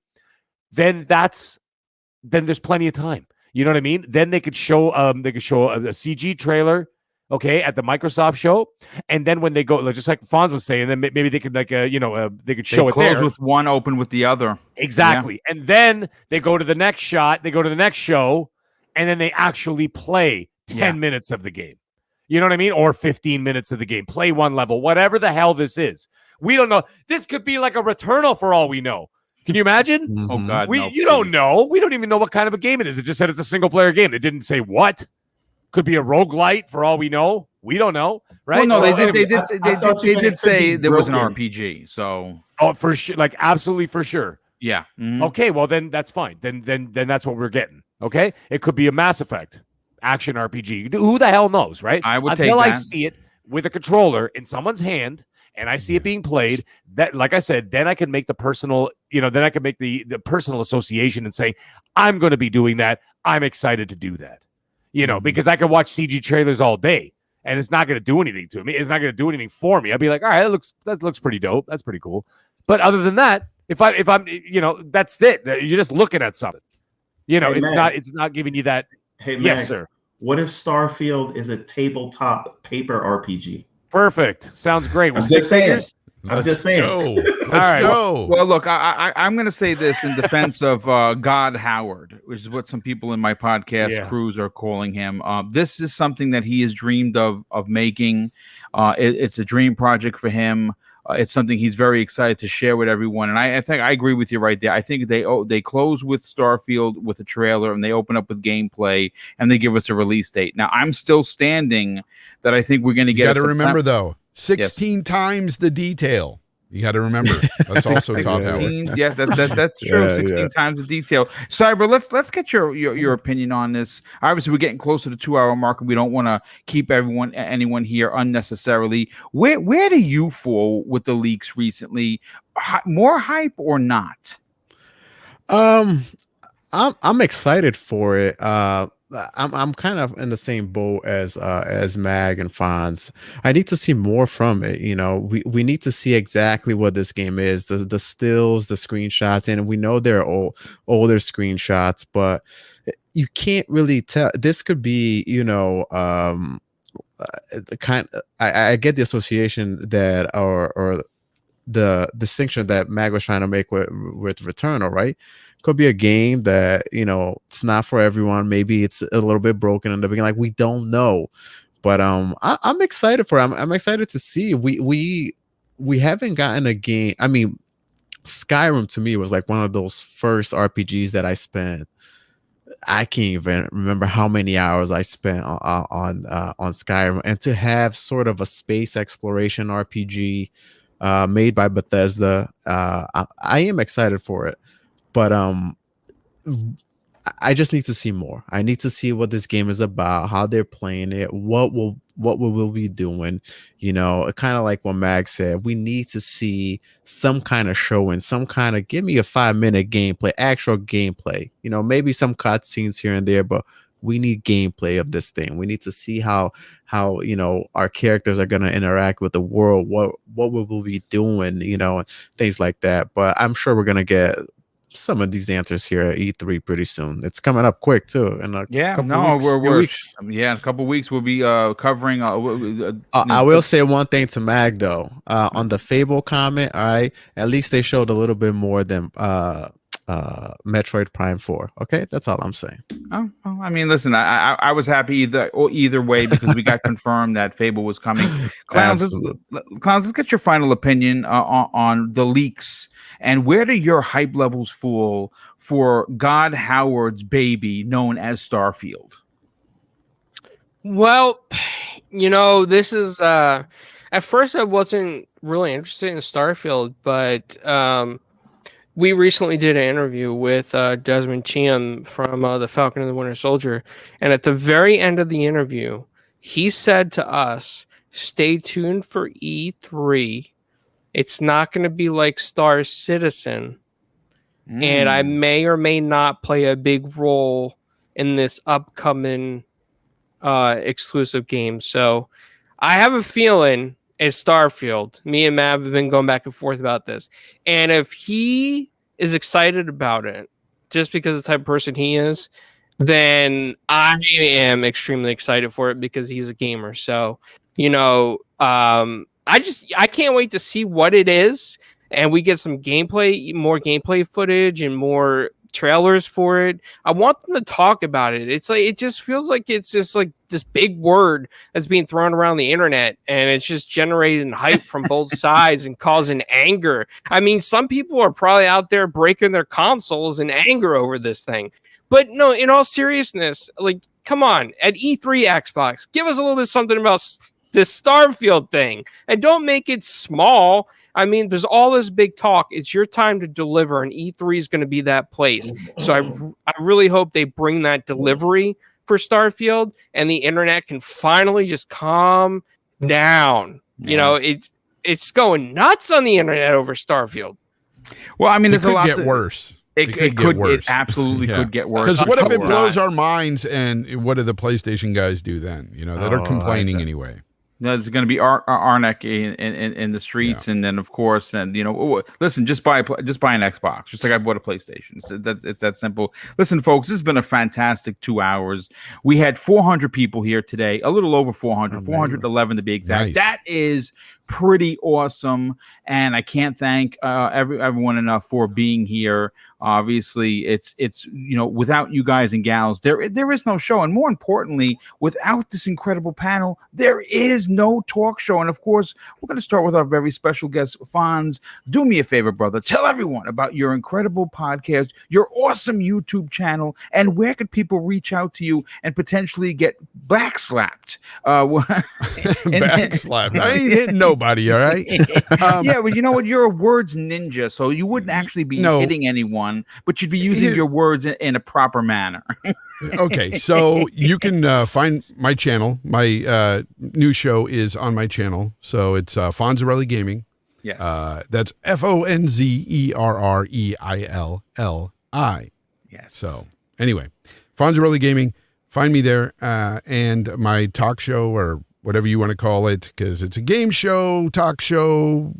Speaker 4: then there's plenty of time. You know what I mean? Then they could show a CG trailer, okay, at the Microsoft show, and then when they go, just like Fonz was saying, then maybe they could they could show it there.
Speaker 1: Close with one, open with the other.
Speaker 4: Exactly, yeah. And then they go to the next shot, they go to the next show, and then they actually play 10 minutes of the game. You know what I mean? Or 15 minutes of the game. Play one level, whatever the hell this is. We don't know. This could be like a Returnal for all we know. Can you imagine?
Speaker 1: Mm-hmm. Oh God,
Speaker 4: you don't know. We don't even know what kind of a game it is. It just said it's a single player game. They didn't say what. Could be a roguelite for all we know. We don't know, right?
Speaker 1: Well, no,
Speaker 4: so
Speaker 1: they did say there was an RPG. So
Speaker 4: for sure, like absolutely for sure.
Speaker 1: Yeah. Mm-hmm.
Speaker 4: Okay, well then that's fine. Then that's what we're getting. Okay, it could be a Mass Effect action RPG. Who the hell knows, right?
Speaker 1: I would
Speaker 4: until
Speaker 1: take
Speaker 4: I
Speaker 1: that.
Speaker 4: see it with a controller in someone's hand and I see it being played. That, like I said, then I can make the personal, then I can make the personal association and say, I'm going to be doing that. I'm excited to do that. Because I can watch CG trailers all day and it's not going to do anything to me. It's not going to do anything for me. I'll be like, all right, that looks pretty dope. That's pretty cool. But other than that, if I'm, that's it. You're just looking at something. It's not giving you that.
Speaker 3: Hey,
Speaker 4: yes,
Speaker 3: Mac,
Speaker 4: sir.
Speaker 3: What if Starfield is a tabletop paper RPG?
Speaker 4: Perfect. Sounds great.
Speaker 3: I'm just saying. Let's
Speaker 2: go.
Speaker 1: Well, look, I'm going to say this in defense of God Howard, which is what some people in my podcast crews are calling him. This is something that he has dreamed of making. It's a dream project for him. It's something he's very excited to share with everyone. And I think I agree with you right there. I think they close with Starfield with a trailer and they open up with gameplay and they give us a release date. Now, I'm still standing that I think we're going to get.
Speaker 2: You got to remember, though, 16 times the detail. You got to remember. That's also top hour.
Speaker 1: Yes, that's true. 16 times the detail. Cyber, let's get your opinion on this. Obviously, we're getting close to the 2-hour mark, and we don't want to keep anyone here unnecessarily. Where do you fall with the leaks recently? More hype or not?
Speaker 6: I'm excited for it. I'm kind of in the same boat as Mag and Fonz. I need to see more from it. You know, we need to see exactly what this game is, the stills, the screenshots, and we know they're older screenshots, but you can't really tell. This could be, you know, the kind. I get the association that or the distinction that Mag was trying to make with Returnal, right? Could be a game that, you know, it's not for everyone. Maybe it's a little bit broken in the beginning. Like, we don't know, but I'm excited for it. I'm excited to see. We haven't gotten a game. I mean, Skyrim to me was like one of those first RPGs that I spent. I can't even remember how many hours I spent on Skyrim, and to have sort of a space exploration RPG made by Bethesda, I am excited for it. But I just need to see more. I need to see what this game is about, how they're playing it, what we will be doing. You know, kind of like what Mag said, we need to see some kind of showing, some kind of, give me a 5-minute gameplay, actual gameplay. You know, maybe some cutscenes here and there, but we need gameplay of this thing. We need to see how you know, our characters are going to interact with the world, what we will be doing, you know, and things like that. But I'm sure we're going to get some of these answers here at E3 pretty soon. It's coming up quick too. In a couple weeks.
Speaker 1: In a couple weeks we'll be covering.
Speaker 6: I will say one thing to Mag though. On the Fable comment, all right, at least they showed a little bit more than Metroid Prime 4. Okay, that's all I'm saying.
Speaker 1: Oh, I mean, listen, I was happy either way because we got confirmed that Fable was coming. Clowns, let's get your final opinion on the leaks, and where do your hype levels fall for God Howard's baby known as Starfield?
Speaker 5: Well, you know, this is at first I wasn't really interested in Starfield, but we recently did an interview with Desmond Chiam from The Falcon and the Winter Soldier, and at the very end of the interview, he said to us, "Stay tuned for E3. It's not going to be like Star Citizen, and I may or may not play a big role in this upcoming exclusive game." So I have a feeling it's Starfield. Me and Mav have been going back and forth about this. And if he is excited about it, just because of the type of person he is, then I am extremely excited for it because he's a gamer. So, you know, I can't wait to see what it is. And we get some gameplay, more gameplay footage and more trailers for it. I want them to talk about it. It's like, it just feels like it's just like this big word that's being thrown around the internet, and it's just generating hype from both sides and causing anger. I mean, some people are probably out there breaking their consoles in anger over this thing. But no, in all seriousness, like, come on, at E3 Xbox, give us a little bit something about this Starfield thing, and don't make it small. I mean, there's all this big talk. It's your time to deliver, and E3 is going to be that place. So I really hope they bring that delivery for Starfield, and the internet can finally just calm down. Yeah. You know, it's going nuts on the internet over Starfield.
Speaker 1: Well, I mean, there's a lot
Speaker 2: to get worse.
Speaker 1: It could worse. It absolutely could get worse.
Speaker 2: Because what if it blows our minds, and what do the PlayStation guys do then? You know, that are complaining anyway.
Speaker 1: There's going to be Arnek in the streets, and then of course, and you know, listen, just buy an Xbox, just like I bought a PlayStation. It's that simple. Listen, folks, this has been a fantastic 2 hours. We had 400 people here today, a little over 400, 411 to be exact. Nice. That is pretty awesome, and I can't thank everyone enough for being here. Obviously, it's you know, without you guys and gals, there is no show, and more importantly, without this incredible panel, there is no talk show. And of course, we're going to start with our very special guest, Fonz. Do me a favor, brother. Tell everyone about your incredible podcast, your awesome YouTube channel, and where could people reach out to you and potentially get backslapped?
Speaker 2: Backslapped. I ain't hitting nobody, all right?
Speaker 1: Yeah, but you know what? You're a words ninja, so you wouldn't actually be hitting anyone, but you'd be using your words in a proper manner.
Speaker 2: Okay, so you can find my channel. My new show is on my channel. So it's Fonzarelli Gaming.
Speaker 1: Yes.
Speaker 2: That's FONZERREILLI.
Speaker 1: Yes.
Speaker 2: So anyway, Fonzarelli Gaming. find me there, and my talk show or whatever you want to call it, because it's a game show, talk show.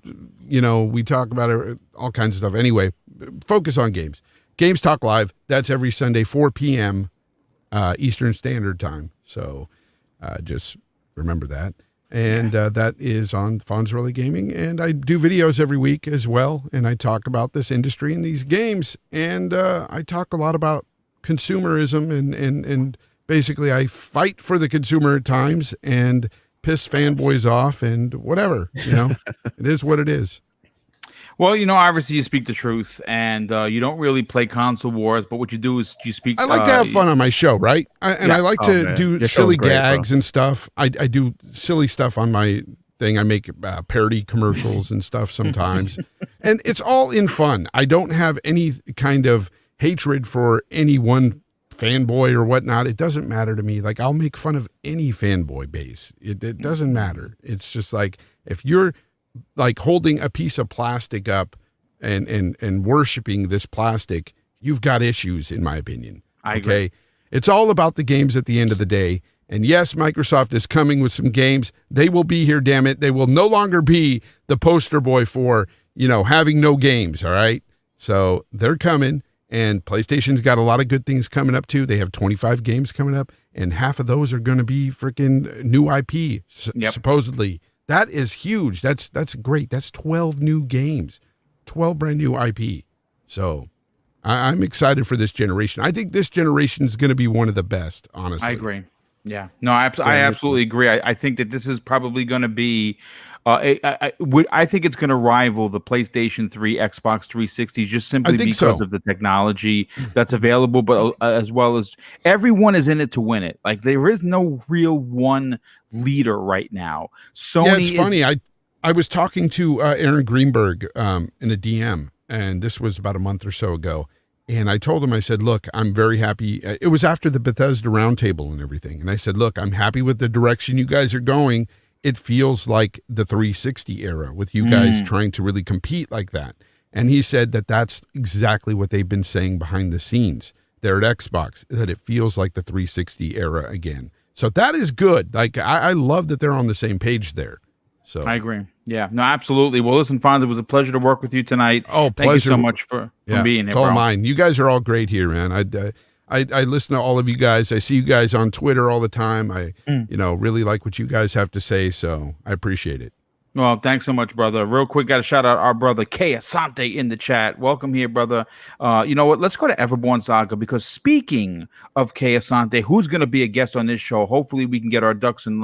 Speaker 2: You know, we talk about all kinds of stuff. Anyway, focus on games. Games Talk Live. That's every Sunday, 4 p.m. Eastern Standard Time. So just remember that. And that is on Fonzarelli Gaming. And I do videos every week as well. And I talk about this industry and these games. And I talk a lot about consumerism. And basically I fight for the consumer at times and piss fanboys off and whatever. You know, it is what it is.
Speaker 1: Well, you know, obviously you speak the truth, and you don't really play console wars, but what you do is you speak.
Speaker 2: I like to have fun on my show, right? I like to do
Speaker 6: Your
Speaker 2: silly
Speaker 6: show's great,
Speaker 2: gags
Speaker 6: bro.
Speaker 2: and stuff. I do silly stuff on my thing. I make parody commercials and stuff sometimes, and it's all in fun. I don't have any kind of hatred for any one fanboy or whatnot. It doesn't matter to me. Like, I'll make fun of any fanboy base. It doesn't matter. It's just like, if you're like holding a piece of plastic up and worshiping this plastic, you've got issues, in my opinion.
Speaker 1: I agree.
Speaker 2: It's all about the games at the end of the day. And yes, Microsoft is coming with some games. They will be here, damn it. They will no longer be the poster boy for, you know, having no games. All right. So they're coming, and PlayStation's got a lot of good things coming up too. They have 25 games coming up, and half of those are going to be freaking new IP, supposedly. That is huge. That's great. That's 12 new games, 12 brand new IP. So I'm excited for this generation. I think this generation is going to be one of the best, honestly.
Speaker 1: I agree. Yeah. No, I absolutely agree. I think that this is probably going to be, I think it's going to rival the PlayStation 3, Xbox 360, just simply because of the technology that's available, but as well as everyone is in it to win it. Like, there is no real one leader right now. Sony.
Speaker 2: Yeah, it's funny. I was talking to Aaron Greenberg in a DM, and this was about a month or so ago. And I told him, I said, look, I'm very happy. It was after the Bethesda roundtable and everything. And I said, look, I'm happy with the direction you guys are going. It feels like the 360 era with you guys trying to really compete like that. And he said that that's exactly what they've been saying behind the scenes there at Xbox, that it feels like the 360 era again. So that is good. Like, I love that they're on the same page there. So
Speaker 1: I agree. Yeah, no, absolutely. Well, listen, Fonz, it was a pleasure to work with you tonight.
Speaker 2: Oh,
Speaker 1: thank you so much for being here.
Speaker 2: It's all
Speaker 1: bro.
Speaker 2: mine. You guys are all great here, man. I listen to all of you guys. I see you guys on Twitter all the time. I really like what you guys have to say, so I appreciate it.
Speaker 1: Well, thanks so much, brother. Real quick, got to shout out our brother Kay Asante in the chat. Welcome here, brother. You know what? Let's go to Everborn Saga, because speaking of Kay Asante, who's going to be a guest on this show? Hopefully, we can get our ducks in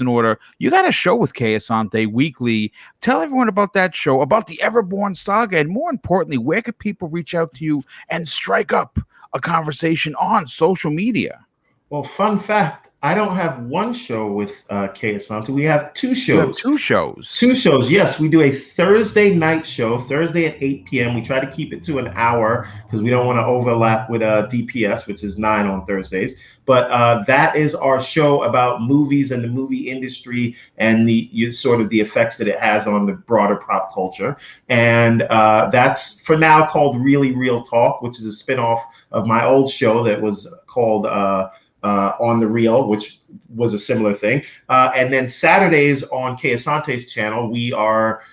Speaker 1: order. You got a show with Kay Asante weekly. Tell everyone about that show, about the Everborn Saga, and more importantly, where could people reach out to you and strike up a conversation on social media?
Speaker 3: Well, fun fact, I don't have one show with Kay Asante. We have two shows.
Speaker 1: You have two shows.
Speaker 3: Two shows, yes. We do a Thursday night show, Thursday at 8 p.m. We try to keep it to an hour because we don't want to overlap with DPS, which is 9 on Thursdays. But that is our show about movies and the movie industry and the sort of the effects that it has on the broader pop culture. And that's for now called Really Real Talk, which is a spinoff of my old show that was called On the Reel, which was a similar thing. And then Saturdays on Kay Asante's channel, we are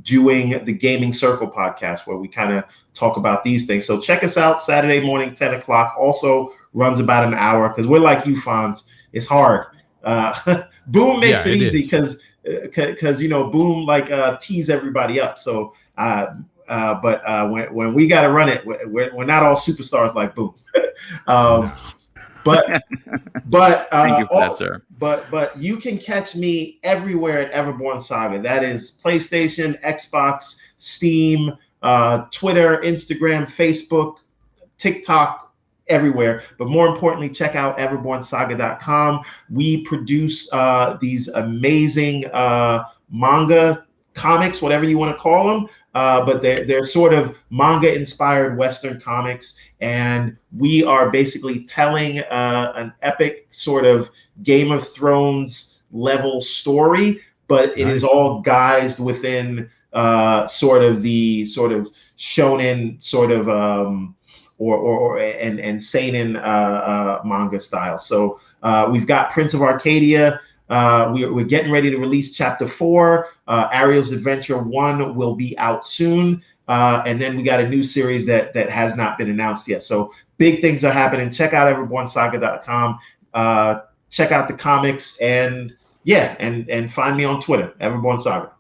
Speaker 3: doing the Gaming Circle podcast, where we kind of talk about these things. So check us out Saturday morning, 10 o'clock. Also runs about an hour, because we're like you, Fonz. It's hard. Boom makes it easy because Boom tease everybody up. So but when we got to run it, we're not all superstars like Boom. But
Speaker 1: thank you for that, sir.
Speaker 3: But you can catch me everywhere at Everborn Saga. That is PlayStation, Xbox, Steam, Twitter, Instagram, Facebook, TikTok, everywhere. But more importantly, check out everbornsaga.com. We produce these amazing manga comics, whatever you want to call them. But they're sort of manga-inspired Western comics, and we are basically telling an epic sort of Game of Thrones level story, but it is all guised within sort of shonen sort of and seinen manga style. So we've got Prince of Arcadia. We're getting ready to release Chapter 4. Ariel's Adventure 1 will be out soon. And then we got a new series that has not been announced yet. So big things are happening. Check out everbornsaga.com. Check out the comics and find me on Twitter, Everborn Saga.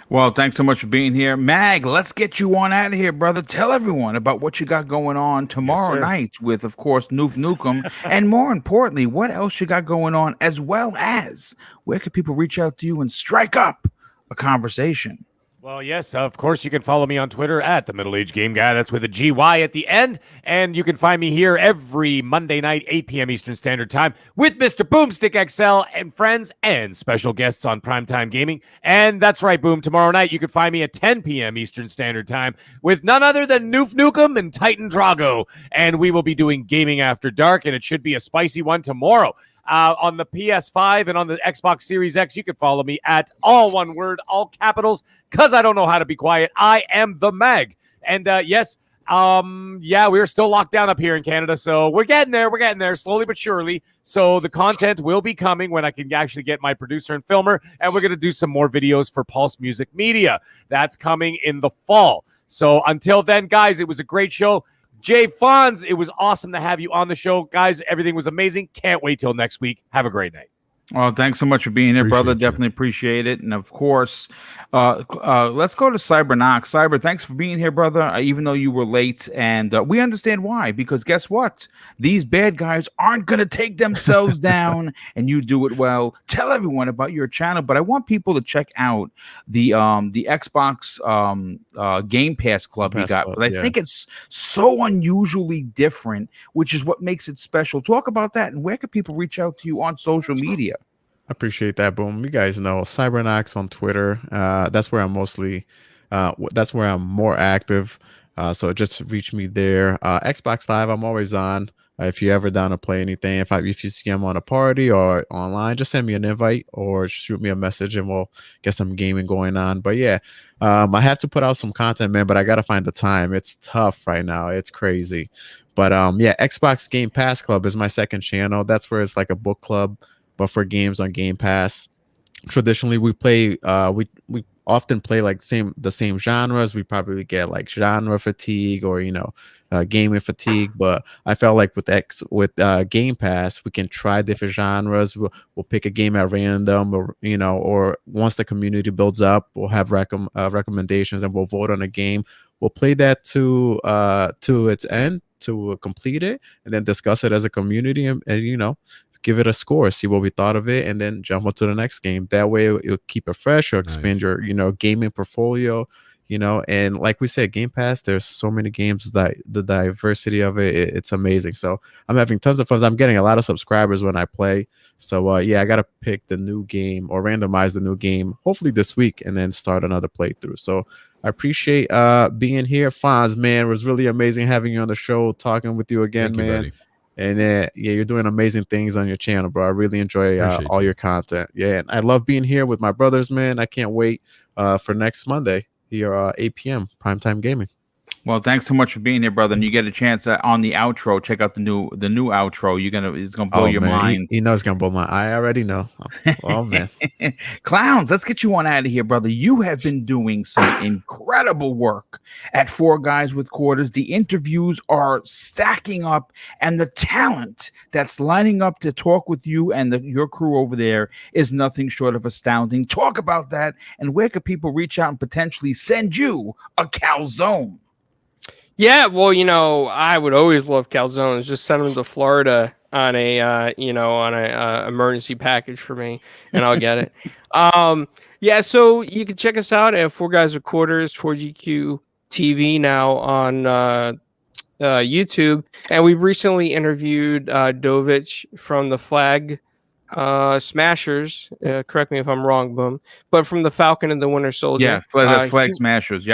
Speaker 1: Well, thanks so much for being here. Mag, let's get you on out of here, brother. Tell everyone about what you got going on tomorrow night with, of course, Noof Nukem. And more importantly, what else you got going on, as well as where can people reach out to you and strike up a conversation?
Speaker 4: Well, yes, of course, you can follow me on Twitter at the Middle Age Game Guy. That's with a GY at the end. And you can find me here every Monday night, 8 p.m. Eastern Standard Time with Mr. Boomstick XL and friends and special guests on Primetime Gaming. And that's right, Boom. Tomorrow night, you can find me at 10 p.m. Eastern Standard Time with none other than Noof Nukem and Titan Drago. And we will be doing Gaming After Dark, and it should be a spicy one tomorrow. On the PS5 and on the Xbox Series X, you can follow me at all one word, all capitals, because I don't know how to be quiet. I am the Meg. And yes, we're still locked down up here in Canada, so we're getting there. We're getting there slowly but surely. So the content will be coming when I can actually get my producer and filmer, and we're going to do some more videos for Pulse Music Media. That's coming in the fall. So until then, guys, it was a great show. Jay Fonz, it was awesome to have you on the show. Guys, everything was amazing. Can't wait till next week. Have a great night.
Speaker 1: Well, thanks so much for being here, brother. Definitely appreciate it. And of course, let's go to Cybernox. Cyber, thanks for being here, brother, even though you were late. And we understand why, because guess what? These bad guys aren't going to take themselves down, and you do it well. Tell everyone about your channel, but I want people to check out the Xbox Game Pass Club you got. But I think it's so unusually different, which is what makes it special. Talk about that, and where can people reach out to you on social media?
Speaker 6: Appreciate that, Boom. You guys know Cybernox on Twitter. That's where I'm mostly. That's where I'm more active. So just reach me there. Xbox Live, I'm always on. If you're ever down to play anything, if you see I'm on a party or online, just send me an invite or shoot me a message, and we'll get some gaming going on. But yeah, I have to put out some content, man. But I gotta find the time. It's tough right now. It's crazy. But yeah, Xbox Game Pass Club is my second channel. That's where it's like a book club, but for games on Game Pass. Traditionally, we play. We often play like the same genres. We probably get like genre fatigue or gaming fatigue. But I felt like with Game Pass, we can try different genres. We'll pick a game at random, or once the community builds up, we'll have recommendations and we'll vote on a game. We'll play that to its end, to complete it, and then discuss it as a community and give it a score, see what we thought of it, and then jump on to the next game. That way it'll keep it fresh or expand your gaming portfolio. And like we said, Game Pass, there's so many games, that the diversity of it's amazing. So I'm having tons of fun. I'm getting a lot of subscribers when I play. So yeah, I gotta pick the new game or randomize the new game hopefully this week and then start another playthrough. So I appreciate being here. Fonz, man, it was really amazing having you on the show, talking with you again. Thank you, man. Buddy. And yeah, you're doing amazing things on your channel, bro. I really enjoy all your content. Yeah, and I love being here with my brothers, man. I can't wait for next Monday here, 8 p.m. Primetime Gaming.
Speaker 1: Well, thanks so much for being here, brother. And you get a chance on the outro. Check out the new outro. It's gonna blow your mind.
Speaker 6: He knows it's gonna blow my. I already know. Oh man,
Speaker 1: clowns! Let's get you on out of here, brother. You have been doing some incredible work at Four Guys with Quarters. The interviews are stacking up, and the talent that's lining up to talk with you and your crew over there is nothing short of astounding. Talk about that, and where could people reach out and potentially send you a calzone?
Speaker 5: Yeah, well, I would always love calzones. Just send them to Florida on a emergency package for me, and I'll get it. Yeah, so you can check us out at Four Guys with Quarters, 4GQ TV now on YouTube, and we've recently interviewed Dovich from the Flag Smashers. Correct me if I'm wrong, Boom, but from the Falcon and the Winter Soldier.
Speaker 1: Yeah, Flag Smashers.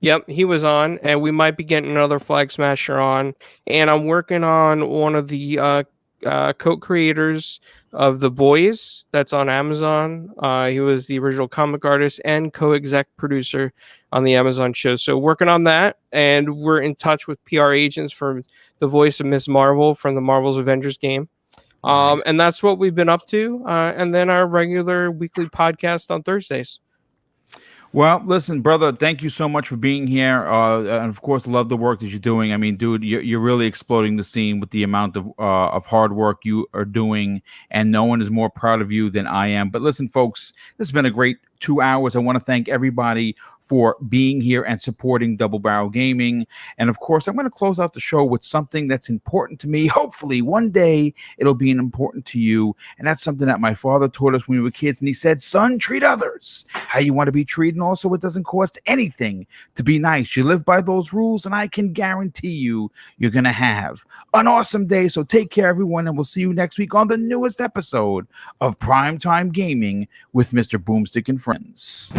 Speaker 5: Yep, he was on, and we might be getting another Flag Smasher on. And I'm working on one of the co-creators of The Boys, that's on Amazon. He was the original comic artist and co-exec producer on the Amazon show. So working on that, and we're in touch with PR agents for the voice of Miss Marvel from the Marvel's Avengers game. And that's what we've been up to. And then our regular weekly podcast on Thursdays.
Speaker 1: Well, listen, brother, thank you so much for being here. And of course, love the work that you're doing. I mean, dude, you're really exploding the scene with the amount of hard work you are doing, and no one is more proud of you than I am. But listen, folks, this has been a great 2 hours. I want to thank everybody for being here and supporting Double Barrel Gaming. And of course, I'm going to close out the show with something that's important to me. Hopefully, one day it'll be important to you. And that's something that my father taught us when we were kids. And he said, son, treat others how you want to be treated. And also, it doesn't cost anything to be nice. You live by those rules, and I can guarantee you, you're going to have an awesome day. So take care, everyone, and we'll see you next week on the newest episode of Primetime Gaming with Mr. Boomstick and Friends.